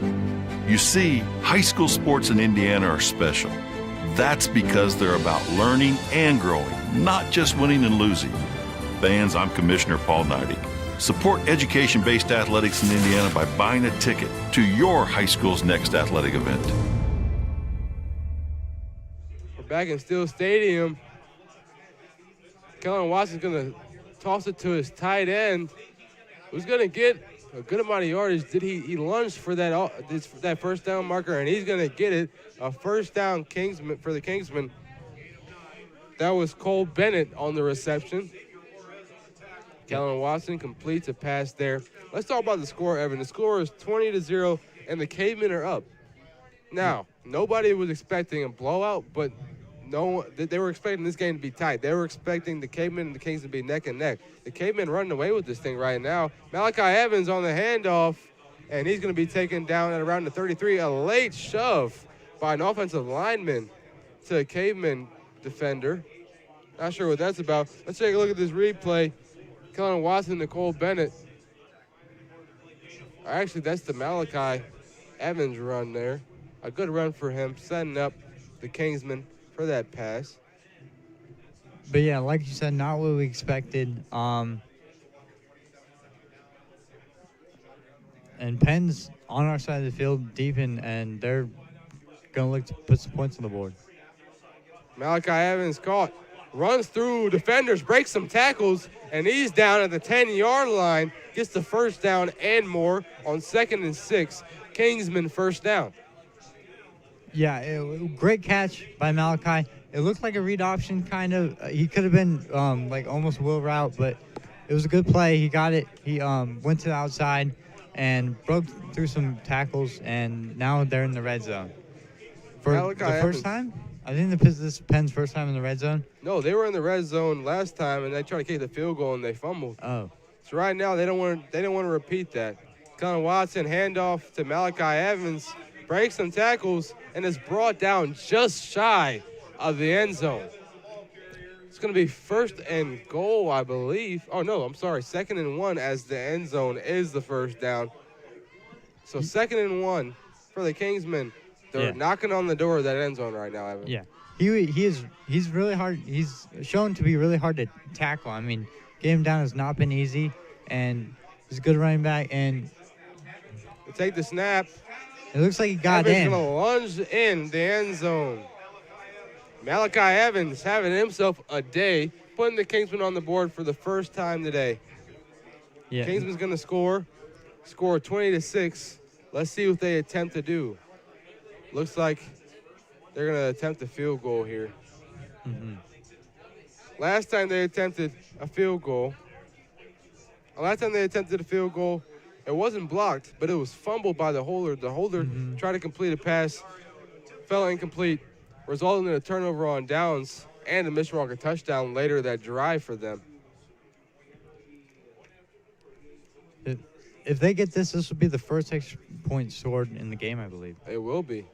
You see, high school sports in Indiana are special. That's because they're about learning and growing, not just winning and losing. Fans, I'm Commissioner Paul Neidig. Support education-based athletics in Indiana by buying a ticket to your high school's next athletic event. We're back in Steel Stadium. Kellen Watson's going to toss it to his tight end, who's going to get a good amount of yardage. He lunged for that first down marker, and he's going to get it. A first down Kingsman for the Kingsmen. That was Cole Bennett on the reception. Kellen Watson completes a pass there. Let's talk about the score, Evan. The score is 20-0, and the Cavemen are up. Now, nobody was expecting a blowout, but they were expecting this game to be tight. They were expecting the Cavemen and the Kings to be neck and neck. The Cavemen running away with this thing right now. Malachi Evans on the handoff, and he's going to be taken down at around the 33. A late shove by an offensive lineman to a Caveman defender. Not sure what that's about. Let's take a look at this replay. Kellen Watson, Nicole Bennett. Actually, that's the Malachi Evans run there. A good run for him, setting up the Kingsmen for that pass. But yeah, like you said, not what we expected. And Penn's on our side of the field deep, and they're going to look to put some points on the board. Malachi Evans caught, runs through defenders, breaks some tackles, and he's down at the 10-yard line, gets the first down and more on 2nd and 6. Kingsman first down. Yeah, great catch by Malachi. It looked like a read option kind of. He could have been like almost wheel route, but it was a good play. He got it. He went to the outside and broke through some tackles, and now they're in the red zone. For Malachi the first time? I think this is Penn's first time in the red zone. No, they were in the red zone last time, and they tried to kick the field goal, and they fumbled. Oh. So right now, they don't want to repeat that. Colin Watson, handoff to Malachi Evans, breaks some tackles, and is brought down just shy of the end zone. It's going to be 1st and goal, I believe. Oh, no, I'm sorry. 2nd and 1 as the end zone is the first down. So 2nd and 1 for the Kingsmen. They're knocking on the door of that end zone right now, Evan. Yeah. He's really hard. He's shown to be really hard to tackle. I mean, getting him down has not been easy, and he's a good running back. And they take the snap. It looks like he got Evans in. Going to lunge in the end zone. Malachi Evans having himself a day, putting the Kingsmen on the board for the first time today. Yeah. Kingsman's going to score 20-6. Let's see what they attempt to do. Looks like they're going to attempt a field goal here. Mm-hmm. Last time they attempted a field goal, it wasn't blocked, but it was fumbled by the holder. The holder tried to complete a pass, fell incomplete, resulting in a turnover on downs and a Mishawaka touchdown later that drive for them. If they get this will be the first extra point scored in the game, I believe. It will be.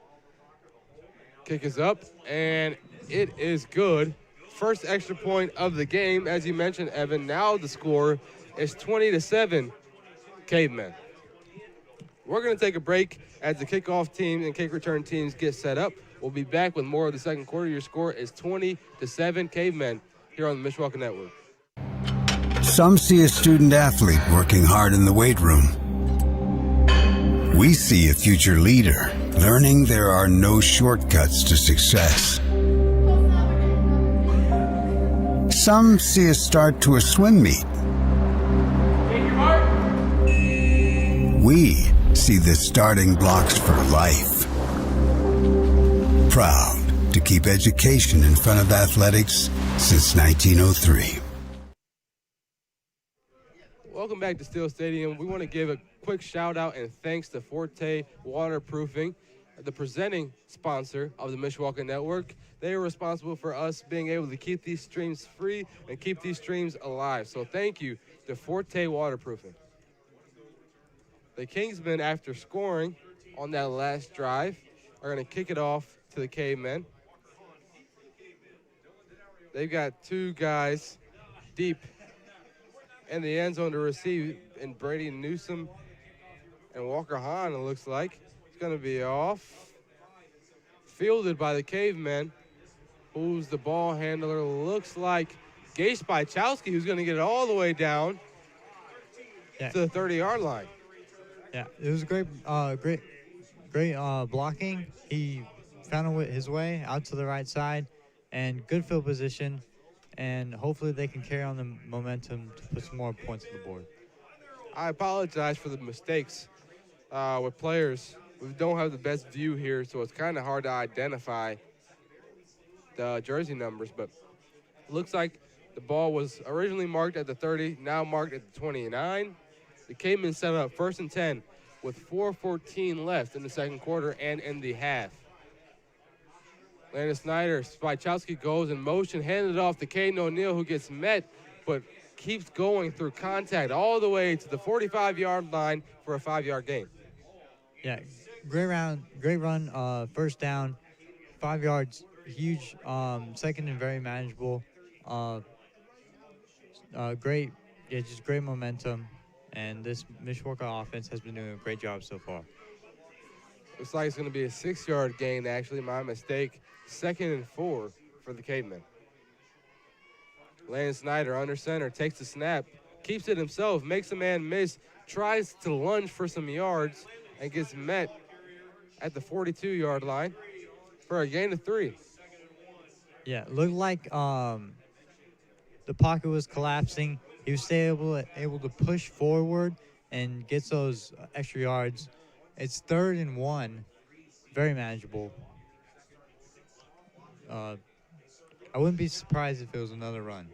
Kick is up, and it is good. First extra point of the game, as you mentioned, Evan. Now the score is 20-7, Cavemen. We're going to take a break as the kickoff team and kick return teams get set up. We'll be back with more of the second quarter. Your score is 20-7, Cavemen, here on the Mishawaka Network. Some see a student athlete working hard in the weight room. We see a future leader learning there are no shortcuts to success. Some see a start to a swim meet. We see the starting blocks for life. Proud to keep education in front of athletics since 1903. Welcome back to Steel Stadium. We want to give a quick shout out and thanks to Forte Waterproofing, the presenting sponsor of the Mishawaka Network. They are responsible for us being able to keep these streams free and keep these streams alive. So thank you to Forte Waterproofing. The Kingsmen, after scoring on that last drive, are going to kick it off to the Cavemen. They've got two guys deep in the end zone to receive, and Brady Newsom and Walker Hahn, it looks like. It's going to be off. Fielded by the Cavemen. Who's the ball handler? Looks like Gage Spychowski, who's going to get it all the way down to the 30-yard line. Yeah, it was great blocking. He found his way out to the right side, and good field position, and hopefully they can carry on the momentum to put some more points on the board. I apologize for the mistakes with players. We don't have the best view here, so it's kind of hard to identify the jersey numbers, but it looks like the ball was originally marked at the 30, now marked at the 29. The Cavemen set up 1st and 10 with 4:14 left in the second quarter and in the half. Landon Snyder, Spychowski goes in motion, handed it off to Caden O'Neal, who gets met, but keeps going through contact all the way to the 45-yard line for a 5-yard gain. Yeah, great run, first down, 5 yards, huge, second and very manageable. Great, yeah, just great momentum, and this Mishawaka offense has been doing a great job so far. Looks like it's going to be a 6-yard gain, actually. My mistake. 2nd and 4 for the Cavemen. Lance Snyder under center, takes the snap, keeps it himself, makes a man miss, tries to lunge for some yards, and gets met at the 42-yard line for a gain of 3. Yeah, looked like the pocket was collapsing. He was still able to push forward and gets those extra yards. It's 3rd and 1, very manageable. I wouldn't be surprised if it was another run.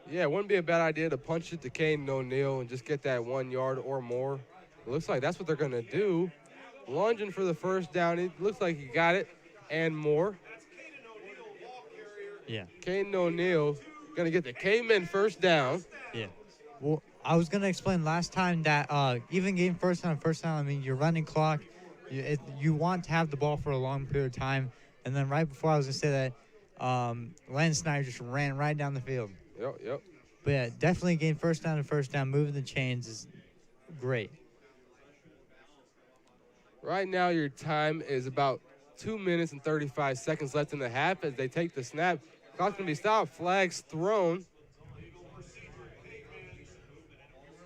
Yeah, it wouldn't be a bad idea to punch it to Caden O'Neal and just get that 1 yard or more. It looks like that's what they're going to do. Lunging for the first down. It looks like he got it and more. Yeah. Caden O'Neal going to get the Cavemen first down. Yeah. Well, I was going to explain last time that even getting first down, I mean, you're running clock. You want to have the ball for a long period of time. And then right before I was going to say that, Lance Snyder just ran right down the field. Yep. But yeah, definitely getting first down, moving the chains is great. Right now your time is about 2 minutes and 35 seconds left in the half as they take the snap. Clock's going to be stopped. Flags thrown.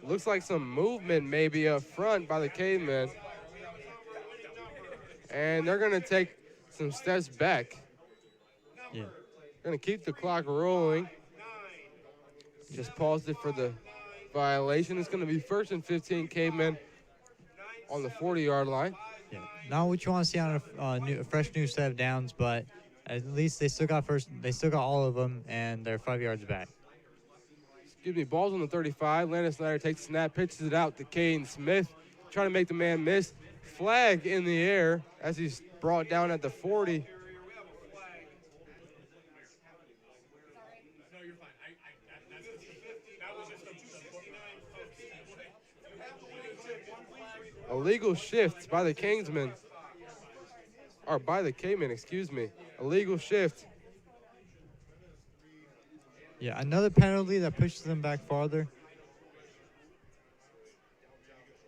Looks like some movement maybe up front by the Cavemen. And they're going to take some steps back. Yeah. Going to keep the clock rolling. Just paused it for the violation. It's going to be 1st and 15 Cavemen on the 40-yard line. Yeah. Not what you want to see on a fresh new set of downs, but at least they still got all of them, and they're 5 yards back. Excuse me, ball's on the 35. Landon Snyder takes the snap, pitches it out to Caden Smith, trying to make the man miss. Flag in the air as he's brought down at the 40. Illegal shift by the Kingsmen, or by the Cavemen, excuse me. Illegal shift. Yeah, another penalty that pushes them back farther.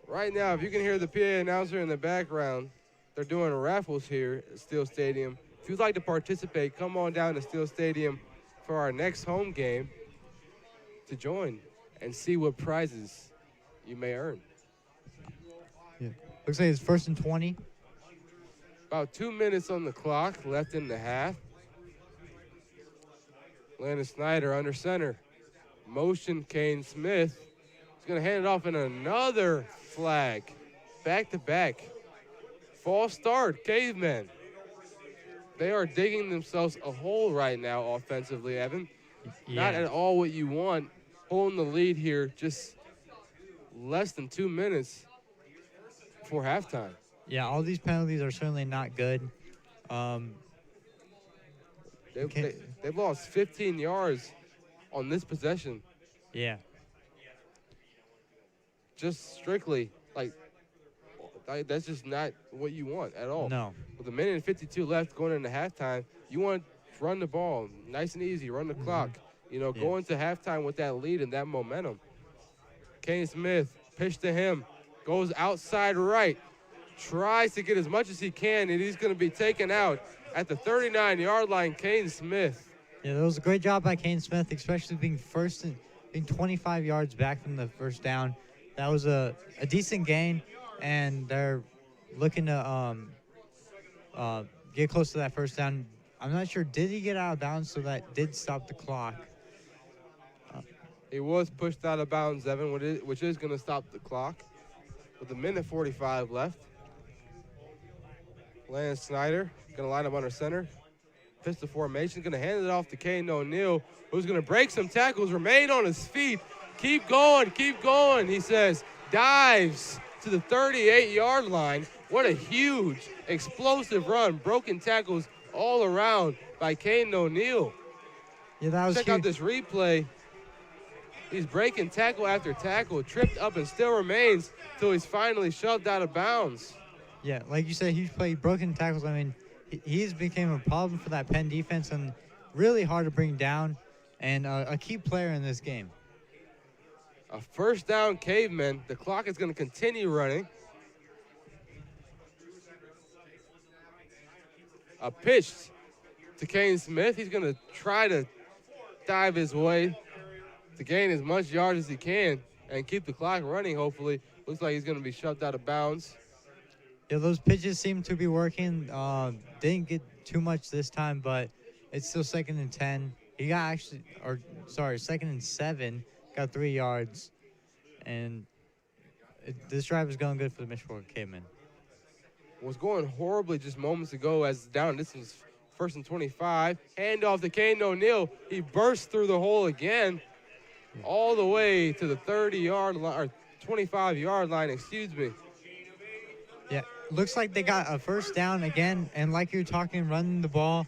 Right now, if you can hear the PA announcer in the background, they're doing raffles here at Steel Stadium. If you'd like to participate, come on down to Steel Stadium for our next home game to join and see what prizes you may earn. Yeah. Looks like it's 1st and 20. About 2 minutes on the clock left in the half. Landon Snyder under center. Motion Kane Smith. He's going to hand it off in another flag. Back-to-back. False start, Cavemen. They are digging themselves a hole right now offensively, Evan. Yeah. Not at all what you want. Holding the lead here just less than 2 minutes before halftime. Yeah, all these penalties are certainly not good. They've lost 15 yards on this possession. Yeah. Just strictly, that's just not what you want at all. No. With a minute and 52 left going into halftime, you want to run the ball nice and easy, run the clock. Go into halftime with that lead and that momentum. Kane Smith, pitch to him, goes outside right, tries to get as much as he can, and he's going to be taken out at the 39-yard line. Kane Smith. Yeah, that was a great job by Kane Smith, especially being 25 yards back from the first down. That was a decent gain, and they're looking to get close to that first down. I'm not sure, did he get out of bounds, so that did stop the clock? He was pushed out of bounds, Evan, which is going to stop the clock with a minute 45 left. Lance Snyder going to line up under center. Pistol formation, going to hand it off to Caden O'Neal, who's going to break some tackles, remain on his feet. Keep going, he says. Dives to the 38-yard line. What a huge, explosive run. Broken tackles all around by Caden O'Neal. Yeah, that was Check huge. out this replay. He's breaking tackle after tackle, tripped up and still remains till he's finally shoved out of bounds. Yeah, like you said, he's played broken tackles. I mean, he's became a problem for that Penn defense and really hard to bring down and a key player in this game. A first down, Cavemen. The clock is going to continue running. A pitch to Kane Smith. He's going to try to dive his way to gain as much yards as he can and keep the clock running, hopefully. Looks like he's going to be shoved out of bounds. Yeah, those pitches seem to be working. Didn't get too much this time, but it's still 2nd and 10. He got 2nd and 7. Got 3 yards. And this drive is going good for the Mishawaka Cavemen. Was going horribly just moments ago as down. This was 1st and 25. Handoff to Caden O'Neal. He burst through the hole again all the way to the 30-yard line, or 25-yard line, excuse me. Yeah, looks like they got a first down again, and like you're talking, running the ball,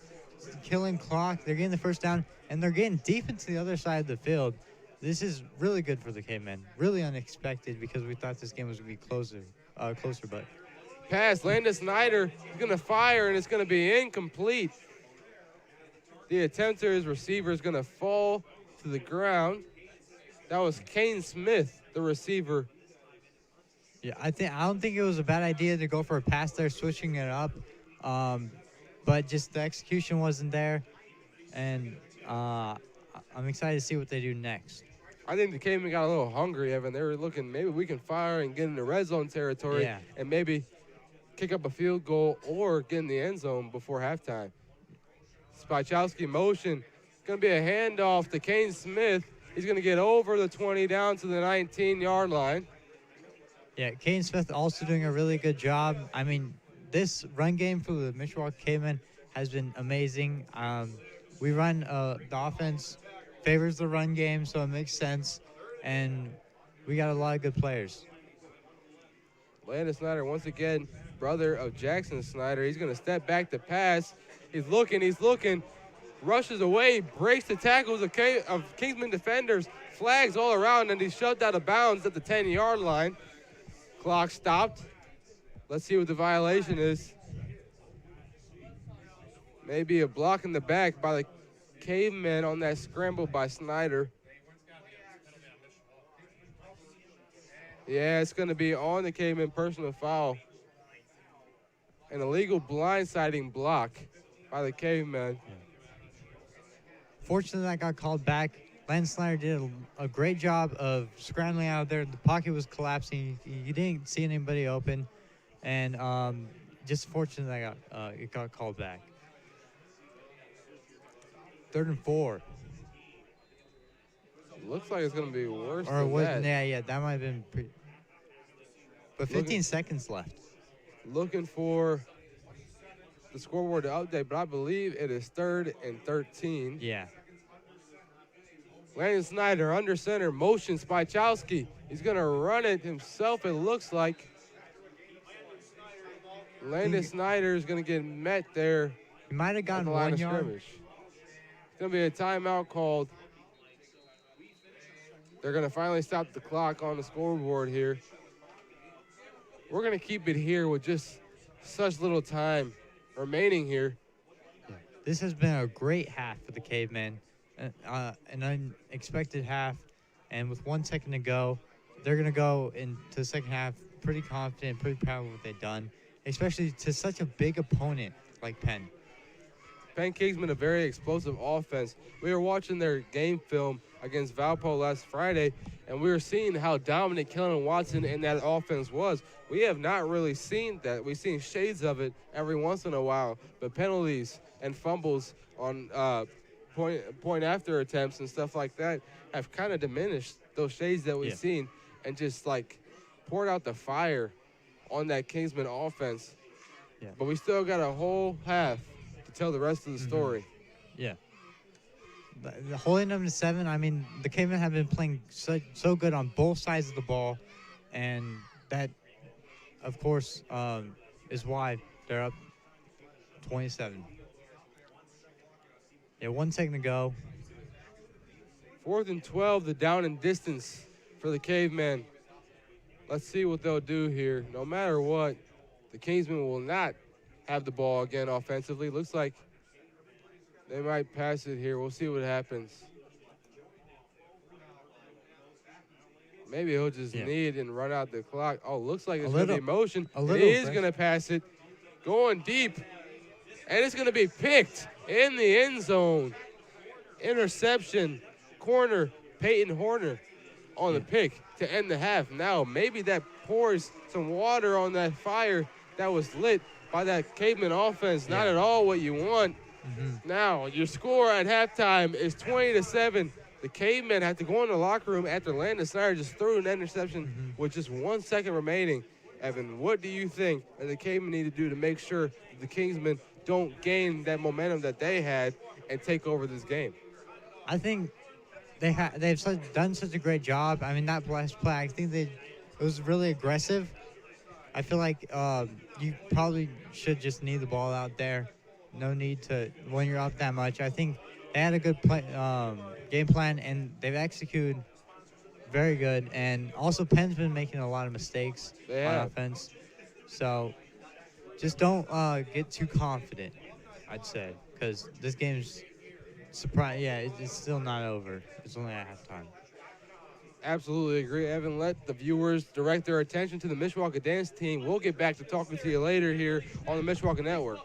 killing clock. They're getting the first down, and they're getting deep into the other side of the field. This is really good for the Cavemen. Really unexpected because we thought this game was going to be closer, but. Pass, Landon Snyder is going to fire, and it's going to be incomplete. The attempter, his receiver, is going to fall to the ground. That was Kane Smith, the receiver. Yeah, I don't think it was a bad idea to go for a pass there, switching it up, but just the execution wasn't there, and I'm excited to see what they do next. I think the Cavemen got a little hungry, Evan. They were looking, maybe we can fire and get into red zone territory and maybe kick up a field goal or get in the end zone before halftime. Spychowski motion. It's going to be a handoff to Kane Smith. He's going to get over the 20 down to the 19-yard line. Yeah, Kane Smith also doing a really good job. I mean, this run game for the Mishawaka Cavemen has been amazing. We run the offense favors the run game, so it makes sense, and we got a lot of good players. Landon Snyder, once again, brother of Jackson Snyder. He's going to step back to pass. He's looking, rushes away, breaks the tackles of Kingsman defenders, flags all around, and he's shoved out of bounds at the 10-yard line. Clock stopped. Let's see what the violation is. Maybe a block in the back by the Cavemen on that scramble by Snyder. Yeah, it's going to be on the Cavemen personal foul. An illegal blindsiding block by the Cavemen. Fortunately, that got called back. Landon Snyder did a great job of scrambling out there. The pocket was collapsing. You didn't see anybody open. And just fortunate that it got called back. 3rd and 4. Looks like it's going to be worse or than was, that. Yeah, that might have been pretty. But 15 seconds left. Looking for the scoreboard to update, but I believe it is 3rd and 13. Yeah. Landon Snyder under center, motion Spychowski. He's going to run it himself, it looks like. Landon Snyder is going to get met there. He might have gotten 1 yard. Scrimmage. It's going to be a timeout called. They're going to finally stop the clock on the scoreboard here. We're going to keep it here with just such little time remaining here. Yeah. This has been a great half for the Cavemen. An unexpected half. And with 1 second to go, they're going to go into the second half pretty confident, pretty proud of what they've done, especially to such a big opponent like Penn. Penn Kingsmen, a very explosive offense. We were watching their game film against Valpo last Friday, and we were seeing how dominant Kellen Watson in that offense was. We have not really seen that. We've seen shades of it every once in a while, but penalties and fumbles on point after attempts and stuff like that have kind of diminished those shades that we've seen and just like poured out the fire on that Kingsman offense. Yeah. But we still got a whole half to tell the rest of the story. Yeah. Holding them to 7, I mean, the Cavemen have been playing so good on both sides of the ball, and that, of course, is why they're up 27. Yeah, 1 second to go. 4th and 12, the down and distance for the Cavemen. Let's see what they'll do here. No matter what, the Kingsmen will not have the ball again offensively. Looks like they might pass it here. We'll see what happens. Maybe he'll just knee it and run out the clock. Oh, looks like it's going to be motion. He is going to pass it. Going deep. And it's going to be picked in the end zone. Interception. Corner. Peyton Horner on the pick to end the half. Now, maybe that pours some water on that fire that was lit by that Caveman offense. Not at all what you want. Now, your score at halftime is 20-7. The Cavemen have to go in the locker room after Landon Snyder just threw an interception with just 1 second remaining. Evan, what do you think that the Cavemen need to do to make sure that the Kingsmen don't gain that momentum that they had and take over this game? I think they've done such a great job. I mean, that last play, I think it was really aggressive. I feel like you probably should just knee the ball out there. No need to, when you're up that much. I think they had a good game plan, and they've executed very good. And also, Penn's been making a lot of mistakes on offense. So just don't get too confident, I'd say, because this game's it's still not over. It's only at halftime. Absolutely agree, Evan. Let the viewers direct their attention to the Mishawaka dance team. We'll get back to talking to you later here on the Mishawaka Network.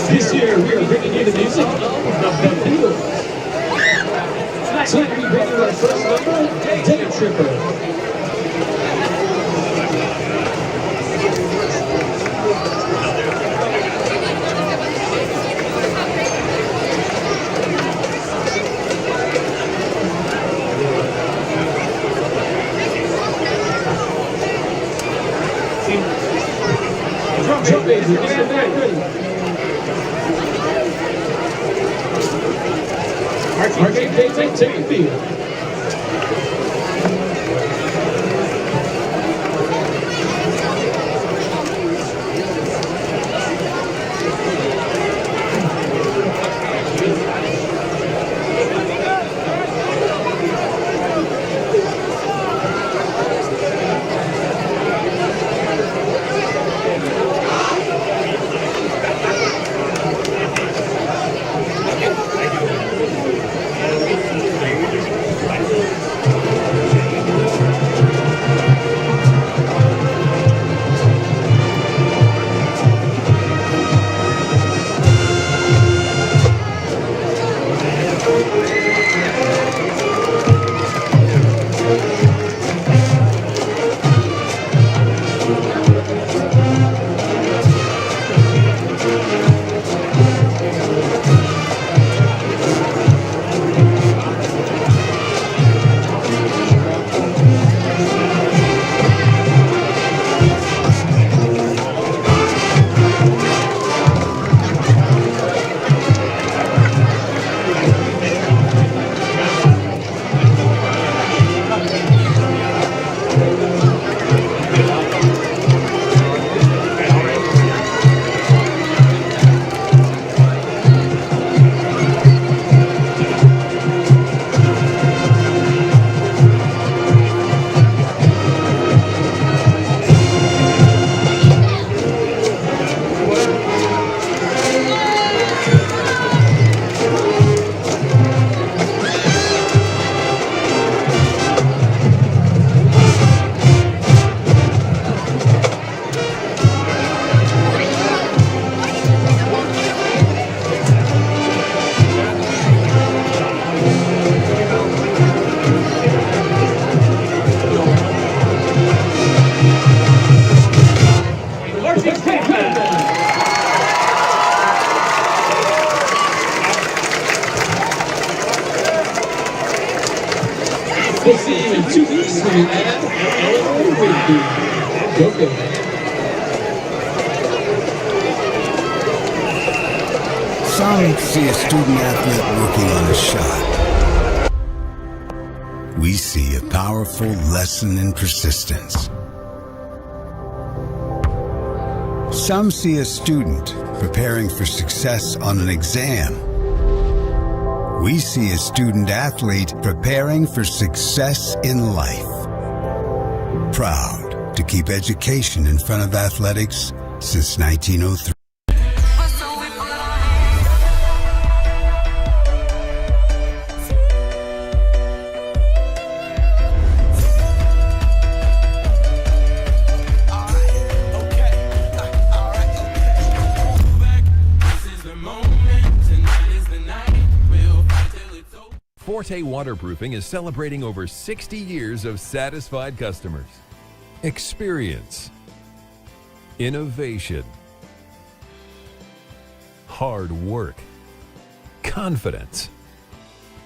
This year, we are bringing you the music of the field. Tonight, we bring you our first number, Day Tripper. Drum bass, stand back, ready. Arcade Cavemen, take the field. Mishawaka Cavemen. This is two Kingsmen Some see a student athlete working on a shot. We see a powerful lesson in persistence. Some see a student preparing for success on an exam. We see a student athlete preparing for success in life. Proud to keep education in front of athletics since 1903. Forte Waterproofing is celebrating over 60 years of satisfied customers. Experience, innovation, hard work, confidence,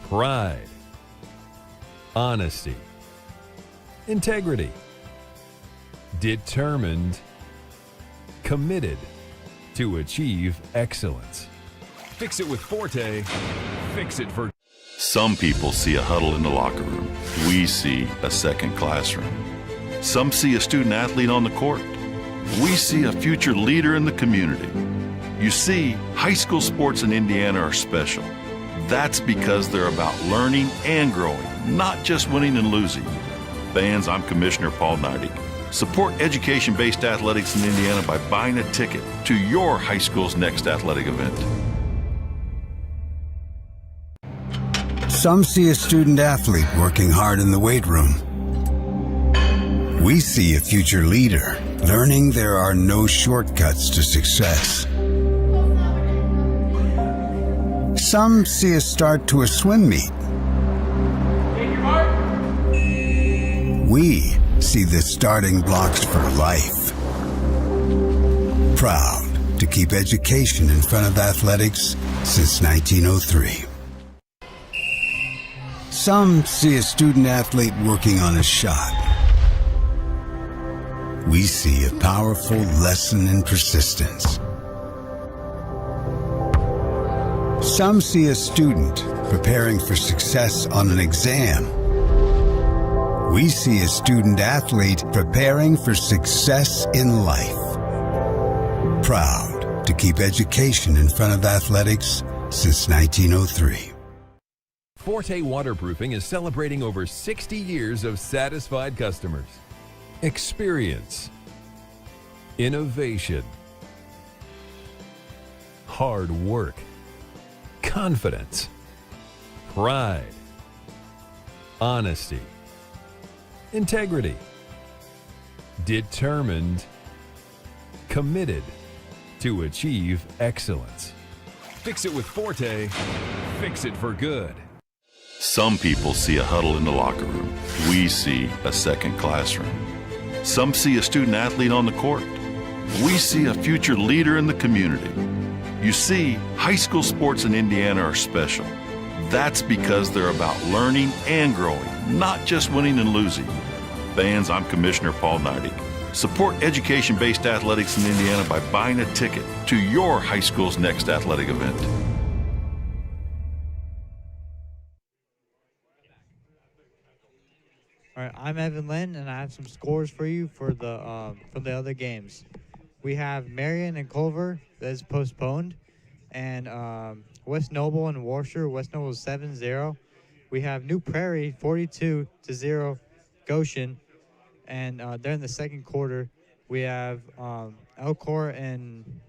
pride, honesty, integrity, determined, committed to achieve excellence. Fix it with Forte, fix it for. Some people see a huddle in the locker room. We see a second classroom. Some see a student athlete on the court. We see a future leader in the community. You see, high school sports in Indiana are special. That's because they're about learning and growing, not just winning and losing. Fans, I'm Commissioner Paul Neidig. Support education-based athletics in Indiana by buying a ticket to your high school's next athletic event. Some see a student athlete working hard in the weight room. We see a future leader learning there are no shortcuts to success. Some see a start to a swim meet. We see the starting blocks for life. Proud to keep education in front of athletics since 1903. Some see a student athlete working on a shot. We see a powerful lesson in persistence. Some see a student preparing for success on an exam. We see a student athlete preparing for success in life. Proud to keep education in front of athletics since 1903. Forte Waterproofing is celebrating over 60 years of satisfied customers. Experience, innovation, hard work, confidence, pride, honesty, integrity, determined, committed to achieve excellence. Fix it with Forte, fix it for good. Some people see a huddle in the locker room. We see a second classroom. Some see a student athlete on the court. We see a future leader in the community. You see, high school sports in Indiana are special. That's because they're about learning and growing, not just winning and losing. Fans, I'm Commissioner Paul Neidig. Support education-based athletics in Indiana by buying a ticket to your high school's next athletic event. All right, I'm Evan Lynn, and I have some scores for you for the other games. We have Marion and Culver that is postponed, and West Noble and Warshire. West Noble is 7-0. We have New Prairie 42-0 Goshen, and they're in the second quarter. We have Elkhorn and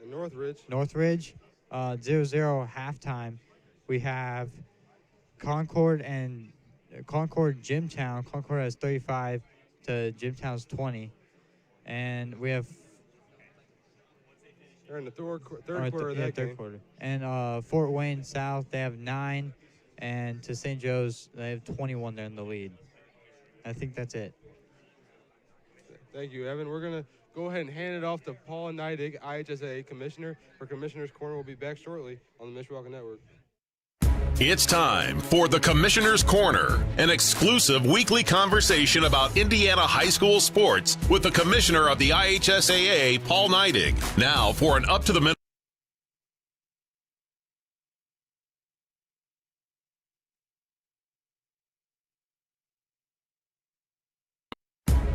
Northridge 0-0 halftime. We have Concord Jimtown. Concord has 35 to Jimtown's 20. And we have they're in the third quarter of that game. Quarter. And Fort Wayne South, they have 9, and to St. Joe's, they have 21. They're in the lead. I think that's it. Thank you, Evan. We're going to go ahead and hand it off to Paul Neidig, IHSAA Commissioner. For Commissioner's Corner, we'll be back shortly on the Mishawaka Network. It's time for the Commissioner's Corner, an exclusive weekly conversation about Indiana high school sports with the Commissioner of the IHSAA, Paul Neidig. Now for an up-to-the-minute.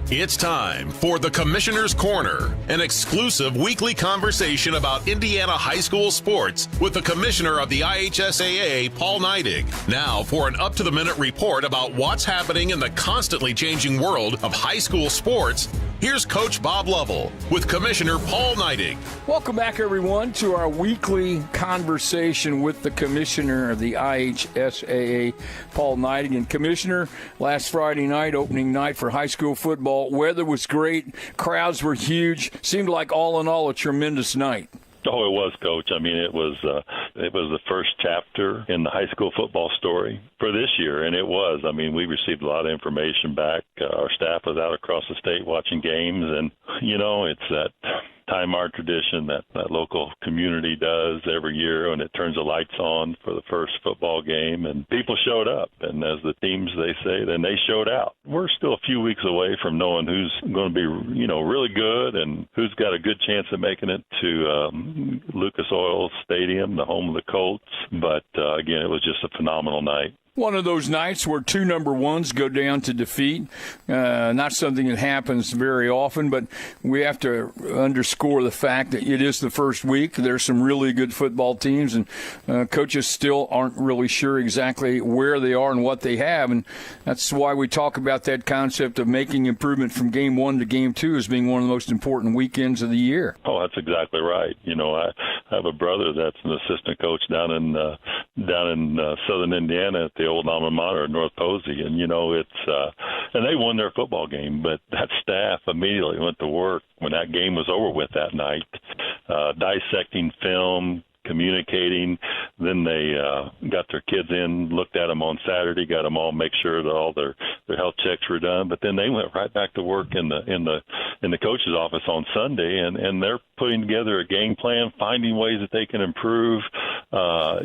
It's time for the Commissioner's Corner, an exclusive weekly conversation about Indiana high school sports with the Commissioner of the IHSAA, Paul Neidig. Now for an up-to-the-minute report about what's happening in the constantly changing world of high school sports. Here's Coach Bob Lovell with Commissioner Paul Neidig. Welcome back, everyone, to our weekly conversation with the Commissioner of the IHSAA, Paul Neidig. And Commissioner, last Friday night, opening night for high school football, weather was great, crowds were huge, seemed like all in all a tremendous night. Oh, it was, Coach. I mean, it was the first chapter in the high school football story for this year, and it was. I mean, we received a lot of information back. Our staff was out across the state watching games, and, you know, it's that time-honored tradition that local community does every year when it turns the lights on for the first football game, and people showed up. And as the teams, they say, then they showed out. We're still a few weeks away from knowing who's going to be, you know, really good and who's got a good chance of making it to Lucas Oil Stadium, the home of the Colts. But, again, it was just a phenomenal night. One of those nights where two number ones go down to defeat. Not something that happens very often, but we have to underscore the fact that it is the first week. There's some really good football teams, and coaches still aren't really sure exactly where they are and what they have. And that's why we talk about that concept of making improvement from game one to game two as being one of the most important weekends of the year. Oh, that's exactly right. You know, I have a brother that's an assistant coach down in southern Indiana at the old alma mater, North Posey, and you know it's and they won their football game, but that staff immediately went to work when that game was over with that night, dissecting film, communicating. Then they got their kids in, looked at them on Saturday, got them all, make sure that all their health checks were done. But then they went right back to work in the coach's office on Sunday, and they're putting together a game plan, finding ways that they can improve.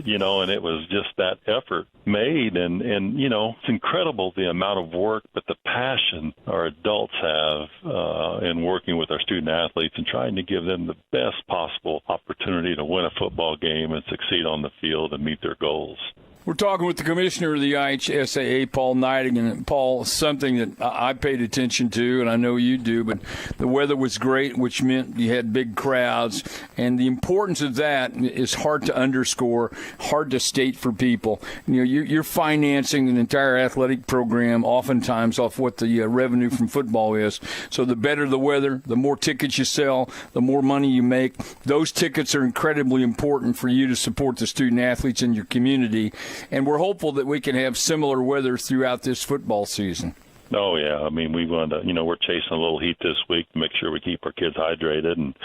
You know, and it was just that effort made, and you know, it's incredible the amount of work, but the passion our adults have in working with our student athletes and trying to give them the best possible opportunity to win a football game and succeed on the field and meet their goals. We're talking with the Commissioner of the IHSAA, Paul Neidig, and Paul, something that I paid attention to, and I know you do, but the weather was great, which meant you had big crowds, and the importance of that is hard to underscore, hard to state for people. You know, you're financing an entire athletic program oftentimes off what the revenue from football is. So the better the weather, the more tickets you sell, the more money you make. Those tickets are incredibly important for you to support the student athletes in your community. And we're hopeful that we can have similar weather throughout this football season. Oh, yeah. I mean, we want to, you know, we're chasing a little heat this week to make sure we keep our kids hydrated and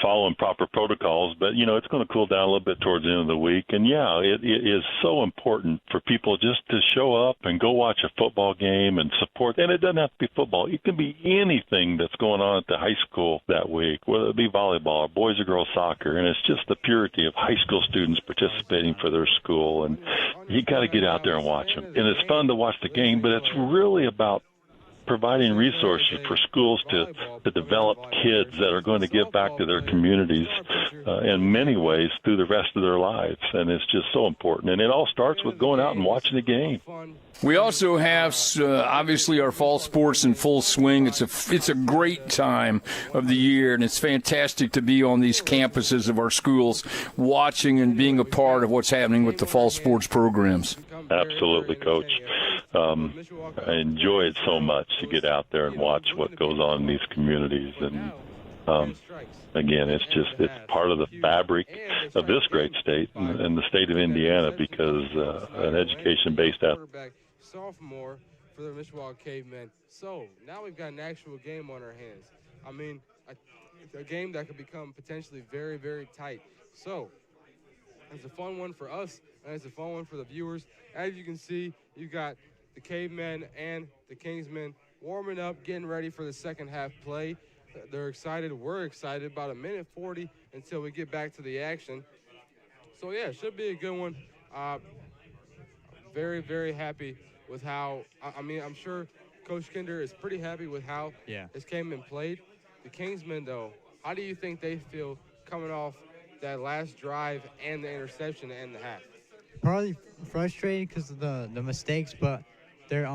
following proper protocols. But, you know, it's going to cool down a little bit towards the end of the week. And, yeah, it is so important for people just to show up and go watch a football game and support. And it doesn't have to be football. It can be anything that's going on at the high school that week, whether it be volleyball or boys or girls soccer. And it's just the purity of high school students participating for their school. And you got to get out there and watch them. And it's fun to watch the game, but it's really about providing resources for schools to develop kids that are going to give back to their communities in many ways through the rest of their lives. And it's just so important. And it all starts with going out and watching the game. We also have, obviously, our fall sports in full swing. It's a great time of the year, and it's fantastic to be on these campuses of our schools watching and being a part of what's happening with the fall sports programs. Absolutely, Coach. I enjoy it so much to get out there and watch what goes on in these communities. And again, it's part of the fabric of this great state and the state of Indiana, because an education-based athletic. Sophomore for the Mishawaka Cavemen. So now we've got an actual game on our hands. I mean, a game that could become potentially very, very tight. So it's a fun one for us, and it's a fun one for the viewers. As you can see, you've got the Cavemen and the Kingsmen warming up, getting ready for the second half play. They're excited. We're excited. About 1:40 until we get back to the action. So, yeah, it should be a good one. Very, very happy with how – I mean, I'm sure Coach Kinder is pretty happy with how his Cavemen played. The Kingsmen, though, how do you think they feel coming off that last drive and the interception to end the half? Probably frustrated because of the mistakes, but they're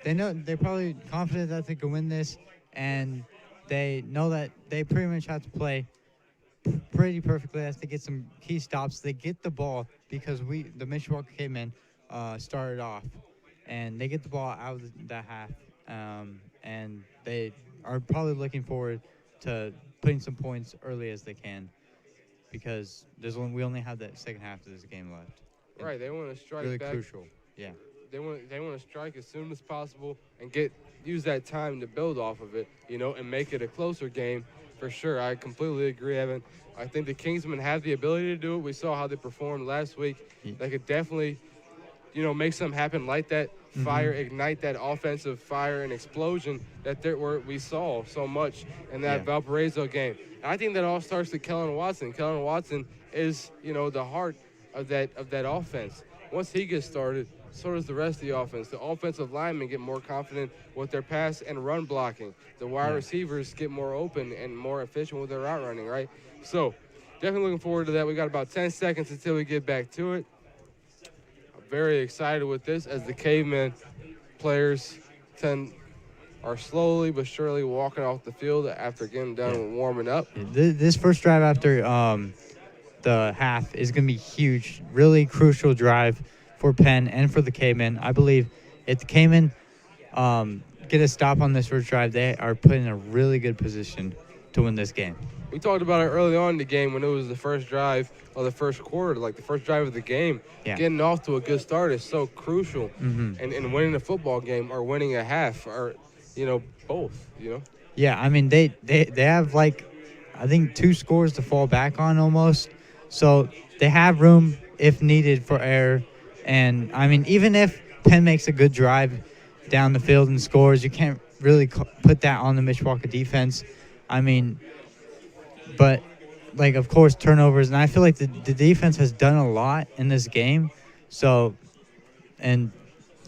they're probably confident that they can win this, and they know that they pretty much have to play pretty perfectly. They have to get some key stops. They get the ball because the Mishawaka Cavemen started off, and they get the ball out of that half, and they are probably looking forward to putting some points early as they can, because we only have that second half of this game left. Right, they want to strike really back. Crucial, yeah. They want to strike as soon as possible and use that time to build off of it, and make it a closer game for sure. I completely agree, Evan. I think the Kingsmen have the ability to do it. We saw how they performed last week. They could definitely, make something happen like that. Fire, ignite that offensive fire and explosion that we saw so much in that Valparaiso game. And I think that all starts with Kellen Watson. Kellen Watson is, the heart of that offense. Once he gets started, so does the rest of the offense. The offensive linemen get more confident with their pass and run blocking. The wide receivers get more open and more efficient with their route running, right? So definitely looking forward to that. We got about 10 seconds until we get back to it. Very excited with this as the Cavemen players are slowly but surely walking off the field after getting done warming up. This first drive after the half is going to be huge, really crucial drive for Penn and for the Cavemen. I believe if the Cavemen get a stop on this first drive, they are put in a really good position to win this game. We talked about it early on in the game when it was the first drive of the first quarter, like the first drive of the game. Getting off to a good start is so crucial. And winning a football game or winning a half or, both, Yeah, I mean, they have, I think 2 scores to fall back on almost. So they have room if needed for error. And, I mean, even if Penn makes a good drive down the field and scores, you can't really put that on the Mishawaka defense. I mean, but, of course, turnovers. And I feel like the defense has done a lot in this game. So the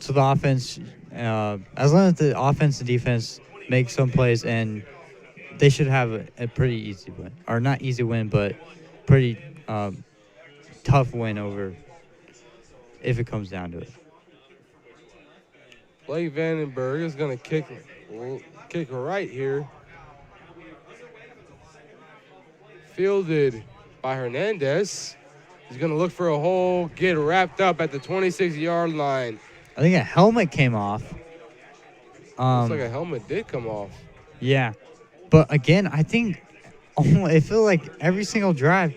offense, as long as the offense and defense make some plays, and they should have a pretty easy win. Or not easy win, but pretty tough win over if it comes down to it. Blake Vandenberg is going to kick right here. Fielded by Hernandez. He's going to look for a hole, get wrapped up at the 26-yard line. I think a helmet came off. Looks like a helmet did come off. Yeah. But, again, I think I feel like every single drive,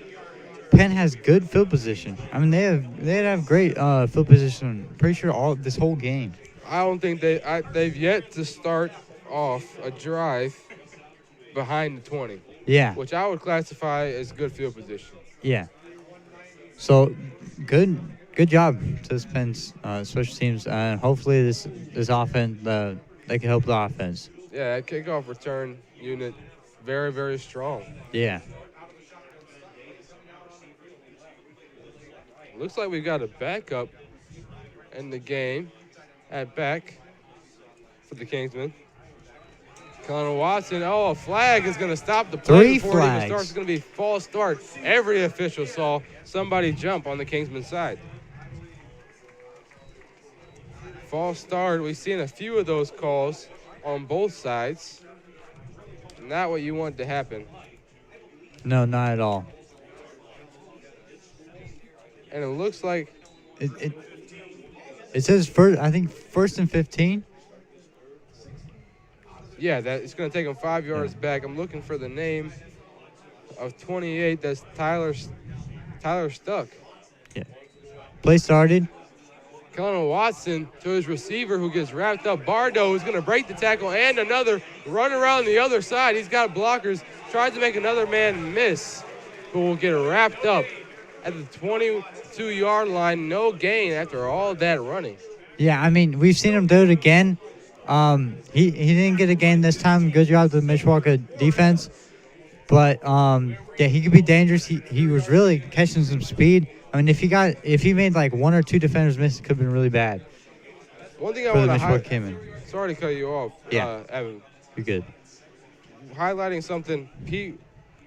Penn has good field position. I mean, they have great field position. I'm pretty sure this whole game. I don't think they've yet to start off a drive behind the 20. Yeah. Which I would classify as good field position. Yeah. So good job to this Penn's special teams, and hopefully this offense they can help the offense. Yeah, that kickoff return unit, very, very strong. Yeah. Looks like we've got a backup in the game at back for the Kingsmen. Connor Watson, a flag is going to stop the play before it even starts. It's going to be false start. Every official saw somebody jump on the Kingsman side. False start. We've seen a few of those calls on both sides. Not what you want to happen. No, not at all. And it looks like it says first and 15. Yeah, it's going to take him 5 yards back. I'm looking for the name of 28. That's Tyler Stuck. Yeah. Play started. Colonel Watson to his receiver who gets wrapped up. Bardo is going to break the tackle and another run around the other side. He's got blockers. Tries to make another man miss, but will get wrapped up at the 22-yard line. No gain after all that running. Yeah, I mean, we've seen him do it again. He didn't get a gain this time. Good job to the Mishawaka defense. But yeah, he could be dangerous. He was really catching some speed. I mean, if he made like one or two defenders miss, it could have been really bad. One thing I for the want to Mishawaka Cavemen. Sorry to cut you off, Yeah. Evan. You're good. Highlighting something, Pete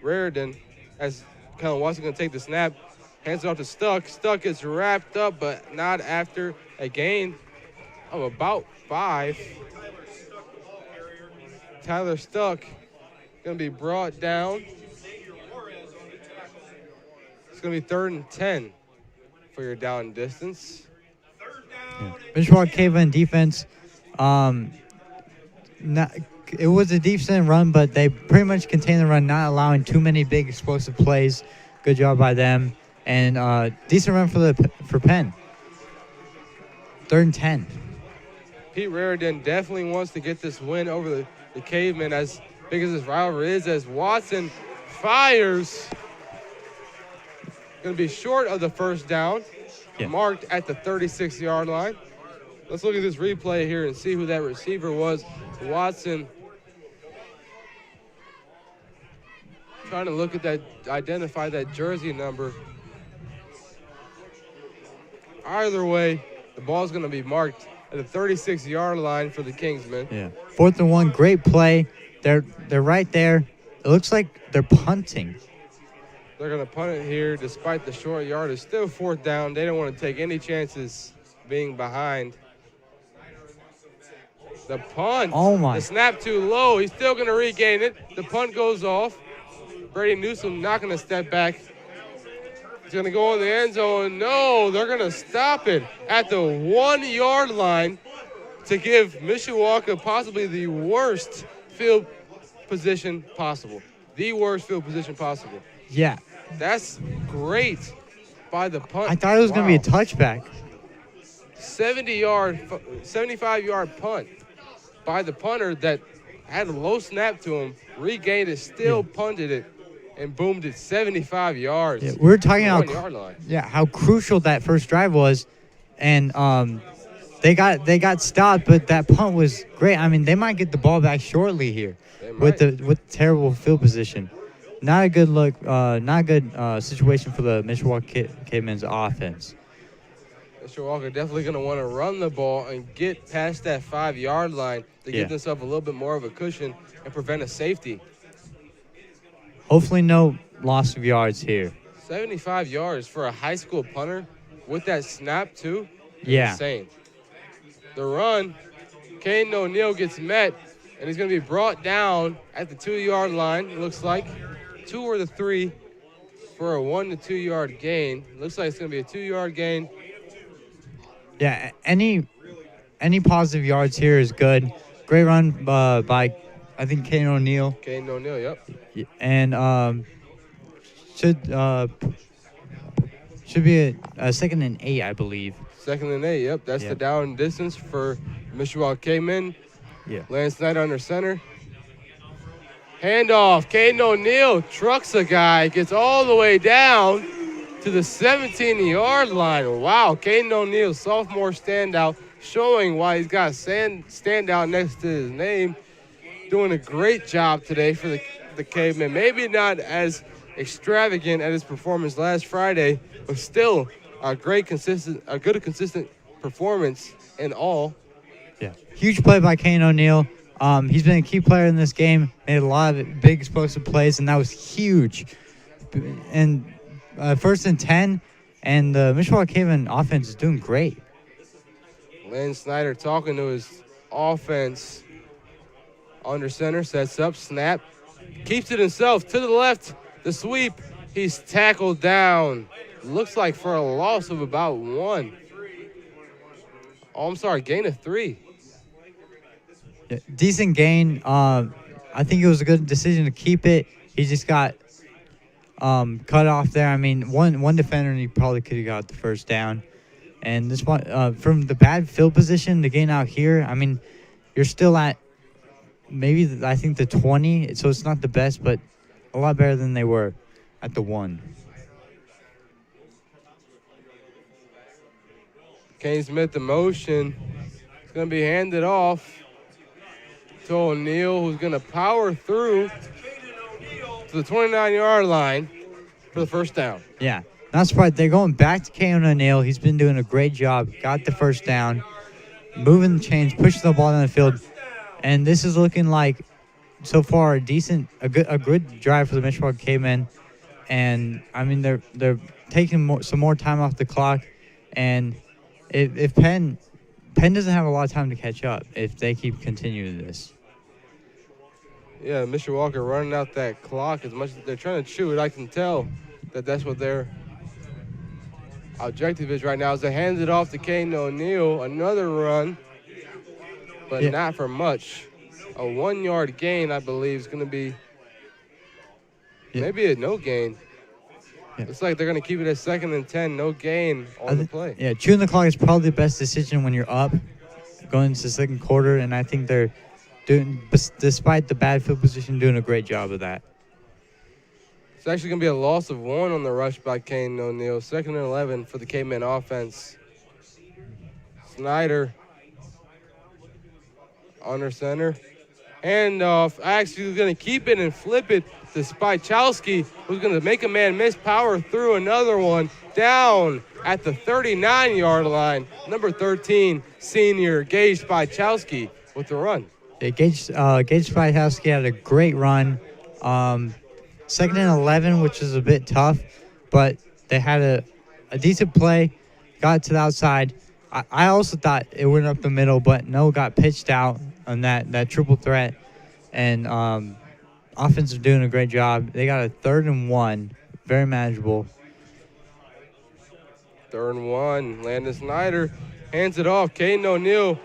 Raridan, as Kellen Watson going to take the snap, hands it off to Stuck. Stuck gets wrapped up, but not after a gain of about 5. Tyler Stuck going to be brought down. It's going to be 3rd and 10 for your down distance. Mishawaka Cavemen defense, it was a decent run, but they pretty much contained the run, not allowing too many big explosive plays. Good job by them, and decent run for Penn. 3rd and 10. Pete Raridan definitely wants to get this win over the Cavemen, as big as this rivalry is, as Watson fires. Going to be short of the first down, marked at the 36-yard line. Let's look at this replay here and see who that receiver was. Watson trying to look at that, identify that jersey number. Either way, the ball's going to be marked at the 36-yard line for the Kingsmen. Yeah. 4th and 1, great play. They're right there. It looks like they're punting. They're going to punt it here despite the short yardage. Still 4th down. They don't want to take any chances being behind. The punt. Oh, my. The snap too low. He's still going to regain it. The punt goes off. Brady Newsom not going to step back. He's going to go in the end zone. No, they're going to stop it at the 1-yard line to give Mishawaka possibly the worst field position possible. The worst field position possible. Yeah. That's great by the punt. I thought it was going to be a touchback. 75-yard punt by the punter that had a low snap to him, regained it, still punted it, and boomed it 75 yards. Yeah, we're talking about 1-yard line. how crucial that first drive was, and they got stopped, but that punt was great. I mean, they might get the ball back shortly here with the terrible field position. Not a good look, not a good situation for the Mishawaka Cavemen's offense. Mishawaka definitely going to want to run the ball and get past that 5-yard line to give themselves a little bit more of a cushion and prevent a safety. Hopefully no loss of yards here. 75 yards for a high school punter with that snap too. Yeah. Insane. The run, Caden O'Neal gets met, and he's going to be brought down at the 2-yard line, it looks like. 2 or the 3 for a 1 to 2 yard gain. Looks like it's going to be a 2-yard gain. Yeah, any positive yards here is good. Great run by, I think, Caden O'Neal. Caden O'Neal, yep. And should be a 2nd and 8, I believe. 2nd and 8, yep. That's the down distance for Mishawaka Cavemen. Yeah. Lance Snyder under center. Handoff. Caden O'Neal trucks a guy, gets all the way down to the 17-yard line. Wow, Caden O'Neal, sophomore standout, showing why he's got standout next to his name. Doing a great job today for the Cavemen. Maybe not as extravagant as his performance last Friday, but still a good consistent performance in all. Yeah, huge play by Caden O'Neal. He's been a key player in this game, made a lot of big explosive plays, and that was huge. And 1st and 10, and the Mishawaka Cavemen offense is doing great. Lynn Snyder talking to his offense. Under center, sets up, snap, keeps it himself to the left, the sweep. He's tackled down. Looks like for a loss of about 1. Oh, I'm sorry, gain of 3. Yeah, decent gain. I think it was a good decision to keep it. He just got cut off there. I mean, one defender, and he probably could have got the first down. And this one, from the bad field position, the gain out here, I mean, you're still at maybe, I think, the 20. So it's not the best, but a lot better than they were at the 1. Kane Smith, the motion. It's going to be handed off. to O'Neal, who's going to power through to the 29-yard line for the first down. Yeah, not surprised. They're going back to Kayon O'Neal. He's been doing a great job. Got the first down, moving the chains, pushing the ball down the field. And this is looking like, so far, a good drive for the Mishawaka Cavemen. And, I mean, they're taking some more time off the clock. And if Penn doesn't have a lot of time to catch up if they keep continuing this. Yeah, Mishawaka running out that clock as much as they're trying to chew it. I can tell that's what their objective is right now, as they hand it off to Kayon O'Neal. Another run, but not for much. A 1-yard gain, I believe, is going to be maybe a no gain. Yeah. Looks like they're going to keep it at 2nd and 10, no gain on the play. Yeah, chewing the clock is probably the best decision when you're up going into the second quarter, and I think they're doing, despite the bad field position, doing a great job of that. It's actually going to be a loss of 1 on the rush by Kayon O'Neal. 2nd and 11 for the Cavemen offense. Snyder under center. Handoff. Actually going to keep it and flip it to Spychalski, who's going to make a man miss, power through another one, down at the 39-yard line. Number 13, senior Gage Spychalski with the run. Yeah, Gage Spychalski had a great run. 2nd and 11, which is a bit tough, but they had a decent play, got to the outside. I also thought it went up the middle, but no, got pitched out on that triple threat. And offense is doing a great job. They got a 3rd and 1, very manageable. 3rd and 1, Landon Snyder hands it off. Kayon O'Neal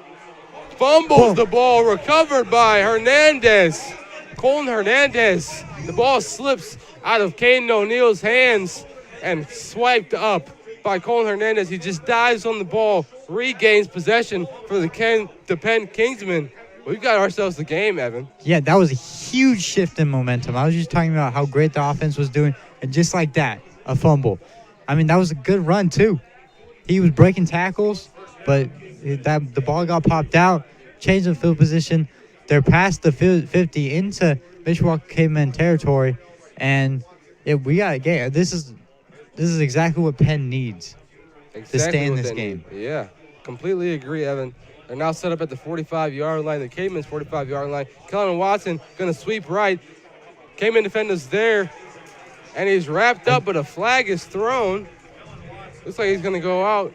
fumbles the ball, recovered by Hernandez. Colton Hernandez. The ball slips out of Kayon O'Neal's hands and swiped up by Colton Hernandez. He just dives on the ball, regains possession for the Penn Kingsmen. We've got ourselves the game, Evan. Yeah, that was a huge shift in momentum. I was just talking about how great the offense was doing, and just like that, a fumble. I mean, that was a good run, too. He was breaking tackles, but the ball got popped out, changed the field position. They're past the 50 into Mishawaka Cavemen territory, and we got a game. This is exactly what Penn needs to stay in this game. Yeah, completely agree, Evan. They're now set up at the 45-yard line, the Cavemen's 45-yard line. Kellen Watson going to sweep right. Cavemen defenders there, and he's wrapped up, but a flag is thrown. Looks like he's going to go out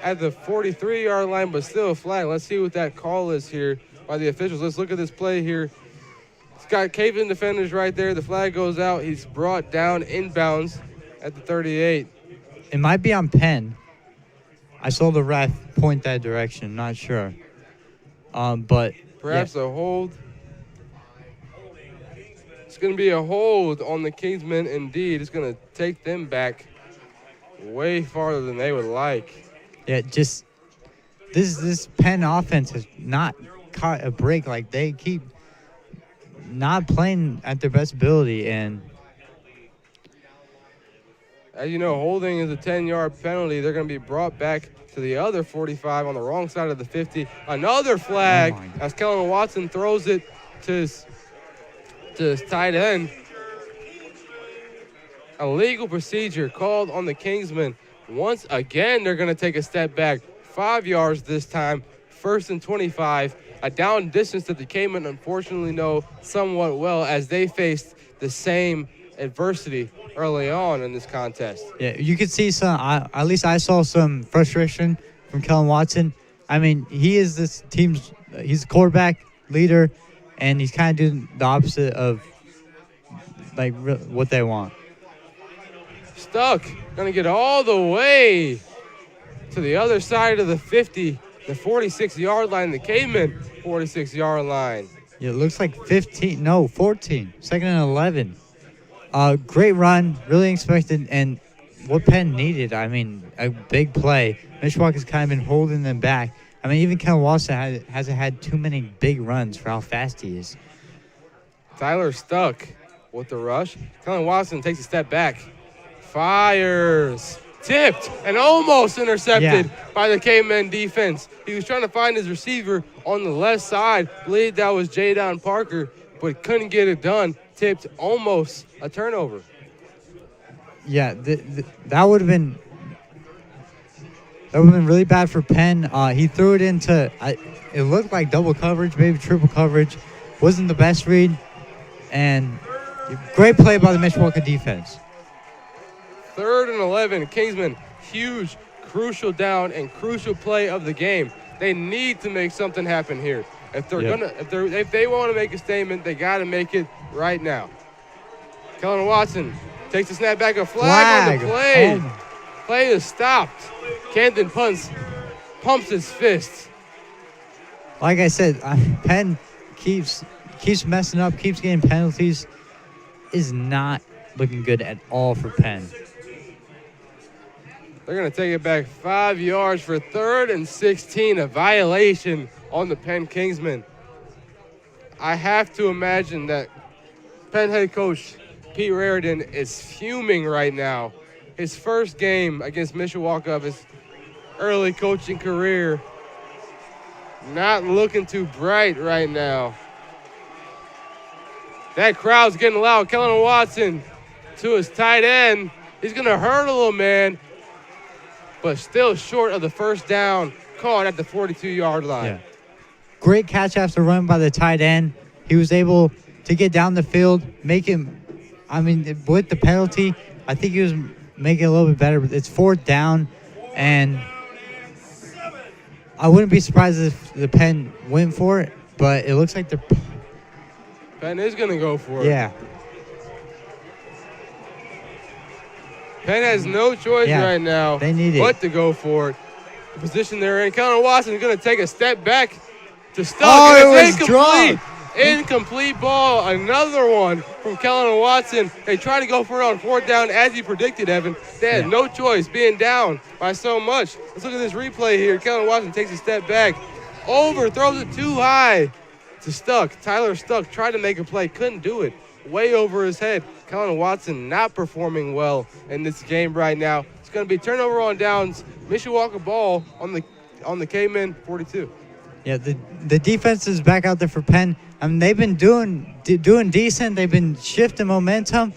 at the 43-yard line, but still a flag. Let's see what that call is here by the officials. Let's look at this play here. It's got Cavemen defenders right there. The flag goes out. He's brought down inbounds at the 38. It might be on Penn. I saw the ref point that direction. Not sure. But perhaps a hold. It's going to be a hold on the Kingsmen indeed. It's going to take them back way farther than they would like. Yeah, just this Penn offense has not caught a break. Like, they keep not playing at their best ability, and as you know, holding is a 10-yard penalty. They're going to be brought back to the other 45 on the wrong side of the 50. Another flag as Kellen Watson throws it to his tight end. A legal procedure called on the Kingsmen. Once again, they're going to take a step back. 5 yards this time, 1st and 25. A down distance that the Cavemen unfortunately know somewhat well, as they faced the same adversity early on in this contest. Yeah, you could see some, at least I saw some frustration from Kellen Watson. I mean, he is this team's, he's a quarterback, leader, and he's kind of doing the opposite of like what they want. Stuck, gonna get all the way to the other side of the 50, the 46-yard line, the Cavemen 46-yard line. Yeah, it looks like 14, 2nd and 11. Great run, really expected, and what Penn needed, I mean, a big play. Mishawaka's kind of been holding them back. I mean, even Kellen Watson hasn't had too many big runs for how fast he is. Tyler Stuck with the rush. Kellen Watson takes a step back. Fires tipped and almost intercepted by the Cavemen defense. He was trying to find his receiver on the left side. Believed that was Jadon Parker, but couldn't get it done. Tipped, almost a turnover. Yeah, that would have been really bad for Penn. He threw it into it looked like double coverage, maybe triple coverage. Wasn't the best read, and great play by the Mishawaka defense. 3rd and 11, Kingsmen, huge, crucial down and crucial play of the game. They need to make something happen here. If they want to make a statement, they got to make it right now. Kellen Watson takes the snap back, a flag on the play. Play is stopped. Camden pumps his fist. Like I said, Penn keeps messing up, keeps getting penalties. Is not looking good at all for Penn. They're going to take it back 5 yards for 3rd and 16, a violation on the Penn Kingsmen. I have to imagine that Penn head coach Pete Raridan is fuming right now. His first game against Mishawaka of his early coaching career. Not looking too bright right now. That crowd's getting loud. Kellen Watson to his tight end. He's going to hurdle him, man. But still short of the first down, caught at the 42-yard line. Yeah. Great catch after run by the tight end. He was able to get down the field, make him, with the penalty, I think he was making it a little bit better. But it's 4th down, and I wouldn't be surprised if the Penn went for it, but it looks like the Penn is going to go for it. Yeah. Penn has no choice right now but to go for it. The position they're in. Kellen Watson is going to take a step back to Stuck. Oh, it's it was incomplete ball. Another one from Kellen Watson. They tried to go for it on 4th down as he predicted, Evan. They had no choice being down by so much. Let's look at this replay here. Kellen Watson takes a step back. Throws it too high to Stuck. Tyler Stuck tried to make a play. Couldn't do it. Way over his head. Kellen Watson not performing well in this game right now. It's going to be turnover on downs. Mishawaka ball on the Cavemen 42. Yeah, the defense is back out there for Penn. They've been doing decent. They've been shifting momentum,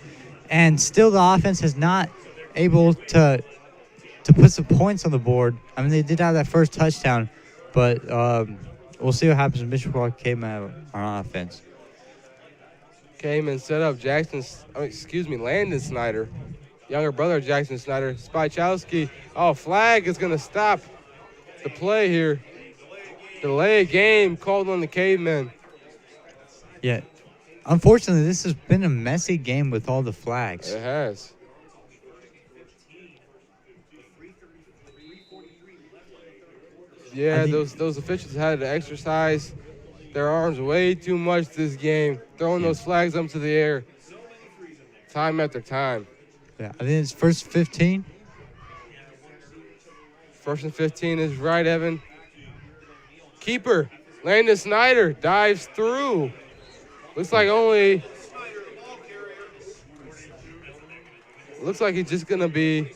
and still the offense is not able to put some points on the board. They did have that first touchdown, but we'll see what happens when Mishawaka Cavemen on offense. Came set up Landon Snyder, younger brother of Jackson Snyder. Spychowski. Flag is going to stop the play here. Delay game called on the Cavemen. Yeah. Unfortunately, this has been a messy game with all the flags. It has. Yeah, those officials had to exercise their arms way too much this game, throwing those flags up to the air time after time. Yeah, I think it's 1st 15. 1st and 15 is right, Evan. Keeper, Landon Snyder, dives through. Looks like he's just going to be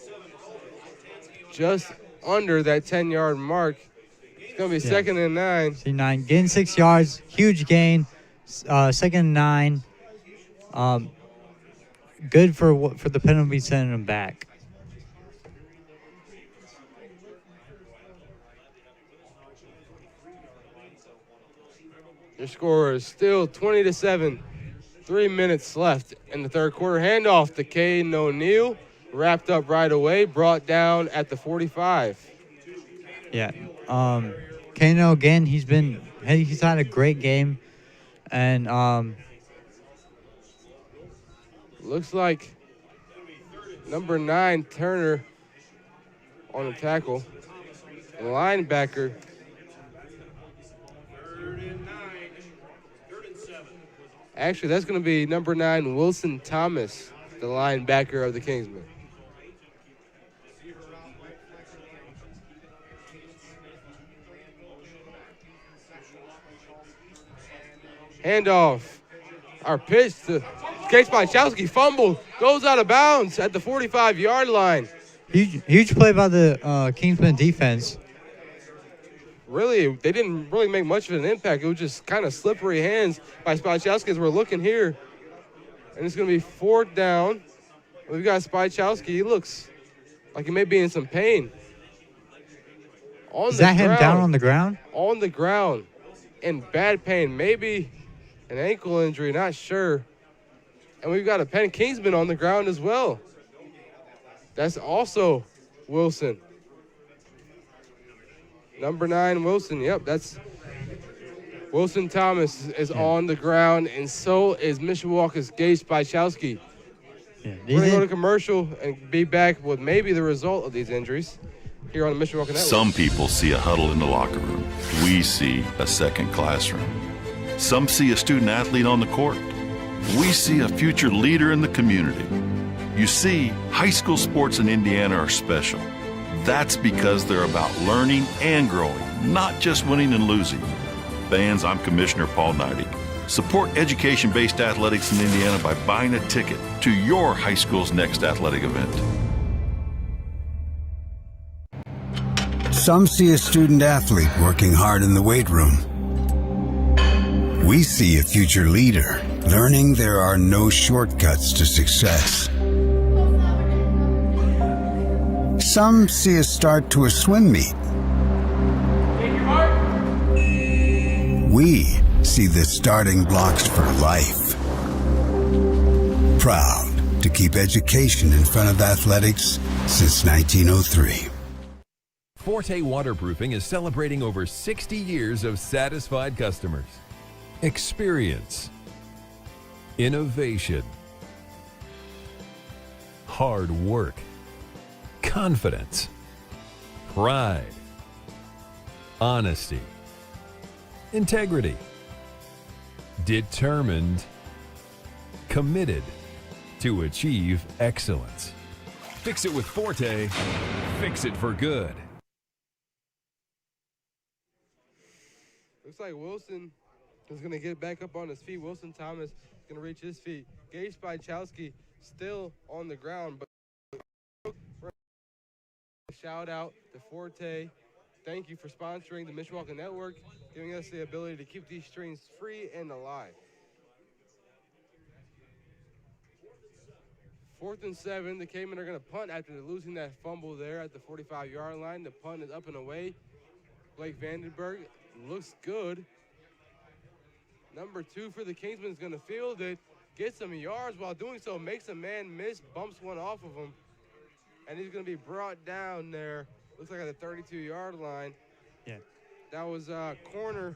just under that 10-yard mark. It's going to be 2nd and 9. See, 9. Gain 6 yards. Huge gain. 2nd and 9. Good for the penalty sending him back. Your score is still 20-7. 3 minutes left in the 3rd quarter. Handoff to Caden O'Neal. Wrapped up right away. Brought down at the 45. Yeah. Kano again. He's had a great game, and looks like number 9 Turner on the tackle. The linebacker. Actually, that's going to be number 9 Wilson Thomas, the linebacker of the Kingsmen. Handoff. Our pitch to Case Spychowski. Fumble. Goes out of bounds at the 45-yard line. Huge play by the Kingsmen defense. Really, they didn't really make much of an impact. It was just kind of slippery hands by Spychowski as we're looking here. And it's going to be 4th down. We've got Spychowski. He looks like he may be in some pain. Is that him down on the ground? On the ground. In bad pain. Maybe an ankle injury, not sure. And we've got a Penn Kingsman on the ground as well. That's also Wilson. Number 9, Wilson. Yep, that's Wilson Thomas is on the ground, and so is Mishawaka's Gage Spychowski. Yeah, We're going to go to commercial and be back with maybe the result of these injuries here on the Mishawaka Network. Some people see a huddle in the locker room. We see a second classroom. Some see a student athlete on the court. We see a future leader in the community. You see, high school sports in Indiana are special. That's because they're about learning and growing, not just winning and losing. Fans, I'm Commissioner Paul Neidig. Support education-based athletics in Indiana by buying a ticket to your high school's next athletic event. Some see a student athlete working hard in the weight room. We see a future leader learning there are no shortcuts to success. Some see a start to a swim meet. We see the starting blocks for life. Proud to keep education in front of athletics since 1903. Forte Waterproofing is celebrating over 60 years of satisfied customers. Experience, innovation, hard work, confidence, pride, honesty, integrity, determined, committed to achieve excellence. Fix it with Forte, fix it for good. Looks like Wilson is going to get back up on his feet. Wilson Thomas is going to reach his feet. Gage Spychowski still on the ground, but shout out to Forte. Thank you for sponsoring the Mishawaka Network, giving us the ability to keep these streams free and alive. 4th and 7, the Cavemen are going to punt after losing that fumble there at the 45-yard line. The punt is up and away. Blake Vandenberg looks good. Number 2 for the Kingsmen is going to field it, get some yards while doing so, makes a man miss, bumps one off of him, and he's going to be brought down there. Looks like at the 32-yard line. Yeah. That was corner,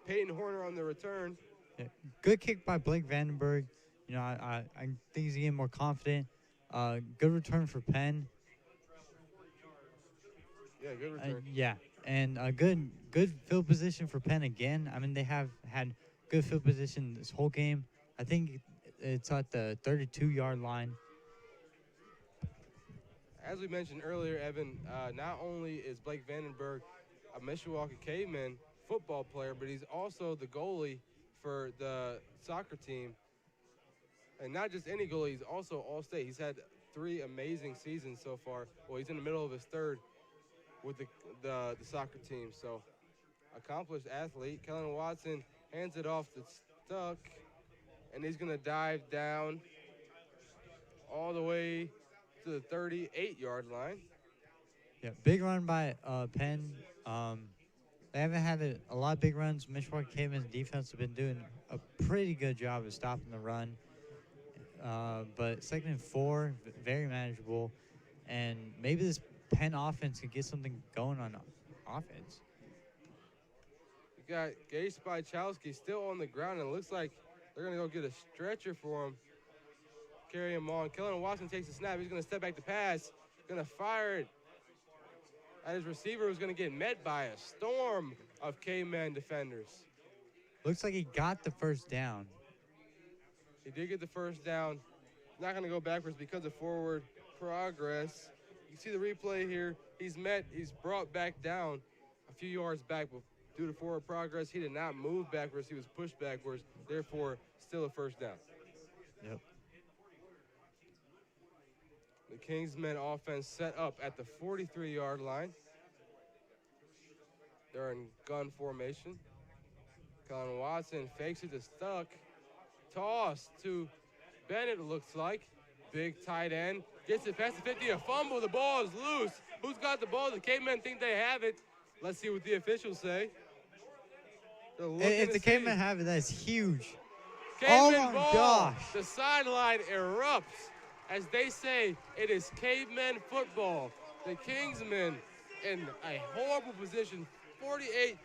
Peyton Horner on the return. Yeah. Good kick by Blake Vandenberg. You know, I think he's getting more confident. Good return for Penn. Yeah, good return. Yeah, and good field position for Penn again. I mean, they have had good field position this whole game. I think it's at the 32-yard line. As we mentioned earlier, Evan, not only is Blake Vandenberg a Mishawaka Cavemen football player, but he's also the goalie for the soccer team. And not just any goalie, he's also All-State. He's had 3 amazing seasons so far. Well, he's in the middle of his 3rd with the soccer team. So, accomplished athlete. Kellen Watson hands it off to Stuck, and he's going to dive down all the way to the 38-yard line. Yeah, big run by Penn. They haven't had a lot of big runs. Mishawaka Cavemen's defense have been doing a pretty good job of stopping the run. But 2nd and 4, very manageable. And maybe this Penn offense could get something going on offense. We got Gage Spychowski still on the ground, and it looks like they're going to go get a stretcher for him. Carry him on. Kellen Watson takes the snap. He's going to step back to pass. Going to fire it at his receiver, who's going to get met by a storm of Caveman defenders. Looks like he got the first down. He did get the first down. Not going to go backwards because of forward progress. You see the replay here. He's brought back down a few yards back, but due to forward progress, he did not move backwards. He was pushed backwards. Therefore, still a first down. Yep. The Kingsmen offense set up at the 43-yard line. They're in gun formation. Colin Watson fakes it to Stuck. Toss to Bennett, it looks like. Big tight end. Gets it past the 50, a fumble. The ball is loose. Who's got the ball? The Cavemen think they have it. Let's see what the officials say. If the Cavemen have it, that's huge. Caveman oh my ball. gosh. The sideline erupts as they say it is Cavemen football. The Kingsmen in a horrible position. 48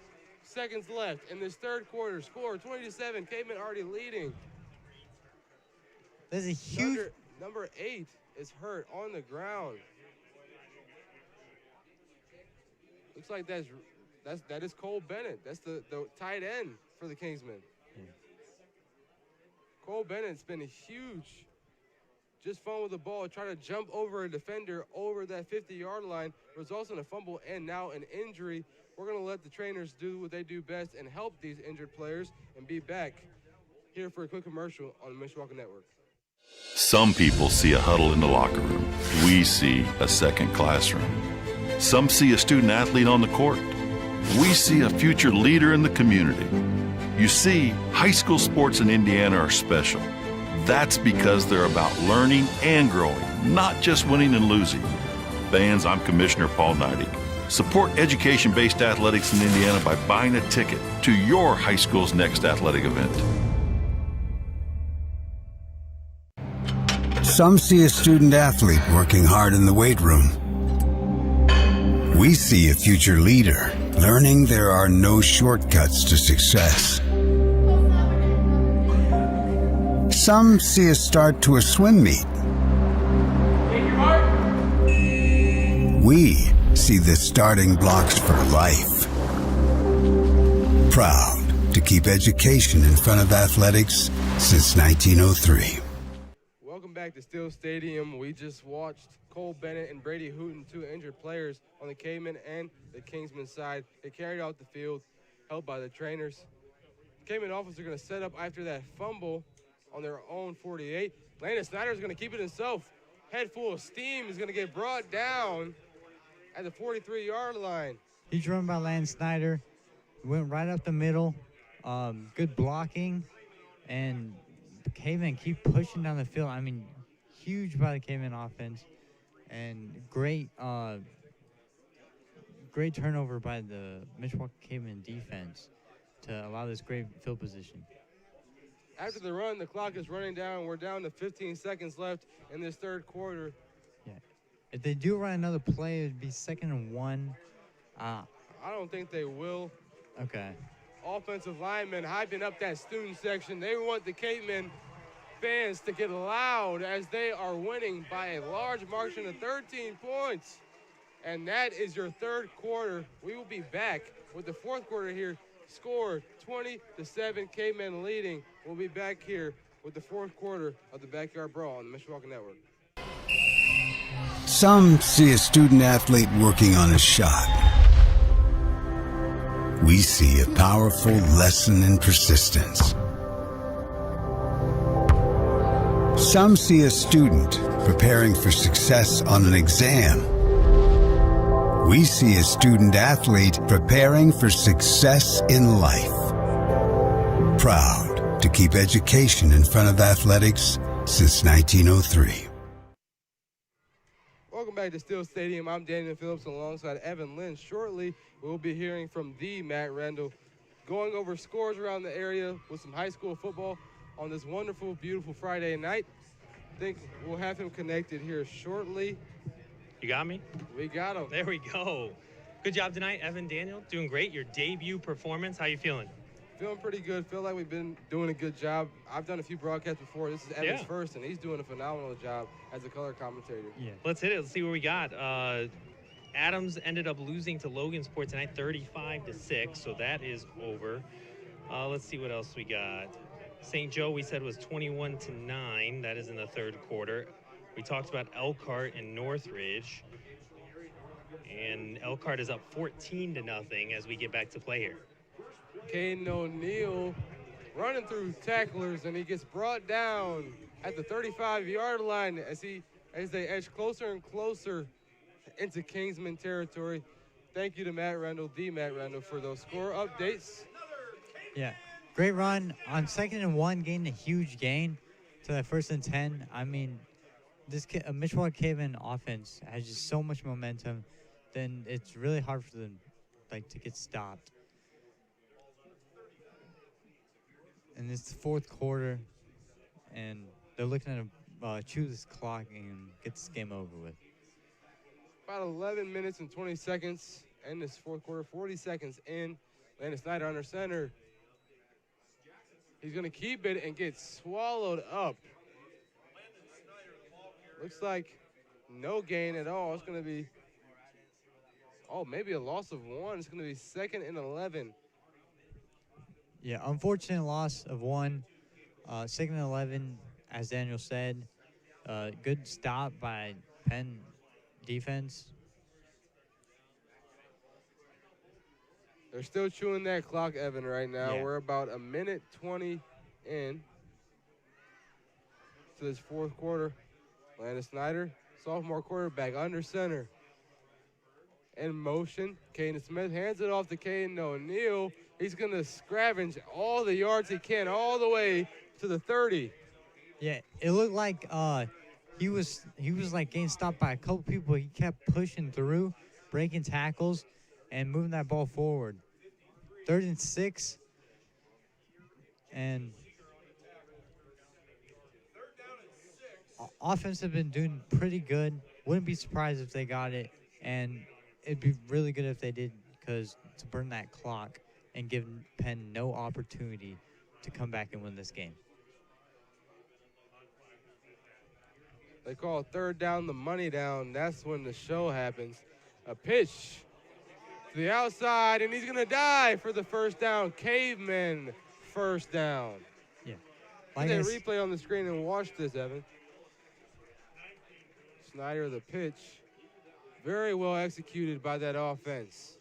seconds left in this third quarter. Score 20-7. Cavemen already leading. There's a huge. Number 8 is hurt on the ground. Looks like that is Cole Bennett. That's the tight end for the Kingsmen. Cole Bennett's been huge. Just fun with the ball, try to jump over a defender over that 50-yard line. Results in a fumble and now an injury. We're going to let the trainers do what they do best and help these injured players and be back here for a quick commercial on the Mishawaka Network. Some people see a huddle in the locker room. We see a second classroom. Some see a student athlete on the court. We see a future leader in the community. You see, high school sports in Indiana are special. That's because they're about learning and growing, not just winning and losing. Fans, I'm Commissioner Paul Neidig. Support education-based athletics in Indiana by buying a ticket to your high school's next athletic event. Some see a student athlete working hard in the weight room. We see a future leader learning there are no shortcuts to success. Some see a start to a swim meet. We see the starting blocks for life. Proud to keep education in front of athletics since 1903. Welcome back to Steel Stadium. We just watched Cole Bennett and Brady Hooten, 2 injured players on the Cavemen and the Kingsmen side. They carried out the field, held by the trainers. Cavemen offense are going to set up after that fumble on their own 48. Landon Snyder is going to keep it himself. Head full of steam is going to get brought down at the 43-yard line. Huge run by Landon Snyder. Went right up the middle. Good blocking. And the Cavemen keep pushing down the field. I mean, huge by the Cavemen offense. And great turnover by the Mishawaka Cavemen defense to allow this great field position. After the run, the clock is running down. We're down to 15 seconds left in this third quarter. Yeah. If they do run another play, it would be 2nd and 1. I don't think they will. Okay. Offensive linemen hyping up that student section. They want the Cavemen fans to get loud as they are winning by a large margin of 13 points. And that is your third quarter. We will be back with the fourth quarter here. Score 20-7, Cavemen leading. We'll be back here with the fourth quarter of the Backyard Brawl on the Mishawaka Network. Some see a student athlete working on a shot. We see a powerful lesson in persistence. Some see a student preparing for success on an exam. We see a student athlete preparing for success in life. Proud to keep education in front of athletics since 1903. Welcome back to Steel Stadium. I'm Daniel Phillips alongside Evan Lynn. Shortly, we'll be hearing from the Matt Randall, going over scores around the area with some high school football on this wonderful, beautiful Friday night. I think we'll have him connected here shortly. You got me? We got him. There we go. Good job tonight, Evan, Daniel. Doing great. Your debut performance. How you feeling? Feeling pretty good. Feel like we've been doing a good job. I've done a few broadcasts before. This is Evan's first, and he's doing a phenomenal job as a color commentator. Yeah. Let's hit it. Let's see what we got. Adams ended up losing to Logansport tonight, 35-6, so that is over. Let's see what else we got. St. Joe, we said, was 21-9. That is in the third quarter. We talked about Elkhart and Northridge. And Elkhart is up 14-0 as we get back to play here. Caden O'Neal running through tacklers, and he gets brought down at the 35-yard line as he as they edge closer and closer into Kingsman territory. Thank you to Matt Rendell, for those score updates. Yeah, great run on 2nd and 1, gained a huge gain to that 1st and 10. I mean, this Mishawaka Cavemen offense has just so much momentum, then it's really hard for them to get stopped. And it's the 4th quarter, and they're looking to chew this clock and get this game over with. About 11 minutes and 20 seconds in this 4th quarter, 40 seconds in. Landon Snyder under center. He's going to keep it and get swallowed up. Looks like no gain at all. It's going to be, maybe a loss of 1. It's going to be 2nd and 11. Yeah, unfortunate loss of 1. 2nd and 11, as Daniel said. Good stop by Penn defense. They're still chewing that clock, Evan, right now. Yeah. We're about a minute 20 in to this 4th quarter. Landon Snyder, sophomore quarterback, under center. In motion, Caden Smith hands it off to Caden O'Neal. He's going to scavenge all the yards he can all the way to the 30. Yeah, it looked like he was getting stopped by a couple people. He kept pushing through, breaking tackles, and moving that ball forward. 3rd and 6. And offense have been doing pretty good. Wouldn't be surprised if they got it. And it'd be really good if they did, because to burn that clock and give Penn no opportunity to come back and win this game. They call 3rd down the money down. That's when the show happens. A pitch to the outside, and he's going to die for the 1st down. Cavemen, 1st down. Yeah. Get a replay on the screen and watch this, Evan. Snyder, the pitch. Very well executed by that offense.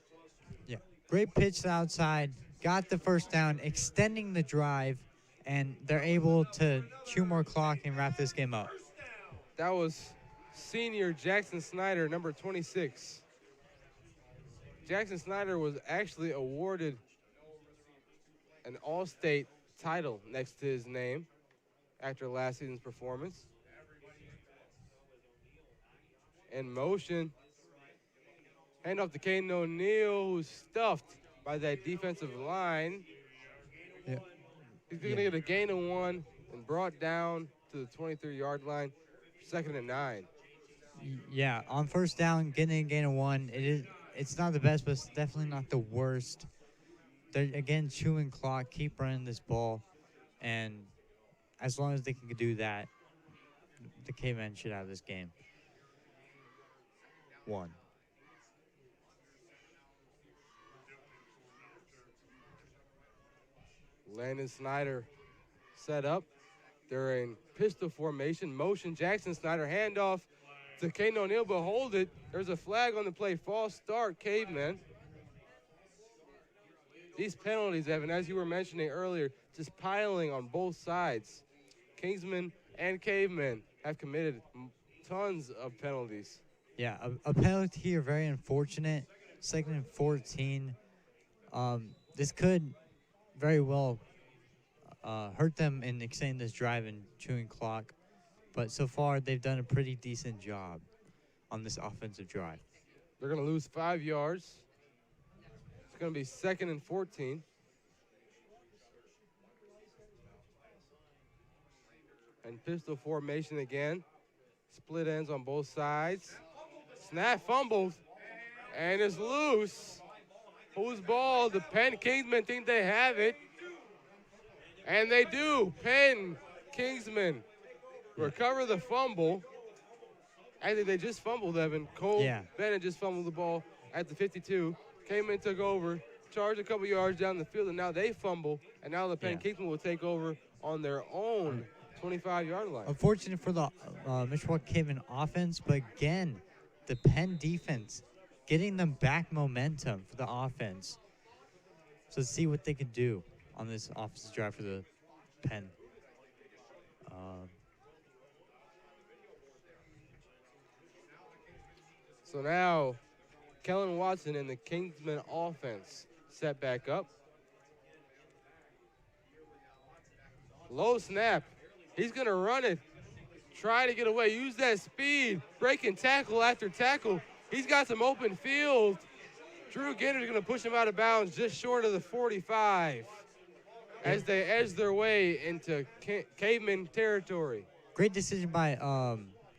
Yeah. Great pitch to the outside. Got the 1st down, extending the drive, and they're able to chew more clock and wrap this game up. That was senior Jackson Snyder, number 26. Jackson Snyder was actually awarded an All-State title next to his name after last season's performance. In motion, handoff to Caden O'Neal, who's stuffed by that defensive line. Yeah. He's going to get a gain of 1 and brought down to the 23-yard line. 2nd and 9. Yeah, on 1st down, getting a gain of 1. It's not the best, but it's definitely not the worst. They're, again, chewing clock, keep running this ball, and as long as they can do that, the Cavemen should have this game. 1. Landon Snyder set up. They're in pistol formation. Motion, Jackson Snyder, handoff to Caden O'Neal, but hold it. There's a flag on the play. False start, Cavemen. These penalties, Evan, as you were mentioning earlier, just piling on both sides. Kingsmen and Cavemen have committed tons of penalties. Yeah, a penalty here, very unfortunate. 2nd and 14. This could very well hurt them in extending this drive and chewing clock. But so far, they've done a pretty decent job on this offensive drive. They're going to lose 5 yards. It's going to be 2nd and 14. And pistol formation again. Split ends on both sides. Snap fumbled. And it's loose. Whose ball? The Penn Kingsmen think they have it. And they do. Penn Kingsmen recover the fumble. Actually, they just fumbled, Evan. Cole Bennett just fumbled the ball at the 52. Came in, took over, charged a couple yards down the field, and now they fumble. And now the Penn Kingsmen will take over on their own 25-yard line. Unfortunate for the Mishawaka Cavemen offense, but again, the Penn defense getting them back momentum for the offense. So let's see what they can do on this offensive drive for the Penn. So now, Kellen Watson and the Kingsmen offense set back up. Low snap. He's going to run it. Try to get away. Use that speed. Breaking tackle after tackle. He's got some open field. Drew Ginter's going to push him out of bounds just short of the 45 as they edge their way into Caveman territory. Great decision by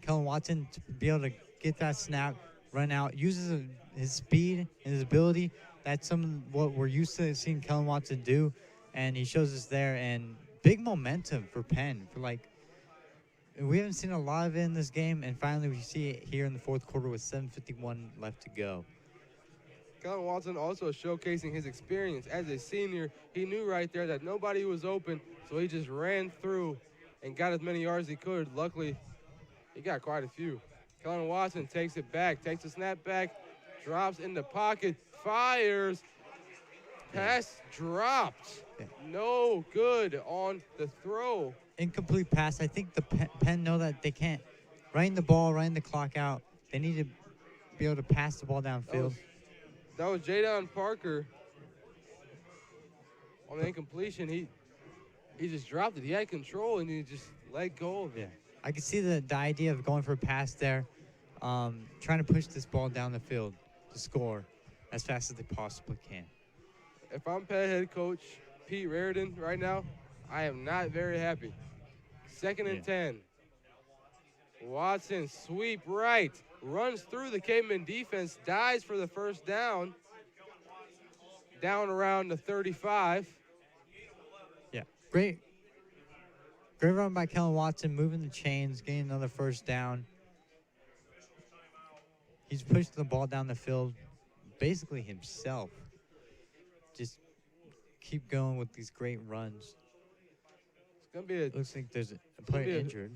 Kellen Watson to be able to get that snap, run out, uses his speed and his ability. That's some of what we're used to seeing Kellen Watson do, and he shows us there. And big momentum for Penn. We haven't seen a lot of it in this game, and finally we see it here in the fourth quarter with 7:51 left to go. Kellen Watson also showcasing his experience as a senior. He knew right there that nobody was open, so he just ran through and got as many yards as he could. Luckily, he got quite a few. Kellen Watson takes it back, takes the snap back, drops in the pocket, fires. Pass dropped. No good on the throw. Incomplete pass. I think the Penn know that they can't running the ball, running the clock out. They need to be able to pass the ball downfield. That was Jadon Parker on the incompletion. He just dropped it. He had control and he just let go of it. I can see the idea of going for a pass there, trying to push this ball down the field to score as fast as they possibly can. If I'm Penn head coach Pete Reardon right now, I am not very happy. 2nd and 10. Watson sweep right, runs through the Caveman defense, dives for the first down, down around the 35. Yeah, great run by Kellen Watson, moving the chains, getting another first down. He's pushed the ball down the field basically himself. Just keep going with these great runs. It's going to be looks like there's a player injured.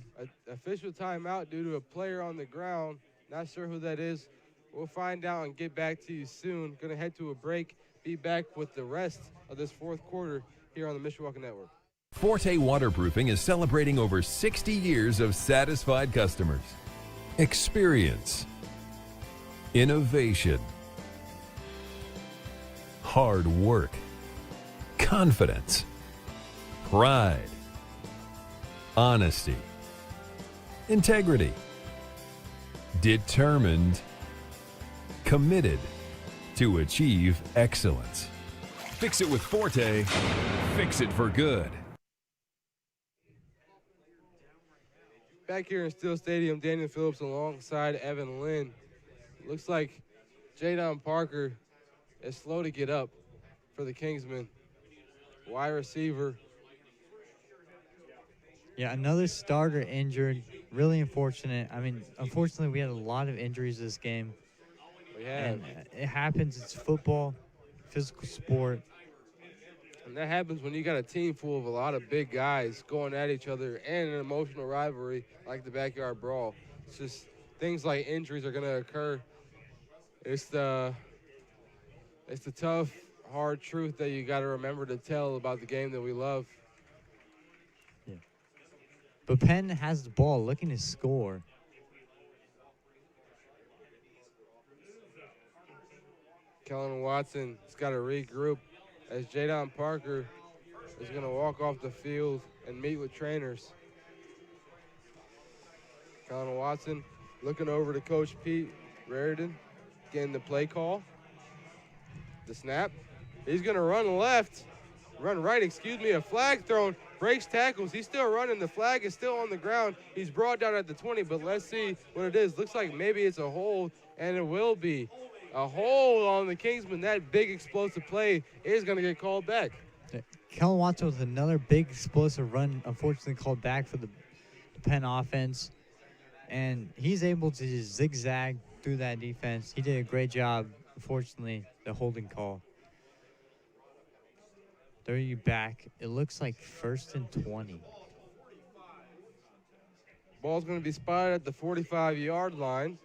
Official timeout due to a player on the ground. Not sure who that is. We'll find out and get back to you soon. Going to head to a break. Be back with the rest of this fourth quarter here on the Mishawaka Network. Forte Waterproofing is celebrating over 60 years of satisfied customers. Experience, innovation, hard work, confidence, pride, honesty, integrity, determined, committed to achieve excellence. Fix it with Forte, fix it for good. Back here in Steel Stadium, Daniel Phillips alongside Evan Lynn. Looks like Jadon Parker is slow to get up for the Kingsmen. Wide receiver. Yeah, another starter injured. Really unfortunate. I mean, unfortunately, we had a lot of injuries this game. We have. And it happens. It's football, physical sport. And that happens when you got a team full of a lot of big guys going at each other and an emotional rivalry like the Backyard Brawl. It's just things like injuries are going to occur. It's the tough, hard truth that you got to remember to tell about the game that we love. Yeah. But Penn has the ball, looking to score. Kellen Watson has got to regroup as Jadon Parker is going to walk off the field and meet with trainers. Kellen Watson looking over to Coach Pete Reardon, getting the play call. The snap. He's going to run right, a flag thrown, breaks tackles. He's still running. The flag is still on the ground. He's brought down at the 20, but let's see what it is. Looks like maybe it's a hold, and it will be. A hold on the Kingsmen. That big explosive play is going to get called back. Kellen Watson with another big explosive run, unfortunately called back for the Penn offense. And he's able to just zigzag through that defense. He did a great job. Unfortunately, the holding call. Throw you back. It looks like 1st and 20. Ball's going to be spotted at the 45-yard line.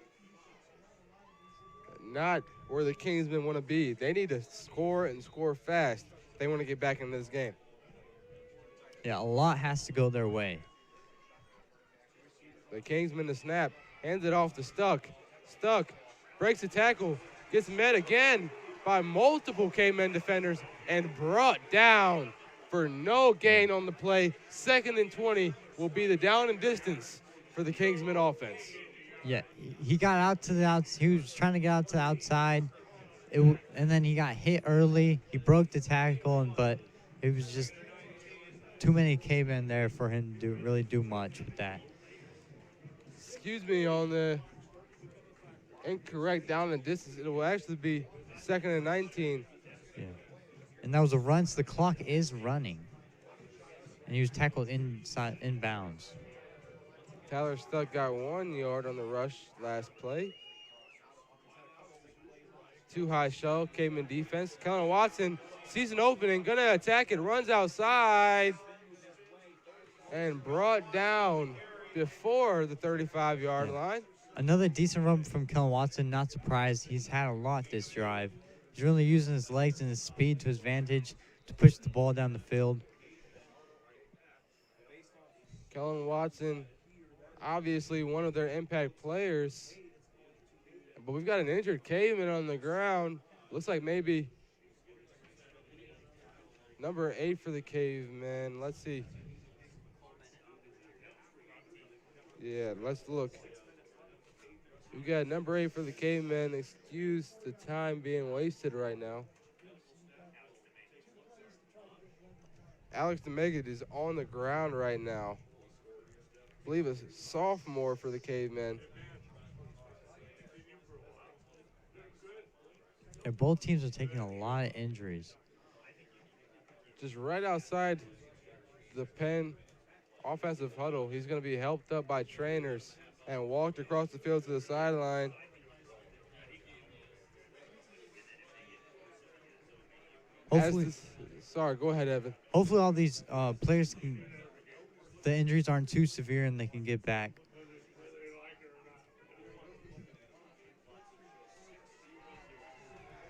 Not where the Kingsmen want to be. They need to score and score fast if they want to get back into this game. Yeah, a lot has to go their way. The Kingsmen, the snap, hands it off to Stuck. Stuck breaks the tackle, gets met again by multiple Cavemen defenders, and brought down for no gain on the play. 2nd and 20 will be the down and distance for the Kingsmen offense. Yeah, he got out to the outside. He was trying to get out to the outside, and then he got hit early. He broke the tackle, but it was just too many Cavemen there for him to really do much with that. Excuse me on the incorrect down and distance. It will actually be 2nd and 19. Yeah, and that was a run, so the clock is running, and he was tackled inbounds. Tyler Stuck got 1 yard on the rush last play. Too high shell, Caveman defense. Kellen Watson sees an opening, gonna attack it, runs outside, and brought down before the 35-yard line. Another decent run from Kellen Watson, not surprised. He's had a lot this drive. He's really using his legs and his speed to his advantage to push the ball down the field. Kellen Watson, obviously one of their impact players. But we've got an injured Caveman on the ground. Looks like maybe number 8 for the Cavemen. Let's see. Yeah, let's look. We got number 8 for the Cavemen. Excuse the time being wasted right now. Alex DeMegid is on the ground right now. I believe a sophomore for the Cavemen. And both teams are taking a lot of injuries. Just right outside the Penn offensive huddle. He's going to be helped up by trainers and walked across the field to the sideline. Hopefully, sorry, go ahead, Evan. hopefully all these players the injuries aren't too severe and they can get back.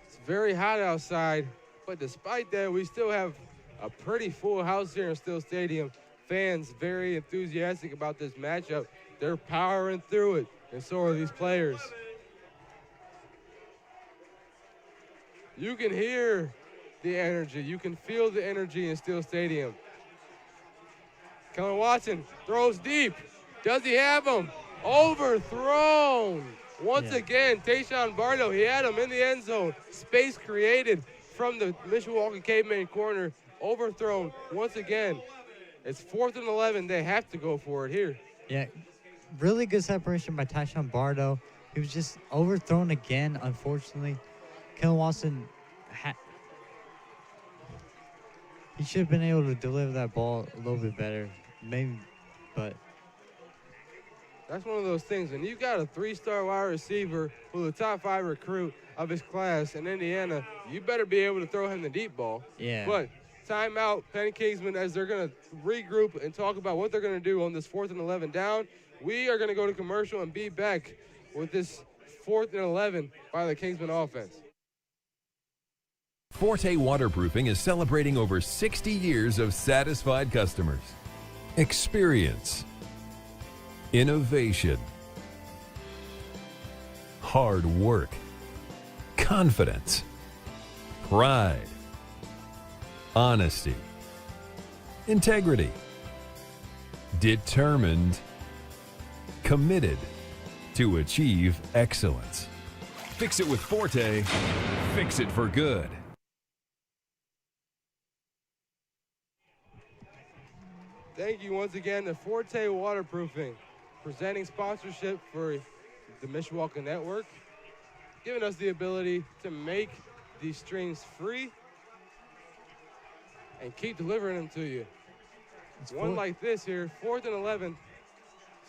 It's very hot outside, but despite that, we still have a pretty full house here in Steel Stadium. Fans very enthusiastic about this matchup. They're powering through it, and so are these players. You can hear the energy. You can feel the energy in Steel Stadium. Kellen Watson throws deep. Does he have him? Overthrown. Once again, Tayshawn Bardo, he had him in the end zone. Space created from the Mishawaka Cavemen corner. Overthrown once again. It's 4th and 11. They have to go for it here. Yeah, really good separation by Tayshawn Bardo. He was just overthrown again, unfortunately. Kellen Watson, he should have been able to deliver that ball a little bit better, maybe, but. That's one of those things. When you've got a 3-star wide receiver who's a top 5 recruit of his class in Indiana, you better be able to throw him the deep ball. Yeah. But timeout, Penn Kingsmen, as they're going to regroup and talk about what they're going to do on this 4th and 11 down. We are going to go to commercial and be back with this 4th and 11 by the Kingsmen offense. Forte Waterproofing is celebrating over 60 years of satisfied customers. Experience, innovation, hard work, confidence, pride, honesty, integrity, determined, committed to achieve excellence. Fix it with Forte, fix it for good. Thank you once again to Forte Waterproofing, presenting sponsorship for the Mishawaka Network, giving us the ability to make these streams free and keep delivering them to you. One like this here, 4th and 11.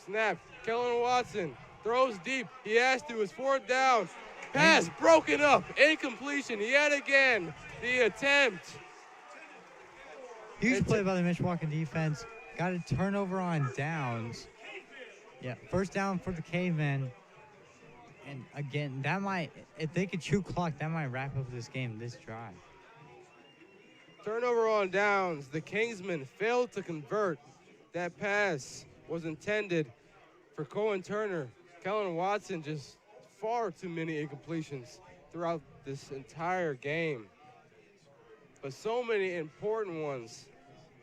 Snap, Kellen Watson throws deep. He has to, it's 4th down. Pass broken up, incompletion yet again. The attempt. Huge play by the Mishawaka defense. Got a turnover on downs. Yeah, 1st down for the Cavemen. And again, that might, if they could chew clock, that might wrap up this game, this drive. Turnover on downs. The Kingsmen failed to convert. That pass was intended for Cohen Turner. Kellen Watson just far too many incompletions throughout this entire game. But so many important ones.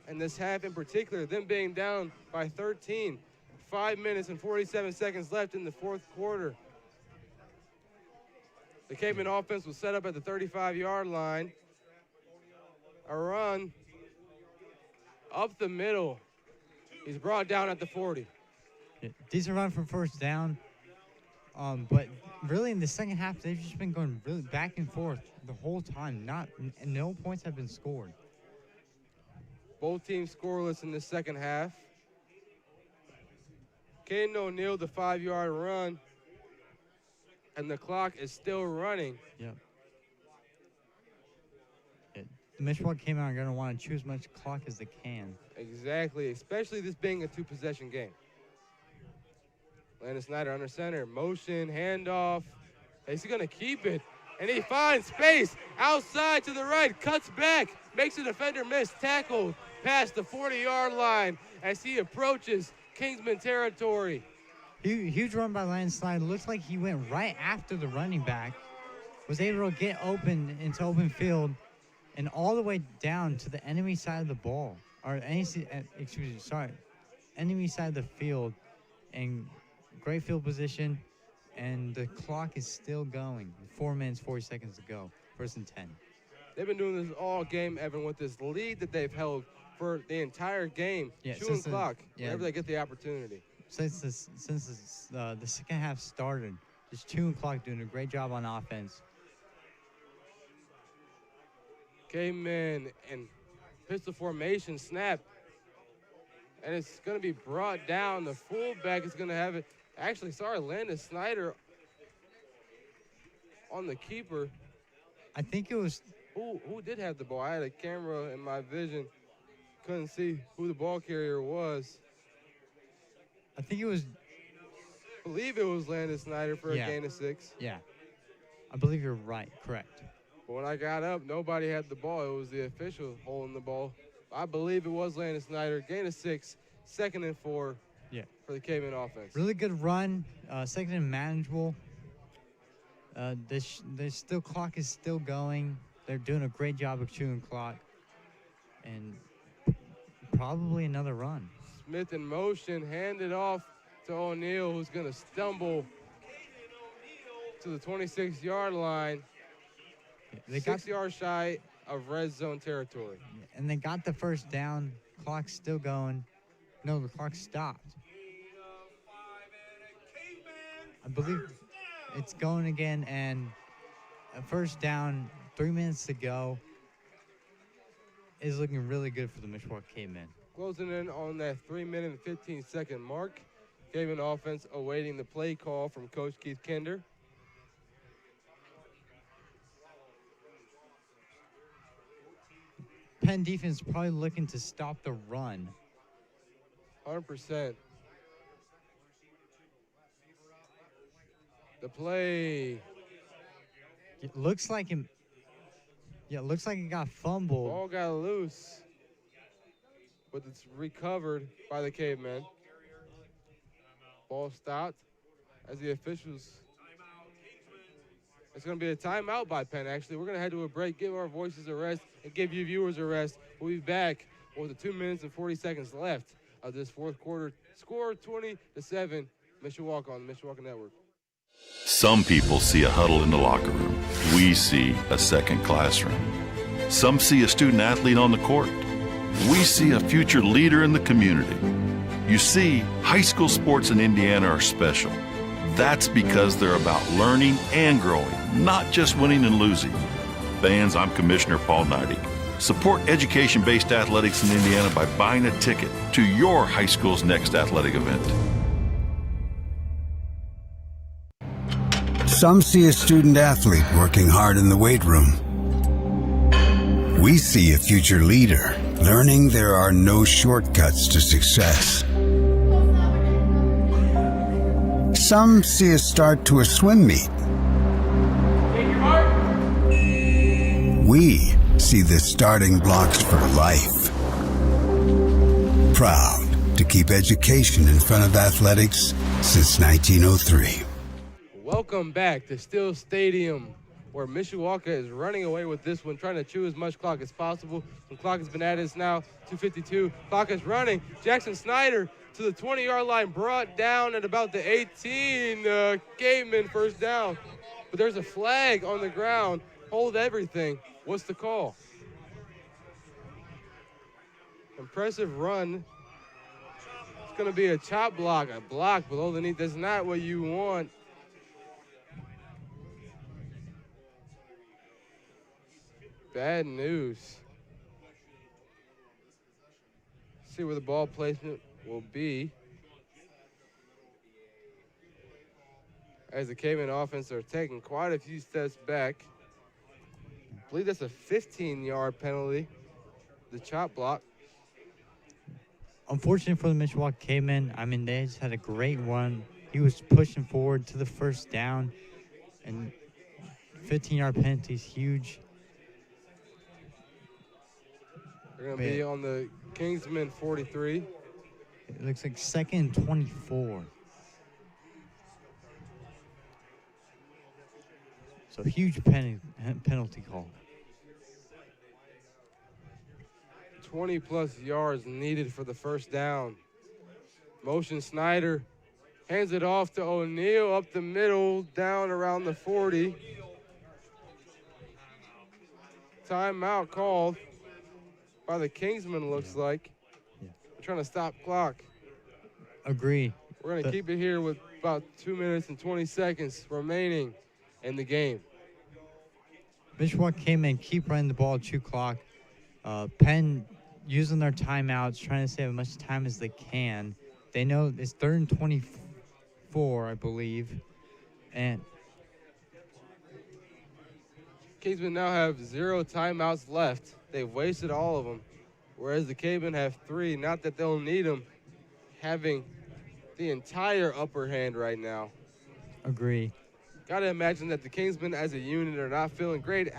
And this half in particular, them being down by 13. 5 minutes and 47 seconds left in the fourth quarter. The Cavemen offense was set up at the 35-yard line. A run up the middle. He's brought down at the 40. Yeah, decent run for first down. But really in the second half, they've just been going really back and forth the whole time. No points have been scored. Both teams scoreless in the second half. Caden O'Neal, the 5-yard run. And the clock is still running. Yep. The Mishawaka Cavemen are going to want to choose as much clock as they can. Exactly, especially this being a two-possession game. Landon Snyder under center, motion, handoff. Is he going to keep it? And he finds space outside to the right, cuts back, makes the defender miss, tackled past the 40-yard line as he approaches Kingsman territory. Huge run by Landon Snyder. Looks like he went right after the running back, was able to get open into open field and all the way down to the enemy side of the ball, or enemy side of the field, and great field position, and the clock is still going. 4 minutes, 40 seconds to go, 1st and 10. They've been doing this all game, Evan, with this lead that they've held for the entire game, chewing clock whenever they get the opportunity. Since the second half started, just chewing clock, doing a great job on offense. Cavemen in pistol formation, snap. And it's going to be brought down. The fullback is going to have it. Actually, Landon Snyder on the keeper. I think it was... Who did have the ball? I had a camera in my vision. Couldn't see who the ball carrier was. I think it was... I believe it was Landon Snyder for a gain of 6. Yeah. I believe you're right. Correct. But when I got up, nobody had the ball. It was the official holding the ball. I believe it was Landon Snyder. Gain of 6, 2nd and 4 for the Cavemen offense. Really good run. 2nd and manageable. The clock is still going. They're doing a great job of chewing clock. And probably another run. Smith in motion, handed off to O'Neal, who's going to stumble to the 26-yard line. 6 yards shy of red zone territory. And they got the first down. Clock's still going. No, the clock stopped. I believe it's going again, and a first down, 3 minutes to go, is looking really good for the Mishawaka Cavemen. Closing in on that 3-minute and 15-second mark. Cavemen offense awaiting the play call from Coach Keith Kinder. Penn defense probably looking to stop the run. 100%. The play. It looks like it. Yeah, it looks like it got fumbled. Ball got loose, but it's recovered by the Cavemen. Ball stopped as the officials. It's going to be a timeout by Penn, actually. We're going to head to a break, give our voices a rest, and give you viewers a rest. We'll be back with the 2 minutes and 40 seconds left of this fourth quarter. Score 20-7, Mishawaka on the Mishawaka Network. Some people see a huddle in the locker room. We see a second classroom. Some see a student athlete on the court. We see a future leader in the community. You see, high school sports in Indiana are special. That's because they're about learning and growing, not just winning and losing. Fans, I'm Commissioner Paul Neidig. Support education-based athletics in Indiana by buying a ticket to your high school's next athletic event. Some see a student athlete working hard in the weight room. We see a future leader learning there are no shortcuts to success. Some see a start to a swim meet. We see the starting blocks for life. Proud to keep education in front of athletics since 1903. Welcome back to Steel Stadium, where Mishawaka is running away with this one, trying to chew as much clock as possible. The clock has been added. It's now 2:52. Clock is running. Jackson Snyder to the 20-yard line, brought down at about the 18. Cavemen first down. But there's a flag on the ground. Hold everything. What's the call? Impressive run. It's going to be a chop block. A block below the knee. That's not what you want. Bad news. See where the ball placement will be. As the Cavemen offense are taking quite a few steps back. I believe that's a 15-yard penalty, the chop block. Unfortunately for the Mishawaka Cavemen, I mean, they just had a great run. He was pushing forward to the first down, and 15-yard penalty is huge. They're going to be on the Kingsmen 43. It looks like 2nd and 24. So huge penalty call. 20-plus yards needed for the first down. Motion Snyder hands it off to O'Neal up the middle, down around the 40. Timeout called by the Kingsmen, looks like. We're trying to stop clock. Agree. We're going to keep it here with about 2 minutes and 20 seconds remaining in the game. Mishawaka Cavemen keep running the ball at 2 o'clock. Penn using their timeouts, trying to save as much time as they can. They know it's 3rd and 24, I believe. And Kingsmen now have 0 timeouts left. They've wasted all of them, whereas the Cavemen have 3. Not that they'll need them, having the entire upper hand right now. Agree. Got to imagine that the Kingsmen as a unit are not feeling great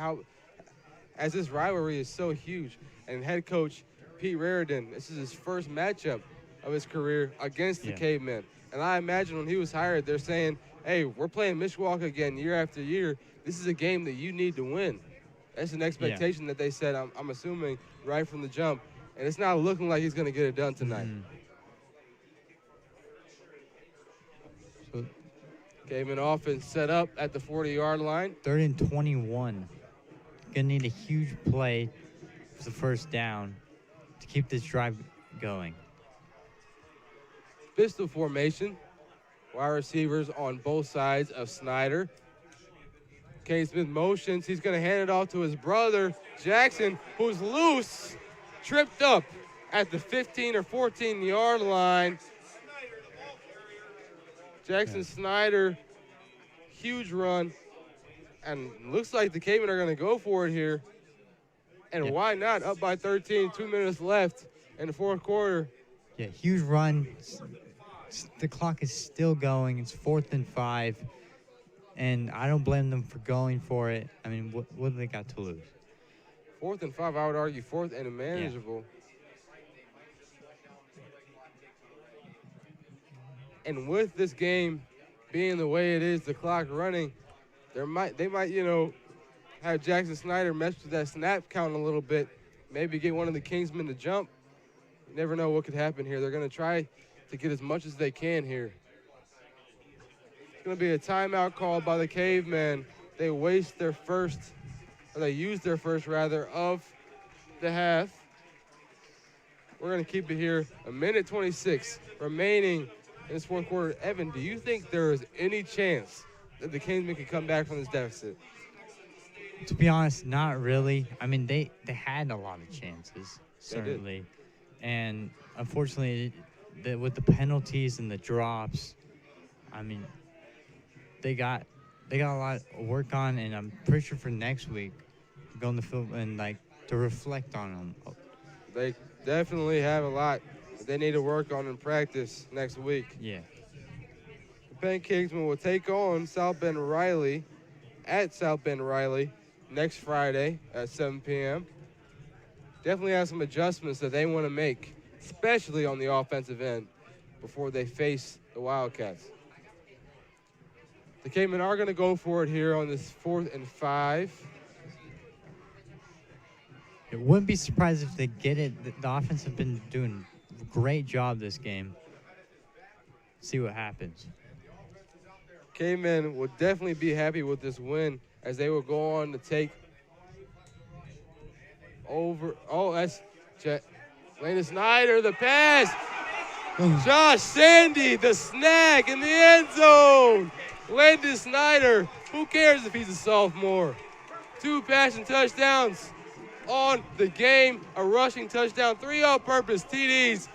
as this rivalry is so huge. And head coach Pete Raridan, this is his first matchup of his career against the Cavemen. And I imagine when he was hired, they're saying, hey, we're playing Mishawaka again year after year. This is a game that you need to win. That's an expectation that they said, I'm assuming, right from the jump. And it's not looking like he's going to get it done tonight. So, Cavemen offense set up at the 40-yard line. 3rd and 21. Gonna need a huge play for the first down to keep this drive going. Pistol formation. Wide receivers on both sides of Snyder. Kingsman motions. He's going to hand it off to his brother, Jackson, who's loose, tripped up at the 15 or 14-yard line. Jackson Snyder, huge run. And looks like the Cavemen are going to go for it here. And why not? Up by 13, 2 minutes left in the fourth quarter. Yeah, huge run. The clock is still going. It's 4th and 5. And I don't blame them for going for it. I mean, what do they got to lose? 4th and 5, I would argue 4th and manageable. And with this game being the way it is, the clock running, they might, have Jackson Snyder mess with that snap count a little bit. Maybe get one of the Kingsmen to jump. You never know what could happen here. They're going to try to get as much as they can here. It's going to be a timeout called by the Cavemen. They use their first of the half. We're going to keep it here. 1:26 remaining in this fourth quarter. Evan, do you think there is any chance that the Kingsmen can come back from this deficit? To be honest, not really. I mean, they had a lot of chances, certainly. And unfortunately, with the penalties and the drops, I mean, they got a lot of work on, and I'm pretty sure for next week, go on the field and to reflect on them. They definitely have a lot that they need to work on in practice next week. Yeah. The Penn Kingsmen will take on South Bend Riley at South Bend Riley next Friday at 7 p.m. Definitely have some adjustments that they want to make, especially on the offensive end, before they face the Wildcats. The Cavemen are going to go for it here on this 4th and 5. It wouldn't be surprised if they get it. The offense have been doing a great job this game. See what happens. Cavemen will definitely be happy with this win as they will go on to take over. Oh, that's Lynn Snyder, the pass. Josh Sandy, the snag in the end zone. Landon Snyder, who cares if he's a sophomore? 2 passing touchdowns on the game, a rushing touchdown, 3 all-purpose TDs.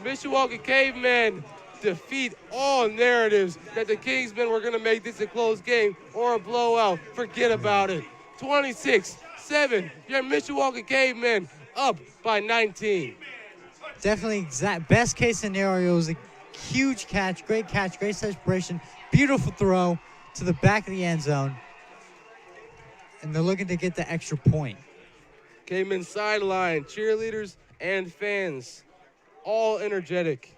Mishawaka Cavemen defeat all narratives that the Kingsmen were going to make this a close game or a blowout. Forget about it. 26-7, your Mishawaka Cavemen up by 19. Definitely best case scenario is a huge catch, great celebration, beautiful throw to the back of the end zone. And they're looking to get the extra point. Cavemen sideline, cheerleaders and fans, all energetic.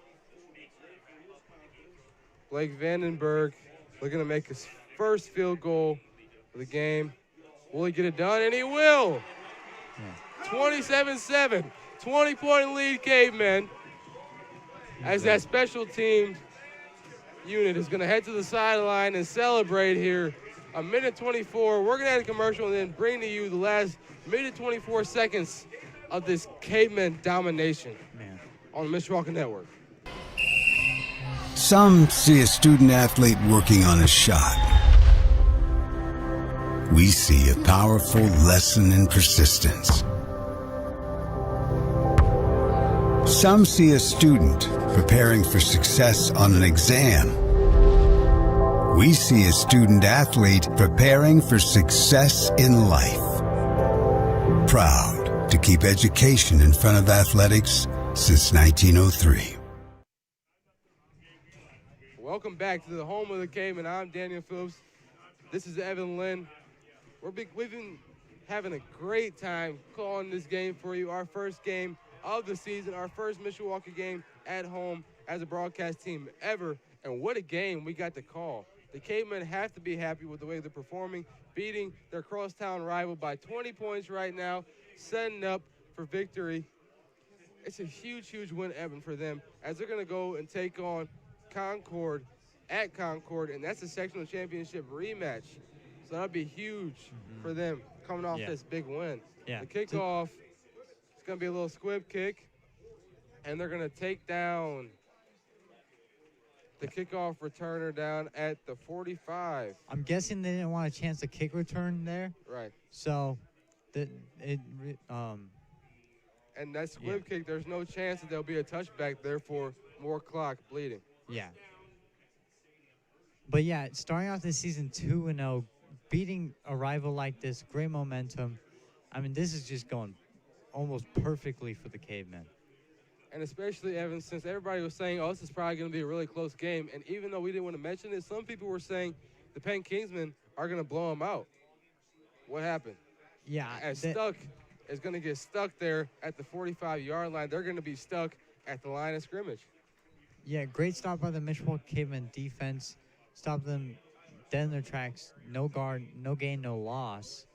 Blake Vandenberg looking to make his first field goal of the game. Will he get it done? And he will. 27-7, 20-point lead, Cavemen. As that special team unit is going to head to the sideline and celebrate here. A minute 24. We're going to add a commercial and then bring to you the last minute 24 seconds of this Cavemen domination on the Mishawaka Network. Some see a student athlete working on a shot. We see a powerful lesson in persistence. Some see a student preparing for success on an exam. We see a student athlete preparing for success in life. Proud to keep education in front of athletics since 1903. Welcome back to the home of the Cavemen. I'm Daniel Phillips. This is Evan Lynn. We've been having a great time calling this game for you. Our first game of the season, our first Mishawaka game at home as a broadcast team ever. And what a game we got to call. The Cavemen have to be happy with the way they're performing, beating their crosstown rival by 20 points right now, setting up for victory. It's a huge, huge win, Evan, for them as they're going to go and take on Concord at Concord, and that's a sectional championship rematch. So that'll be huge for them coming off this big win. The kickoff, it's going to be a little squib kick, and they're going to take down the kickoff returner down at the 45. I'm guessing they didn't want a chance to kick return there. Right. So, and that squib kick, there's no chance that there'll be a touchback, therefore more clock bleeding. Yeah. But yeah, starting off this season 2-0, beating a rival like this, great momentum. I mean, this is just going almost perfectly for the Cavemen. And especially, Evan, since everybody was saying, oh, this is probably going to be a really close game, and even though we didn't want to mention it, some people were saying the Penn Kingsmen are going to blow them out. What happened? Yeah. As Stuck is going to get stuck there at the 45-yard line. They're going to be stuck at the line of scrimmage. Yeah, great stop by the Mishawaka Cavemen defense. Stop them dead in their tracks. No guard, no gain, no loss.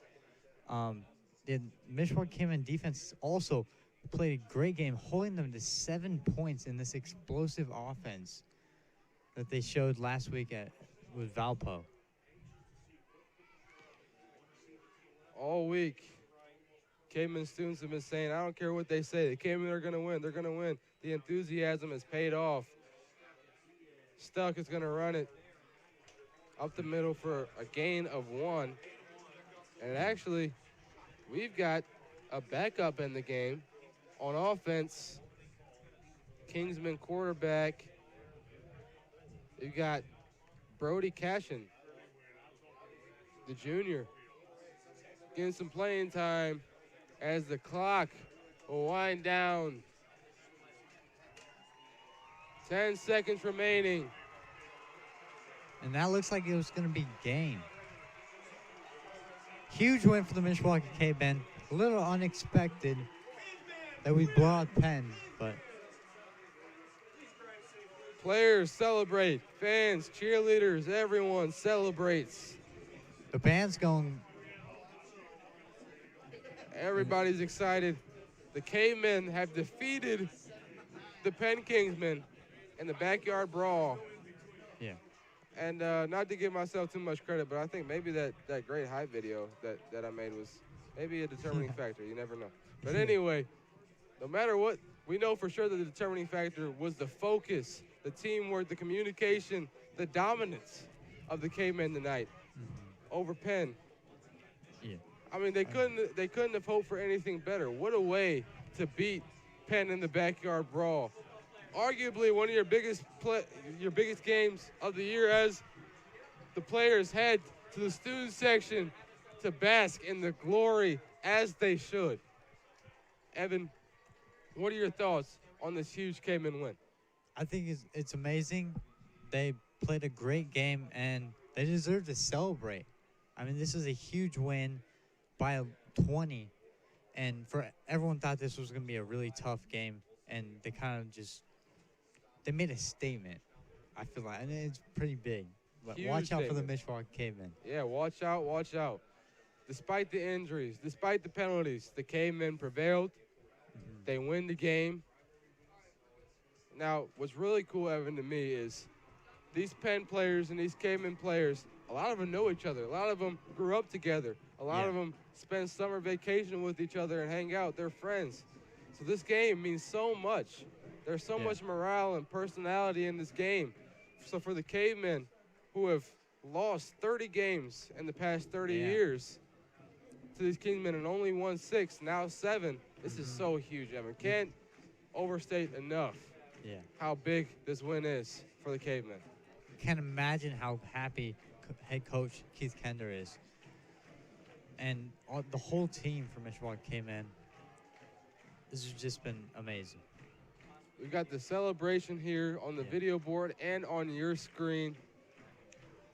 The Mishawaka Cavemen defense also played a great game, holding them to 7 points in this explosive offense that they showed last week with Valpo. All week, Cavemen students have been saying, I don't care what they say, the Cavemen are going to win. They're going to win. The enthusiasm has paid off. Stuck is going to run it up the middle for a gain of 1. And actually, we've got a backup in the game. On offense, Kingsman quarterback, you've got Brody Cashin, the junior, getting some playing time as the clock will wind down. 10 seconds remaining. And that looks like it was going to be game. Huge win for the Mishawaka Cavemen. A little unexpected that we blow out Penn, but Players celebrate. Fans, cheerleaders, everyone celebrates. The band's going. Everybody's excited. The Cavemen have defeated the Penn Kingsmen in the Backyard Brawl. Yeah. And not to give myself too much credit, but I think maybe that great hype video that I made was maybe a determining factor. You never know. But anyway, no matter what, we know for sure that the determining factor was the focus, the teamwork, the communication, the dominance of the Cavemen tonight over Penn. Yeah. I mean, they couldn't have hoped for anything better. What a way to beat Penn in the Backyard Brawl. Arguably one of your biggest games of the year, as the players head to the student section to bask in the glory as they should. Evan, what are your thoughts on this huge Caveman win? I think it's amazing. They played a great game, and they deserve to celebrate. I mean, this is a huge win by 20, and everyone thought this was going to be a really tough game, and they kind of they made a statement, I feel like, and it's pretty big. But Huge watch out for the statement. Mishawaka Cavemen. Yeah, watch out, watch out. Despite the injuries, despite the penalties, the Cavemen prevailed. They win the game. Now, what's really cool, Evan, to me is these Penn players and these Cavemen players, a lot of them know each other. A lot of them grew up together. A lot of them spend summer vacation with each other and hang out. They're friends. So this game means so much. There's so much morale and personality in this game. So for the Cavemen, who have lost 30 games in the past 30 years to these Kingsmen and only won 6, now 7, this is so huge, Evan. Can't overstate enough how big this win is for the Cavemen. Can't imagine how happy head coach Keith Kender is. And the whole team for Mishawaka Cavemen. This has just been amazing. We've got the celebration here on the video board and on your screen.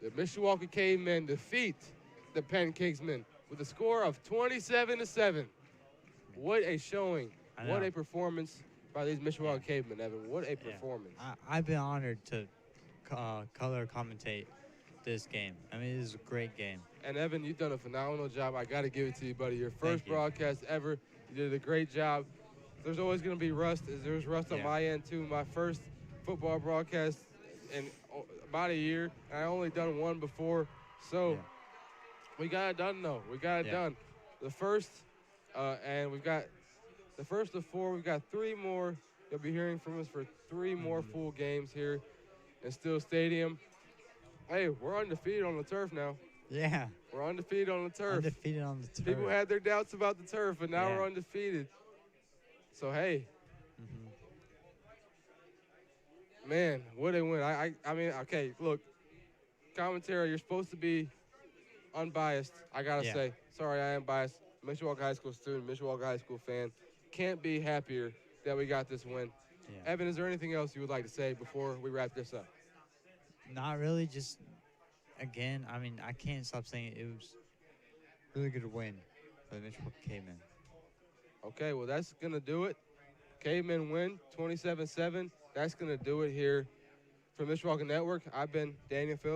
The Mishawaka Cavemen defeat the Penn Kingsmen with a score of 27-7. What a showing. What a performance by these Mishawaka Cavemen, Evan. What a performance. I've been honored to color commentate this game. I mean, it is a great game. And Evan, you've done a phenomenal job. I got to give it to you, buddy. Your first broadcast ever. You did a great job. There's always going to be rust. There's rust on my end, too. My first football broadcast in about a year, and I only done one before. So we got it done, though. We got it done. The first, and we've got the first of 4. We've got 3 more. You'll be hearing from us for 3 more full games here in Steel Stadium. Hey, we're undefeated on the turf now. Yeah. We're undefeated on the turf. Undefeated on the turf. People had their doubts about the turf, but now we're undefeated. So, hey. Man, what a win. I mean, okay, look. Commentary, you're supposed to be unbiased, I got to say. Sorry, I am biased. Mishawaka High School student, Mishawaka High School fan. Can't be happier that we got this win. Evan, is there anything else you would like to say before we wrap this up? Not really, just, again, I mean, I can't stop saying it was a really good win for the Mishawaka Cavemen. Okay, well, that's going to do it. Cavemen win 27-7. That's going to do it here for Mishawaka Network. I've been Daniel Phillips.